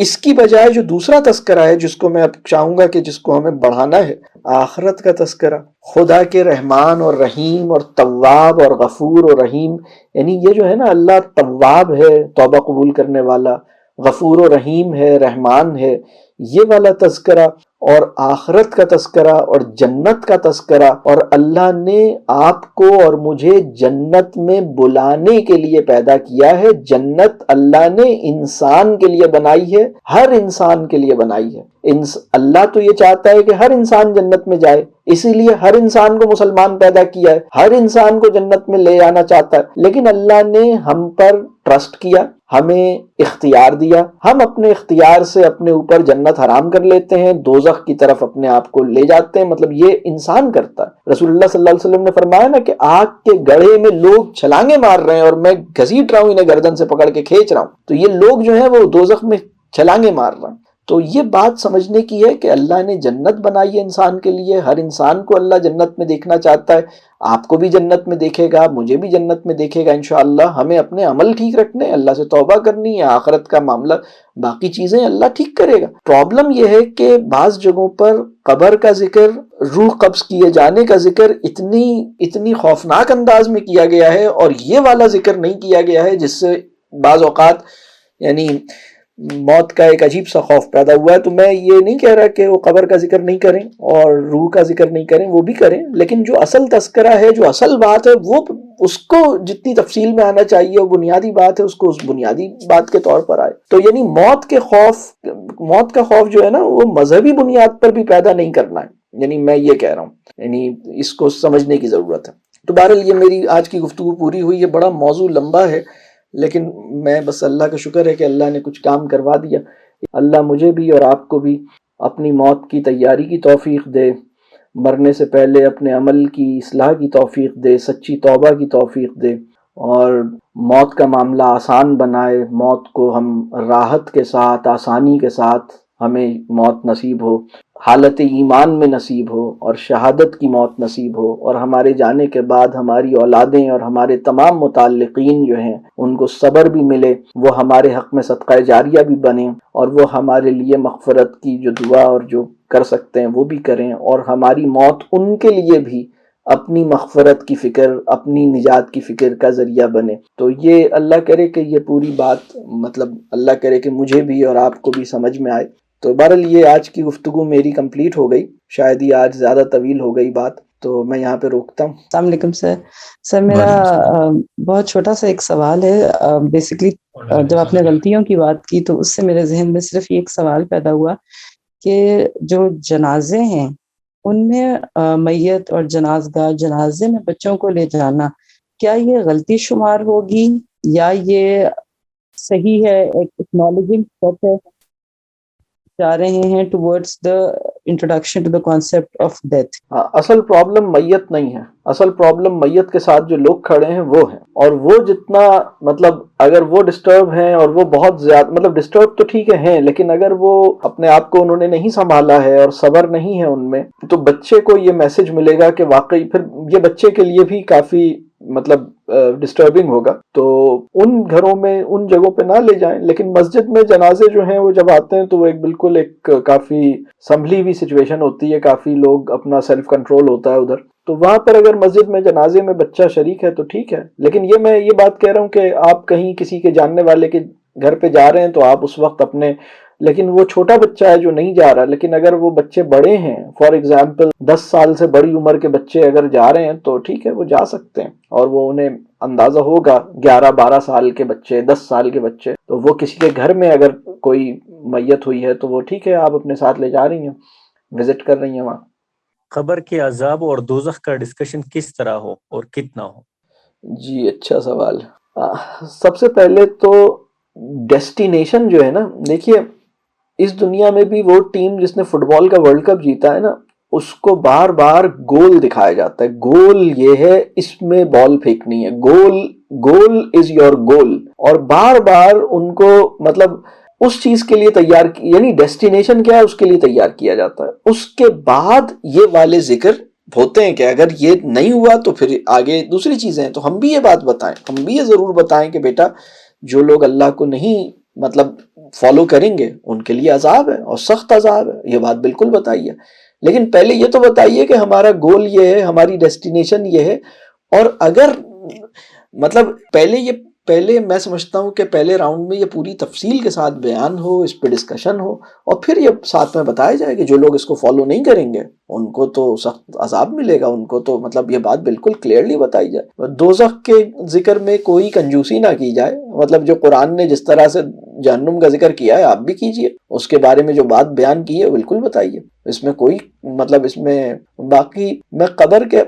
اس کی بجائے جو دوسرا تذکرہ ہے جس کو میں اب چاہوں گا کہ جس کو ہمیں بڑھانا ہے، آخرت کا تذکرہ، خدا کے رحمان اور رحیم اور تواب اور غفور اور رحیم. یعنی یہ جو ہے نا، اللہ تواب ہے توبہ قبول کرنے والا، غفور و رحیم ہے، رحمان ہے، یہ والا تذکرہ، اور آخرت کا تذکرہ اور جنت کا تذکرہ. اور اللہ نے آپ کو اور مجھے جنت میں بلانے کے لیے پیدا کیا ہے. جنت اللہ نے انسان کے لیے بنائی ہے، ہر انسان کے لیے بنائی ہے. اللہ تو یہ چاہتا ہے کہ ہر انسان جنت میں جائے، اسی لیے ہر انسان کو مسلمان پیدا کیا ہے، ہر انسان کو جنت میں لے آنا چاہتا ہے. لیکن اللہ نے ہم پر ٹرسٹ کیا، ہمیں اختیار دیا، ہم اپنے اختیار سے اپنے اوپر جنت حرام کر لیتے ہیں، دوزخ کی طرف اپنے آپ کو لے جاتے ہیں. مطلب یہ انسان کرتا ہے. رسول اللہ صلی اللہ علیہ وسلم نے فرمایا نا کہ آگ کے گڑھے میں لوگ چھلانگیں مار رہے ہیں اور میں گھسیٹ رہا ہوں انہیں، گردن سے پکڑ کے کھینچ رہا ہوں، تو یہ لوگ جو ہیں وہ دوزخ میں چھلانگیں مار رہے ہیں. تو یہ بات سمجھنے کی ہے کہ اللہ نے جنت بنائی ہے انسان کے لیے، ہر انسان کو اللہ جنت میں دیکھنا چاہتا ہے. آپ کو بھی جنت میں دیکھے گا، مجھے بھی جنت میں دیکھے گا انشاءاللہ. ہمیں اپنے عمل ٹھیک رکھنے، اللہ سے توبہ کرنی ہے، آخرت کا معاملہ، باقی چیزیں اللہ ٹھیک کرے گا. پرابلم یہ ہے کہ بعض جگہوں پر قبر کا ذکر، روح قبض کیے جانے کا ذکر اتنی خوفناک انداز میں کیا گیا ہے، اور یہ والا ذکر نہیں کیا گیا ہے جس سے بعض اوقات یعنی موت کا ایک عجیب سا خوف پیدا ہوا ہے. تو میں یہ نہیں کہہ رہا کہ وہ قبر کا ذکر نہیں کریں اور روح کا ذکر نہیں کریں، وہ بھی کریں، لیکن جو اصل تذکرہ ہے، جو اصل بات ہے، وہ اس کو جتنی تفصیل میں آنا چاہیے، وہ بنیادی بات ہے، اس کو اس بنیادی بات کے طور پر آئے. تو یعنی موت کا خوف جو ہے نا، وہ مذہبی بنیاد پر بھی پیدا نہیں کرنا ہے. یعنی میں یہ کہہ رہا ہوں، یعنی اس کو سمجھنے کی ضرورت ہے. تو بہرحال یہ میری آج کی گفتگو پوری ہوئی. یہ بڑا موضوع لمبا ہے، لیکن میں بس اللہ کا شکر ہے کہ اللہ نے کچھ کام کروا دیا. اللہ مجھے بھی اور آپ کو بھی اپنی موت کی تیاری کی توفیق دے، مرنے سے پہلے اپنے عمل کی اصلاح کی توفیق دے، سچی توبہ کی توفیق دے، اور موت کا معاملہ آسان بنائے. موت کو ہم راحت کے ساتھ، آسانی کے ساتھ ہمیں موت نصیب ہو، حالت ایمان میں نصیب ہو، اور شہادت کی موت نصیب ہو، اور ہمارے جانے کے بعد ہماری اولادیں اور ہمارے تمام متعلقین جو ہیں ان کو صبر بھی ملے، وہ ہمارے حق میں صدقہ جاریہ بھی بنیں، اور وہ ہمارے لیے مغفرت کی جو دعا اور جو کر سکتے ہیں وہ بھی کریں، اور ہماری موت ان کے لیے بھی اپنی مغفرت کی فکر، اپنی نجات کی فکر کا ذریعہ بنے. تو یہ اللہ کرے کہ یہ پوری بات، مطلب اللہ کرے کہ مجھے بھی اور آپ کو بھی سمجھ میں آئے. تو بہرحال یہ آج کی گفتگو میری کمپلیٹ ہو گئی، شاید یہ آج زیادہ طویل ہو گئی بات، تو میں یہاں پہ روکتا ہوں. السلام علیکم سر میرا بہت چھوٹا سا ایک سوال ہے. بیسکلی جب آپ نے غلطیوں کی بات کی تو اس سے میرے ذہن میں صرف ایک سوال پیدا ہوا کہ جو جنازے ہیں ان میں میت اور جنازے میں بچوں کو لے جانا، کیا یہ غلطی شمار ہوگی یا یہ صحیح ہے، ایک اکنالوجنگ اسٹیپ ہے، جا رہے ہیں towards the introduction to the concept of death? اصل پرابلم میت نہیں ہے، اصل پرابلم میت کے ساتھ جو لوگ کھڑے ہیں وہ ہیں. اور وہ جتنا، مطلب اگر وہ ڈسٹرب ہیں اور وہ بہت زیادہ، مطلب ڈسٹرب تو ٹھیک ہے ہیں، لیکن اگر وہ اپنے آپ کو انہوں نے نہیں سنبھالا ہے اور صبر نہیں ہے ان میں، تو بچے کو یہ میسج ملے گا کہ واقعی، پھر یہ بچے کے لیے بھی کافی مطلب ڈسٹربنگ ہوگا، تو ان گھروں میں ان جگہوں پہ نہ لے جائیں. لیکن مسجد میں جنازے جو ہیں وہ جب آتے ہیں تو وہ بالکل ایک کافی سنبھلی ہوئی سچویشن ہوتی ہے، کافی لوگ اپنا سیلف کنٹرول ہوتا ہے ادھر. تو وہاں پر اگر مسجد میں جنازے میں بچہ شریک ہے تو ٹھیک ہے. لیکن میں یہ بات کہہ رہا ہوں کہ آپ کہیں کسی کے جاننے والے کے گھر پہ جا رہے ہیں تو آپ اس وقت اپنے، لیکن وہ چھوٹا بچہ ہے جو نہیں جا رہا، لیکن اگر وہ بچے بڑے ہیں، فار ایگزامپل 10 سال سے بڑی عمر کے بچے اگر جا رہے ہیں تو ٹھیک ہے، وہ جا سکتے ہیں. اور وہ انہیں اندازہ ہوگا 11-12 سال کے بچے، 10 سال کے بچے، تو وہ کسی کے گھر میں اگر کوئی میت ہوئی ہے تو وہ ٹھیک ہے، آپ اپنے ساتھ لے جا رہی ہیں، وزٹ کر رہی ہیں وہاں. قبر کے عذاب اور دوزخ کا ڈسکشن کس طرح ہو اور کتنا ہو؟ جی اچھا سوال. سب سے پہلے تو ڈیسٹینیشن جو ہے نا، دیکھیے اس دنیا میں بھی وہ ٹیم جس نے فٹ بال کا ورلڈ کپ جیتا ہے نا، اس کو بار بار گول دکھایا جاتا ہے. گول یہ ہے، اس میں بال پھینکنی ہے، گول از یور گول. اور بار بار ان کو مطلب اس چیز کے لیے تیار، یعنی ڈیسٹینیشن کیا ہے اس کے لیے تیار کیا جاتا ہے. اس کے بعد یہ والے ذکر ہوتے ہیں کہ اگر یہ نہیں ہوا تو پھر آگے دوسری چیزیں ہیں. تو ہم بھی یہ بات بتائیں، ہم بھی یہ ضرور بتائیں کہ بیٹا جو لوگ اللہ کو نہیں مطلب فالو کریں گے ان کے لیے عذاب ہے اور سخت عذاب ہے، یہ بات بالکل بتائیے. لیکن پہلے یہ تو بتائیے کہ ہمارا گول یہ ہے، ہماری ڈیسٹینیشن یہ ہے. اور اگر مطلب پہلے میں سمجھتا ہوں کہ پہلے راؤنڈ میں یہ پوری تفصیل کے ساتھ بیان ہو، اس پہ ڈسکشن ہو، اور پھر یہ ساتھ میں بتایا جائے کہ جو لوگ اس کو فالو نہیں کریں گے ان کو تو سخت عذاب ملے گا. ان کو تو مطلب یہ بات بالکل کلیئرلی بتائی جائے. دوزخ کے ذکر میں کوئی کنجوسی نہ کی جائے. مطلب جو قرآن نے جس طرح سے جہنم کا ذکر کیا ہے آپ بھی کیجئے، اس کے بارے میں جو بات بیان کی ہے بالکل بتائیے. اس میں کوئی مطلب اس میں باقی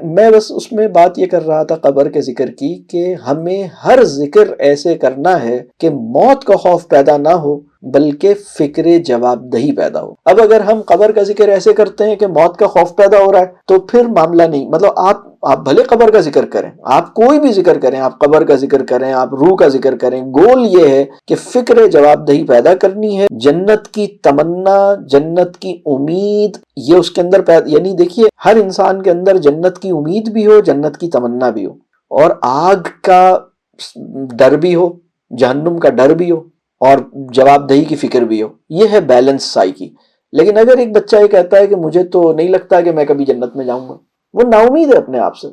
میں بس اس میں بات یہ کر رہا تھا قبر کے ذکر کی کہ ہمیں ہر ذکر ایسے کرنا ہے کہ موت کا خوف پیدا نہ ہو بلکہ فکر جواب دہی پیدا ہو. اب اگر ہم قبر کا ذکر ایسے کرتے ہیں کہ موت کا خوف پیدا ہو رہا ہے تو پھر معاملہ نہیں. مطلب آپ بھلے قبر کا ذکر کریں، آپ کوئی بھی ذکر کریں، آپ قبر کا ذکر کریں، آپ روح کا ذکر کریں، گول یہ ہے کہ فکر جواب دہی پیدا کرنی ہے. جنت کی تمنا، جنت کی امید یہ اس کے اندر یعنی دیکھیے ہر انسان کے اندر جنت کی امید بھی ہو، جنت کی تمنا بھی ہو، اور آگ کا ڈر بھی ہو، جہنم کا ڈر بھی ہو، اور جواب دہی کی فکر بھی ہو. یہ ہے بیلنس سائیکی. لیکن اگر ایک بچہ یہ کہتا ہے کہ مجھے تو نہیں لگتا کہ میں کبھی جنت میں جاؤں گا، وہ نا امید ہے اپنے آپ سے.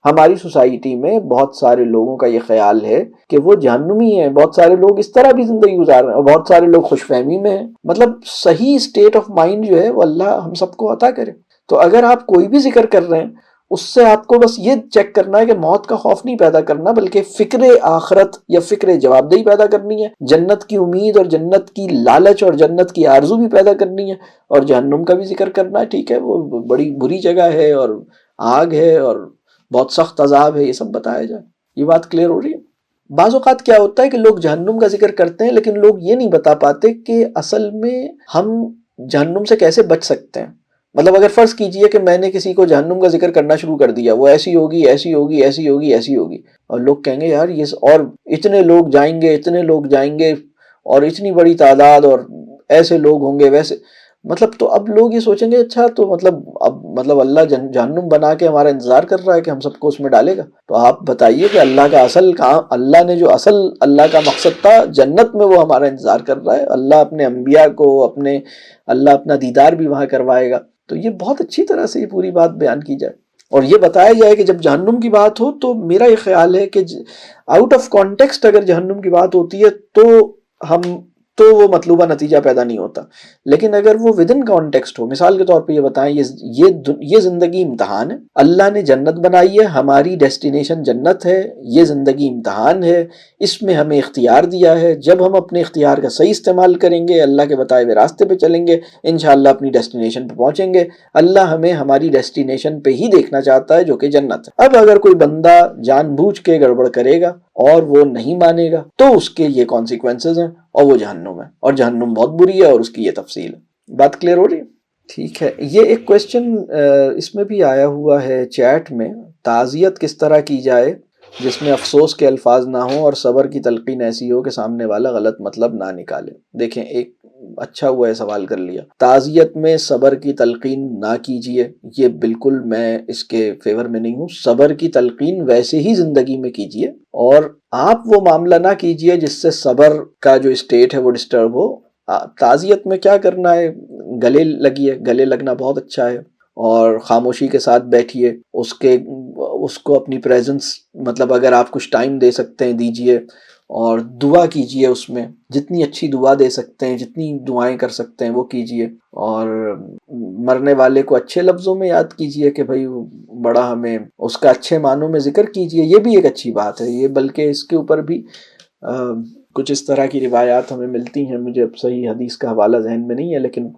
ہماری سوسائٹی میں بہت سارے لوگوں کا یہ خیال ہے کہ وہ جہنمی ہیں. بہت سارے لوگ اس طرح بھی زندگی گزار رہے ہیں، اور بہت سارے لوگ خوش فہمی میں ہیں. مطلب صحیح اسٹیٹ آف مائنڈ جو ہے وہ اللہ ہم سب کو عطا کرے. تو اگر آپ کوئی بھی ذکر کر رہے ہیں اس سے آپ کو بس یہ چیک کرنا ہے کہ موت کا خوف نہیں پیدا کرنا بلکہ فکر آخرت یا فکر جواب دہی پیدا کرنی ہے. جنت کی امید اور جنت کی لالچ اور جنت کی آرزو بھی پیدا کرنی ہے. اور جہنم کا بھی ذکر کرنا ہے. ٹھیک ہے وہ بڑی بری جگہ ہے اور آگ ہے اور بہت سخت عذاب ہے، یہ سب بتایا جائے. یہ بات کلیئر ہو رہی ہے؟ بعض اوقات کیا ہوتا ہے کہ لوگ جہنم کا ذکر کرتے ہیں لیکن لوگ یہ نہیں بتا پاتے کہ اصل میں ہم جہنم سے کیسے بچ سکتے ہیں. مطلب اگر فرض کیجئے کہ میں نے کسی کو جہنم کا ذکر کرنا شروع کر دیا، وہ ایسی ہوگی ایسی ہوگی ایسی ہوگی ایسی ہوگی، اور لوگ کہیں گے یار یہ اور اتنے لوگ جائیں گے اتنے لوگ جائیں گے اور اتنی بڑی تعداد اور ایسے لوگ ہوں گے ویسے، مطلب تو اب لوگ یہ سوچیں گے اچھا تو مطلب اللہ جہنم بنا کے ہمارا انتظار کر رہا ہے کہ ہم سب کو اس میں ڈالے گا. تو آپ بتائیے کہ اللہ کا اصل کام، اللہ نے جو اصل اللہ کا مقصد تھا جنت میں وہ ہمارا انتظار کر رہا ہے. اللہ اپنے انبیاء کو اللہ اپنا دیدار بھی وہاں کروائے گا. تو یہ بہت اچھی طرح سے یہ پوری بات بیان کی جائے اور یہ بتایا جائے کہ جب جہنم کی بات ہو تو میرا یہ خیال ہے کہ آؤٹ آف کانٹیکسٹ اگر جہنم کی بات ہوتی ہے تو وہ مطلوبہ نتیجہ پیدا نہیں ہوتا. لیکن اگر وہ ود ان کانٹیکسٹ ہو، مثال کے طور پہ یہ بتائیں یہ زندگی امتحان ہے، اللہ نے جنت بنائی ہے، ہماری ڈیسٹینیشن جنت ہے، یہ زندگی امتحان ہے، اس میں ہمیں اختیار دیا ہے. جب ہم اپنے اختیار کا صحیح استعمال کریں گے، اللہ کے بتائے ہوئے راستے پہ چلیں گے، انشاءاللہ اپنی ڈیسٹینیشن پہ پہنچیں گے. اللہ ہمیں ہماری ڈیسٹینیشن پہ ہی دیکھنا چاہتا ہے جو کہ جنت ہے. اب اگر کوئی بندہ جان بوجھ کے گڑبڑ کرے گا اور وہ نہیں مانے گا تو اس کے یہ کانسیکوینسز ہیں اور وہ جہنم ہے، اور جہنم بہت بری ہے اور اس کی یہ تفصیل ہے. بات کلیئر ہو رہی ہے؟ ٹھیک ہے. یہ ایک کویسچن اس میں بھی آیا ہوا ہے چیٹ میں، تعزیت کس طرح کی جائے جس میں افسوس کے الفاظ نہ ہوں اور صبر کی تلقین ایسی ہو کہ سامنے والا غلط مطلب نہ نکالے. دیکھیں ایک اچھا ہوا ہے سوال کر لیا. تعزیت میں صبر کی تلقین نہ کیجیے, یہ بالکل میں اس کے فیور میں نہیں ہوں. صبر کی تلقین ویسے ہی زندگی میں کیجیے, اور آپ وہ معاملہ نہ کیجیے جس سے صبر کا جو اسٹیٹ ہے وہ ڈسٹرب ہو. تعزیت میں کیا کرنا ہے, گلے لگیے, گلے لگنا بہت اچھا ہے, اور خاموشی کے ساتھ بیٹھیے, اس کو اپنی پریزنس, مطلب اگر آپ کچھ ٹائم دے سکتے ہیں دیجیے, اور دعا کیجیے. اس میں جتنی اچھی دعا دے سکتے ہیں, جتنی دعائیں کر سکتے ہیں وہ کیجیے. اور مرنے والے کو اچھے لفظوں میں یاد کیجیے کہ بھائی بڑا ہمیں اس کا اچھے معنوں میں ذکر کیجیے, یہ بھی ایک اچھی بات ہے. یہ بلکہ اس کے اوپر بھی کچھ اس طرح کی روایات ہمیں ملتی ہیں, مجھے اب صحیح حدیث کا حوالہ ذہن میں نہیں ہے, لیکن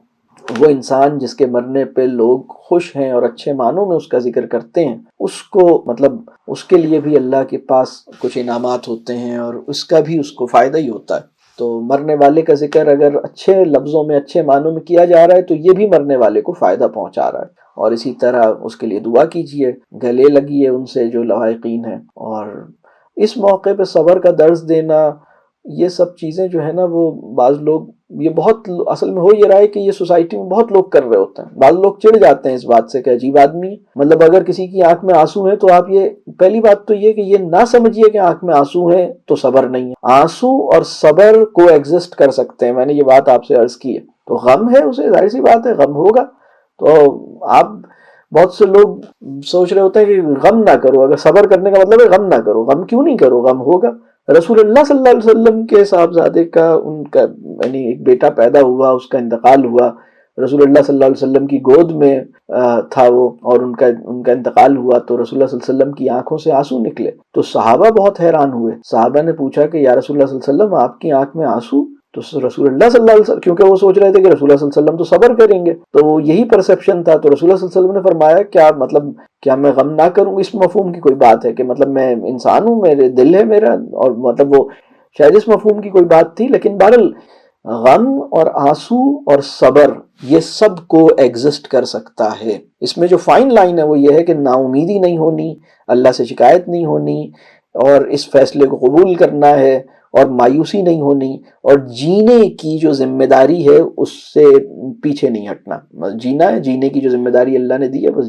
وہ انسان جس کے مرنے پہ لوگ خوش ہیں اور اچھے معنوں میں اس کا ذکر کرتے ہیں, اس کو مطلب اس کے لیے بھی اللہ کے پاس کچھ انعامات ہوتے ہیں, اور اس کا بھی اس کو فائدہ ہی ہوتا ہے. تو مرنے والے کا ذکر اگر اچھے لفظوں میں اچھے معنوں میں کیا جا رہا ہے تو یہ بھی مرنے والے کو فائدہ پہنچا رہا ہے. اور اسی طرح اس کے لیے دعا کیجیے, گلے لگیے ان سے جو لواحقین ہیں. اور اس موقع پہ صبر کا درس دینا, یہ سب چیزیں جو ہے نا, وہ بعض لوگ, یہ بہت اصل میں ہو یہ رہا ہے کہ یہ سوسائٹی میں بہت لوگ کر رہے ہوتے ہیں. بعض لوگ چڑ جاتے ہیں اس بات سے کہ عجیب آدمی ہے. مطلب اگر کسی کی آنکھ میں آنسو ہیں تو آپ یہ پہلی بات تو یہ کہ یہ نہ سمجھیے کہ آنکھ میں آنسو ہیں تو صبر نہیں ہے. آنسو اور صبر کو ایگزسٹ کر سکتے ہیں, میں نے یہ بات آپ سے عرض کی ہے. تو غم ہے اسے, ظاہر سی بات ہے غم ہوگا. تو آپ, بہت سے لوگ سوچ رہے ہوتے ہیں کہ غم نہ کرو, اگر صبر کرنے کا مطلب ہے غم نہ کرو. غم کیوں نہیں کرو, غم ہوگا. رسول اللہ صلی اللہ علیہ وسلم کے صاحبزادے کا, ان کا یعنی ایک بیٹا پیدا ہوا, اس کا انتقال ہوا. رسول اللہ صلی اللہ علیہ وسلم کی گود میں تھا وہ, اور ان کا انتقال ہوا تو رسول اللہ صلی اللہ علیہ وسلم کی آنکھوں سے آنسو نکلے. تو صحابہ بہت حیران ہوئے. صحابہ نے پوچھا کہ یا رسول اللہ صلی اللہ علیہ وسلم آپ کی آنکھ میں آنسو؟ تو رسول اللہ صلی اللہ علیہ وسلم, کیونکہ وہ سوچ رہے تھے کہ رسول اللہ صلی اللہ علیہ وسلم تو صبر کریں گے, تو وہ یہی پرسیپشن تھا. تو رسول اللہ صلی اللہ علیہ وسلم نے فرمایا کیا مطلب, کیا میں غم نہ کروں؟ اس مفہوم کی کوئی بات ہے کہ مطلب میں انسان ہوں, میرے دل ہے میرا, اور مطلب وہ شاید اس مفہوم کی کوئی بات تھی. لیکن بہرحال غم اور آنسو اور صبر یہ سب کو ایگزسٹ کر سکتا ہے. اس میں جو فائن لائن ہے وہ یہ ہے کہ نا امیدی نہیں ہونی, اللہ سے شکایت نہیں ہونی, اور اس فیصلے کو قبول کرنا ہے, اور مایوسی نہیں ہونی, اور جینے کی جو ذمہ داری ہے اس سے پیچھے نہیں ہٹنا. جینا ہے, جینے کی جو ذمہ داری اللہ نے دی ہے, بس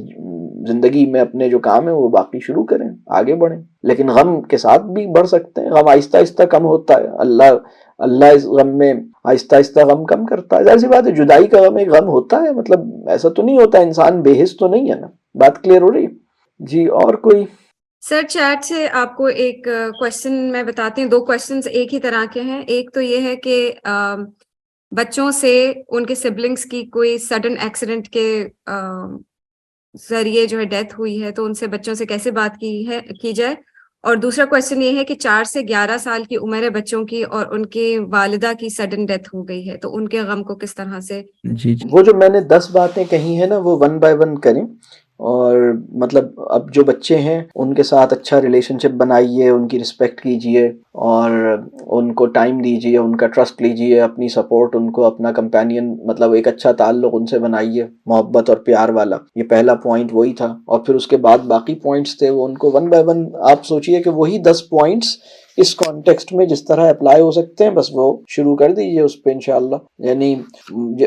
زندگی میں اپنے جو کام ہے وہ باقی شروع کریں, آگے بڑھیں. لیکن غم کے ساتھ بھی بڑھ سکتے ہیں, غم آہستہ آہستہ کم ہوتا ہے. اللہ اس غم میں آہستہ آہستہ غم کم کرتا ہے. ظاہر سی بات ہے جدائی کا غم ایک غم ہوتا ہے, مطلب ایسا تو نہیں ہوتا انسان بے حس تو نہیں ہے نا. بات کلیئر ہو رہی ہے جی؟ اور کوئی سر چیٹ سے آپ کو ایک کوشچن میں بتاتی ہوں, 2 کوشچنز ایک ہی طرح کے ہیں. ایک تو یہ ہے کہ بچوں سے ان کے سبلنگس کی کوئی سڈن ایکسیڈنٹ کے ذریعے جو ہے ڈیتھ ہوئی ہے, تو ان سے بچوں سے کیسے بات کی جائے. اور دوسرا کوشچن یہ ہے کہ 4 سے 11 سال کی عمر ہے بچوں کی, اور ان کی والدہ کی سڈن ڈیتھ ہو گئی ہے, تو ان کے غم کو کس طرح سے. جی وہ جو میں نے 10 باتیں کہی ہیں نا وہ 1 بائی 1 کریں. اور مطلب اب جو بچے ہیں ان کے ساتھ اچھا ریلیشن شپ بنائیے, ان کی رسپیکٹ کیجیے, اور ان کو ٹائم دیجیے, ان کا ٹرسٹ لیجیے, اپنی سپورٹ ان کو, اپنا کمپینین, مطلب ایک اچھا تعلق ان سے بنائیے, محبت اور پیار والا. یہ پہلا پوائنٹ وہی تھا. اور پھر اس کے بعد باقی پوائنٹس تھے وہ ان کو 1 بائی 1 آپ سوچیے کہ وہی 10 پوائنٹس اس کانٹیکسٹ میں جس طرح اپلائی ہو سکتے ہیں, بس وہ شروع کر دیجیے اس پہ انشاءاللہ. یعنی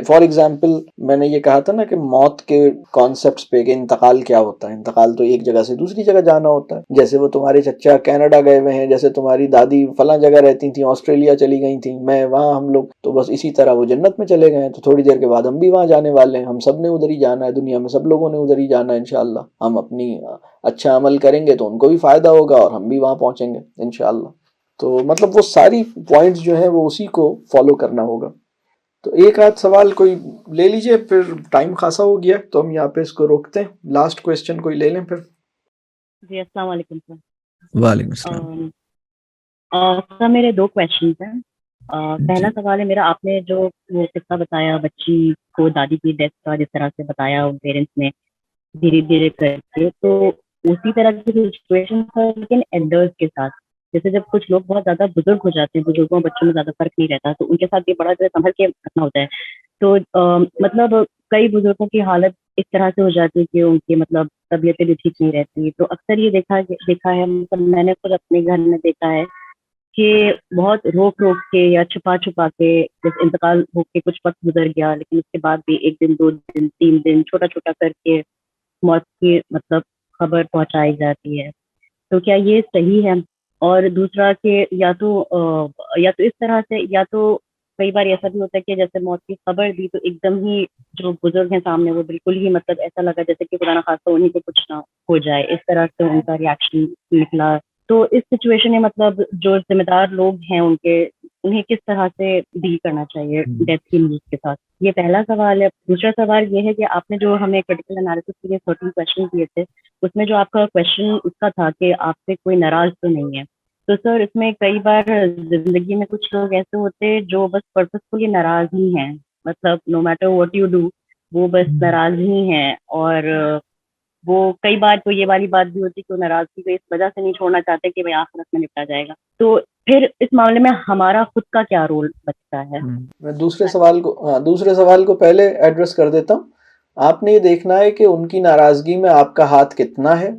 فار ایگزامپل میں نے یہ کہا تھا نا کہ موت کے کانسیپٹس پہ کہ انتقال کیا ہوتا ہے. انتقال تو ایک جگہ سے دوسری جگہ جانا ہوتا ہے. جیسے وہ تمہارے چچا کینیڈا گئے ہوئے ہیں, جیسے تمہاری دادی فلاں جگہ رہتی تھیں, آسٹریلیا چلی گئی تھیں, میں وہاں, ہم لوگ تو بس اسی طرح وہ جنت میں چلے گئے ہیں. تو تھوڑی دیر کے بعد ہم بھی وہاں جانے والے ہیں, ہم سب نے ادھر ہی جانا ہے, دنیا میں سب لوگوں نے ادھر ہی جانا ہے انشاءاللہ. ہم اپنی اچھا عمل کریں گے تو ان کو بھی فائدہ ہوگا, اور ہم بھی وہاں پہنچیں گے انشاءاللہ. تو مطلب وہ ساری پوائنٹس جو ہیں وہ اسی کو فالو کرنا ہوگا. تو ایک آدھ سوال کوئی لے لیجئے, پھر ٹائم خاصا ہو گیا تو ہم یہاں پہ اس کو روکتے ہیں. لاسٹ کویسچن کوئی لے لیں پھر. جی السلام علیکم سر. وعلیکم السلام. سر میرے 2 کویشچنز ہیں. پہلا سوال ہے میرا, آپ نے جو وہ قصہ بتایا بچی کو دادی کی ڈیتھ کا, جس طرح سے بتایا پیرنٹس نے دھیرے دھیرے کر کے, تو اسی طرح کی سچویشن ہے لیکن ایلڈرز کے ساتھ. جیسے جب کچھ لوگ بہت زیادہ بزرگ ہو جاتے ہیں, بزرگوں اور بچوں میں زیادہ فرق نہیں رہتا, تو ان کے ساتھ بھی بڑا جو سنبھل کے رکھنا ہوتا ہے. تو مطلب کئی بزرگوں کی حالت اس طرح سے ہو جاتی ہے کہ ان کی مطلب طبیعتیں بھی ٹھیک نہیں رہتی. تو اکثر یہ دیکھا ہے, مطلب میں نے خود اپنے گھر میں دیکھا ہے کہ بہت روک کے یا چھپا کے جیسے انتقال ہو کے کچھ وقت گزر گیا، لیکن اس کے بعد بھی 1 دن 2 دن 3 دن چھوٹا کر کے موت کی مطلب خبر پہنچائی جاتی ہے، تو کیا یہ صحیح ہے؟ اور دوسرا کہ یا تو اس طرح سے، یا تو کئی بار ایسا بھی ہوتا ہے کہ جیسے موت کی خبر دی تو ایک دم ہی جو بزرگ ہیں سامنے وہ بالکل ہی مطلب ایسا لگا جیسے کہ خدا نخواستہ انہیں کو کچھ نہ ہو جائے، اس طرح سے ان کا ریئیکشن نکلا. تو اس سچویشن میں مطلب جو ذمہ دار لوگ ہیں انہیں کس طرح سے ڈیل کرنا چاہیے ڈیتھ کی نیوز کے ساتھ؟ یہ پہلا سوال ہے. دوسرا سوال یہ ہے کہ آپ نے جو ہمیں کریٹیکل انالیسس کے لیے 13 کویشچن کیے تھے، اس میں جو آپ کا کویشچن اس کا تھا کہ آپ سے کوئی ناراض تو نہیں ہے، تو سر اس میں کئی بار زندگی میں کچھ لوگ ایسے ہوتے جو بس پرپسفلی ناراض ہی ہیں، مطلب no matter what you do وہ بس ناراض ہی ہیں، اور وہ کئی بار تو یہ والی بات بھی ہوتی ہے کہ وہ ناراضگی کو اس وجہ سے نہیں چھوڑنا چاہتے کہ بھائی آخرت میں نپٹا جائے گا. تو پھر اس معاملے میں ہمارا خود کا کیا رول بچتا ہے؟ میں دوسرے سوال کو پہلے ایڈریس کر دیتا ہوں. آپ نے یہ دیکھنا ہے کہ ان کی ناراضگی میں آپ کا ہاتھ کتنا ہے،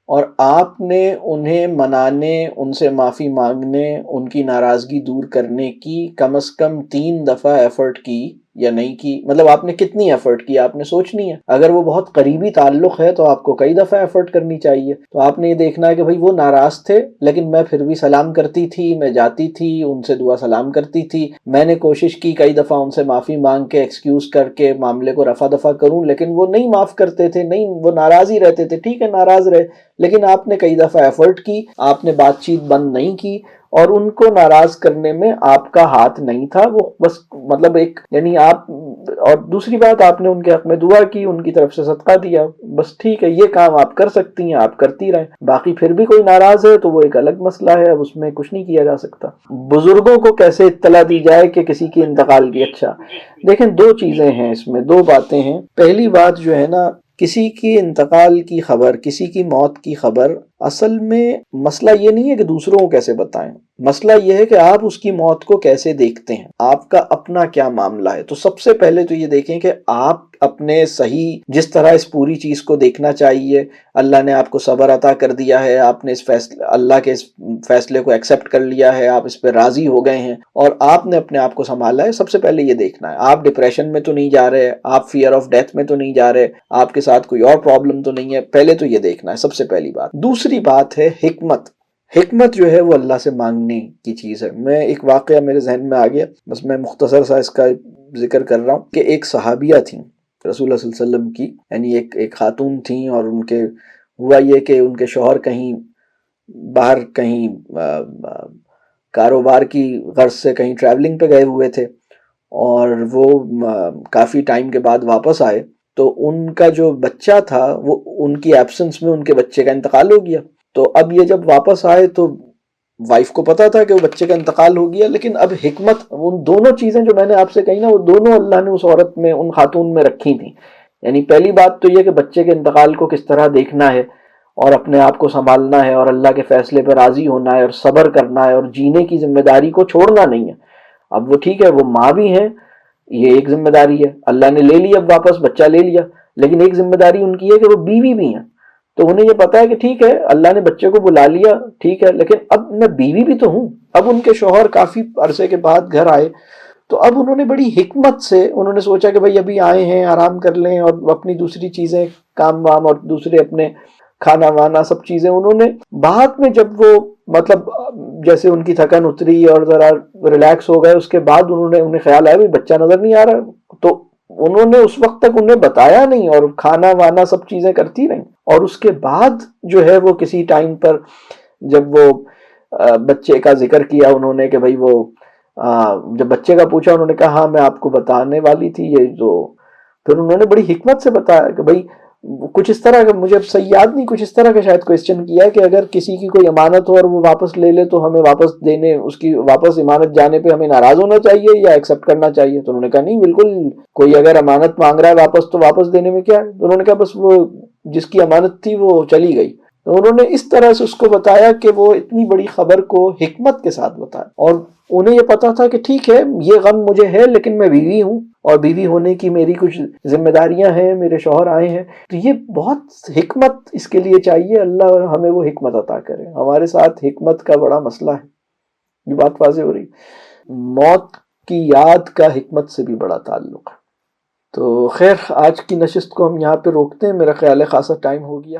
اور آپ نے انہیں منانے، ان سے معافی مانگنے، ان کی ناراضگی دور کرنے کی کم از کم 3 دفعہ ایفرٹ کی یا نہیں کی. مطلب آپ نے کتنی ایفرٹ کی آپ نے سوچنی ہے. اگر وہ بہت قریبی تعلق ہے تو آپ کو کئی دفعہ ایفرٹ کرنی چاہیے. تو آپ نے یہ دیکھنا ہے کہ بھائی وہ ناراض تھے لیکن میں پھر بھی سلام کرتی تھی، میں جاتی تھی ان سے دعا سلام کرتی تھی، میں نے کوشش کی کئی دفعہ ان سے معافی مانگ کے ایکسکیوز کر کے معاملے کو رفع دفع کروں، لیکن وہ نہیں معاف کرتے تھے، نہیں وہ ناراض ہی رہتے تھے. ٹھیک ہے ناراض رہے، لیکن آپ نے کئی دفعہ ایفرٹ کی، آپ نے بات چیت بند نہیں کی، اور ان کو ناراض کرنے میں آپ کا ہاتھ نہیں تھا. وہ بس مطلب ایک یعنی آپ، اور دوسری بات آپ نے ان کے حق میں دعا کی، ان کی طرف سے صدقہ دیا. بس ٹھیک ہے، یہ کام آپ کر سکتی ہیں، آپ کرتی رہیں. باقی پھر بھی کوئی ناراض ہے تو وہ ایک الگ مسئلہ ہے، اب اس میں کچھ نہیں کیا جا سکتا. بزرگوں کو کیسے اطلاع دی جائے کہ کسی کی انتقال کی؟ اچھا دیکھیں، 2 چیزیں ہیں اس میں، 2 باتیں ہیں. پہلی بات جو ہے نا، کسی کی انتقال کی خبر، کسی کی موت کی خبر، اصل میں مسئلہ یہ نہیں ہے کہ دوسروں کو کیسے بتائیں، مسئلہ یہ ہے کہ آپ اس کی موت کو کیسے دیکھتے ہیں، آپ کا اپنا کیا معاملہ ہے. تو سب سے پہلے تو یہ دیکھیں کہ آپ اپنے صحیح جس طرح اس پوری چیز کو دیکھنا چاہیے، اللہ نے آپ کو صبر عطا کر دیا ہے، آپ نے اللہ کے اس فیصلے کو ایکسیپٹ کر لیا ہے، آپ اس پہ راضی ہو گئے ہیں اور آپ نے اپنے آپ کو سنبھالا ہے. سب سے پہلے یہ دیکھنا ہے آپ ڈپریشن میں تو نہیں جا رہے، آپ فیئر آف ڈیتھ میں تو نہیں جا رہے، آپ کے ساتھ کوئی اور پرابلم تو نہیں ہے. پہلے تو یہ دیکھنا ہے، سب سے پہلی بات. دوسری بات ہے حکمت جو ہے وہ اللہ سے مانگنے کی چیز ہے. میں ایک واقعہ میرے ذہن میں آ گیا، بس میں مختصر سا اس کا ذکر کر رہا ہوں کہ ایک صحابیہ تھیں رسول اللہ صلی اللہ علیہ وسلم کی، یعنی ایک خاتون تھیں، اور ان کے ہوا یہ کہ ان کے شوہر کہیں باہر کہیں کاروبار کی غرض سے کہیں ٹریولنگ پہ گئے ہوئے تھے، اور وہ کافی ٹائم کے بعد واپس آئے تو ان کا جو بچہ تھا وہ ان کی ایبسنس میں ان کے بچے کا انتقال ہو گیا. تو اب یہ جب واپس آئے تو وائف کو پتا تھا کہ وہ بچے کا انتقال ہو گیا، لیکن اب حکمت، ان دونوں چیزیں جو میں نے آپ سے کہی نا، وہ دونوں اللہ نے اس عورت میں، ان خاتون میں رکھی تھیں. یعنی پہلی بات تو یہ کہ بچے کے انتقال کو کس طرح دیکھنا ہے اور اپنے آپ کو سنبھالنا ہے اور اللہ کے فیصلے پہ راضی ہونا ہے اور صبر کرنا ہے اور جینے کی ذمہ داری کو چھوڑنا نہیں ہے. اب وہ ٹھیک ہے وہ ماں بھی ہیں، یہ ایک ذمہ داری ہے، اللہ نے لے لی اب واپس بچہ لے لیا، لیکن ایک ذمہ داری ان کی ہے کہ وہ بیوی بھی ہیں. تو انہیں یہ پتا ہے کہ ٹھیک ہے اللہ نے بچے کو بلا لیا، ٹھیک ہے، لیکن اب میں بیوی بھی تو ہوں. اب ان کے شوہر کافی عرصے کے بعد گھر آئے تو اب انہوں نے بڑی حکمت سے انہوں نے سوچا کہ بھائی ابھی آئے ہیں آرام کر لیں، اور اپنی دوسری چیزیں کام وام اور دوسرے اپنے کھانا وانا سب چیزیں انہوں نے بعد میں، جب وہ مطلب جیسے ان کی تھکن اتری اور ذرا ریلیکس ہو گئے، اس کے بعد انہیں خیال آیا بھائی بچہ نظر نہیں آ رہا، تو انہوں نے اس وقت تک انہیں بتایا نہیں اور کھانا وانا سب چیزیں کرتی رہیں. اور اس کے بعد جو ہے وہ کسی ٹائم پر جب وہ بچے کا ذکر کیا انہوں نے کہ بھائی وہ جب بچے کا پوچھا انہوں نے کہا ہاں میں آپ کو بتانے والی تھی یہ، جو پھر انہوں نے بڑی حکمت سے بتایا کہ بھائی کچھ اس طرح کا، مجھے اب صحیح یاد نہیں، کچھ اس طرح کا شاید کویسچن کیا کہ اگر کسی کی کوئی امانت ہو اور وہ واپس لے لے تو ہمیں واپس دینے، اس کی واپس امانت جانے پہ ہمیں ناراض ہونا چاہیے یا ایکسیپٹ کرنا چاہیے؟ تو انہوں نے کہا نہیں بالکل، کوئی اگر امانت مانگ رہا ہے واپس تو واپس دینے میں کیا ہے. تو انہوں نے کہا بس وہ جس کی امانت تھی وہ چلی گئی. تو انہوں نے اس طرح سے اس کو بتایا کہ وہ اتنی بڑی خبر کو حکمت کے ساتھ بتایا، اور انہیں یہ پتا تھا کہ ٹھیک ہے یہ غم مجھے ہے لیکن میں بیوی ہوں اور بیوی ہونے کی میری کچھ ذمہ داریاں ہیں، میرے شوہر آئے ہیں. تو یہ بہت حکمت اس کے لیے چاہیے، اللہ ہمیں وہ حکمت عطا کرے. ہمارے ساتھ حکمت کا بڑا مسئلہ ہے، یہ بات واضح ہو رہی. موت کی یاد کا حکمت سے بھی بڑا تعلق ہے. تو خیر آج کی نشست کو ہم یہاں پہ روکتے ہیں، میرا خیال ہے خاصا ٹائم ہو گیا.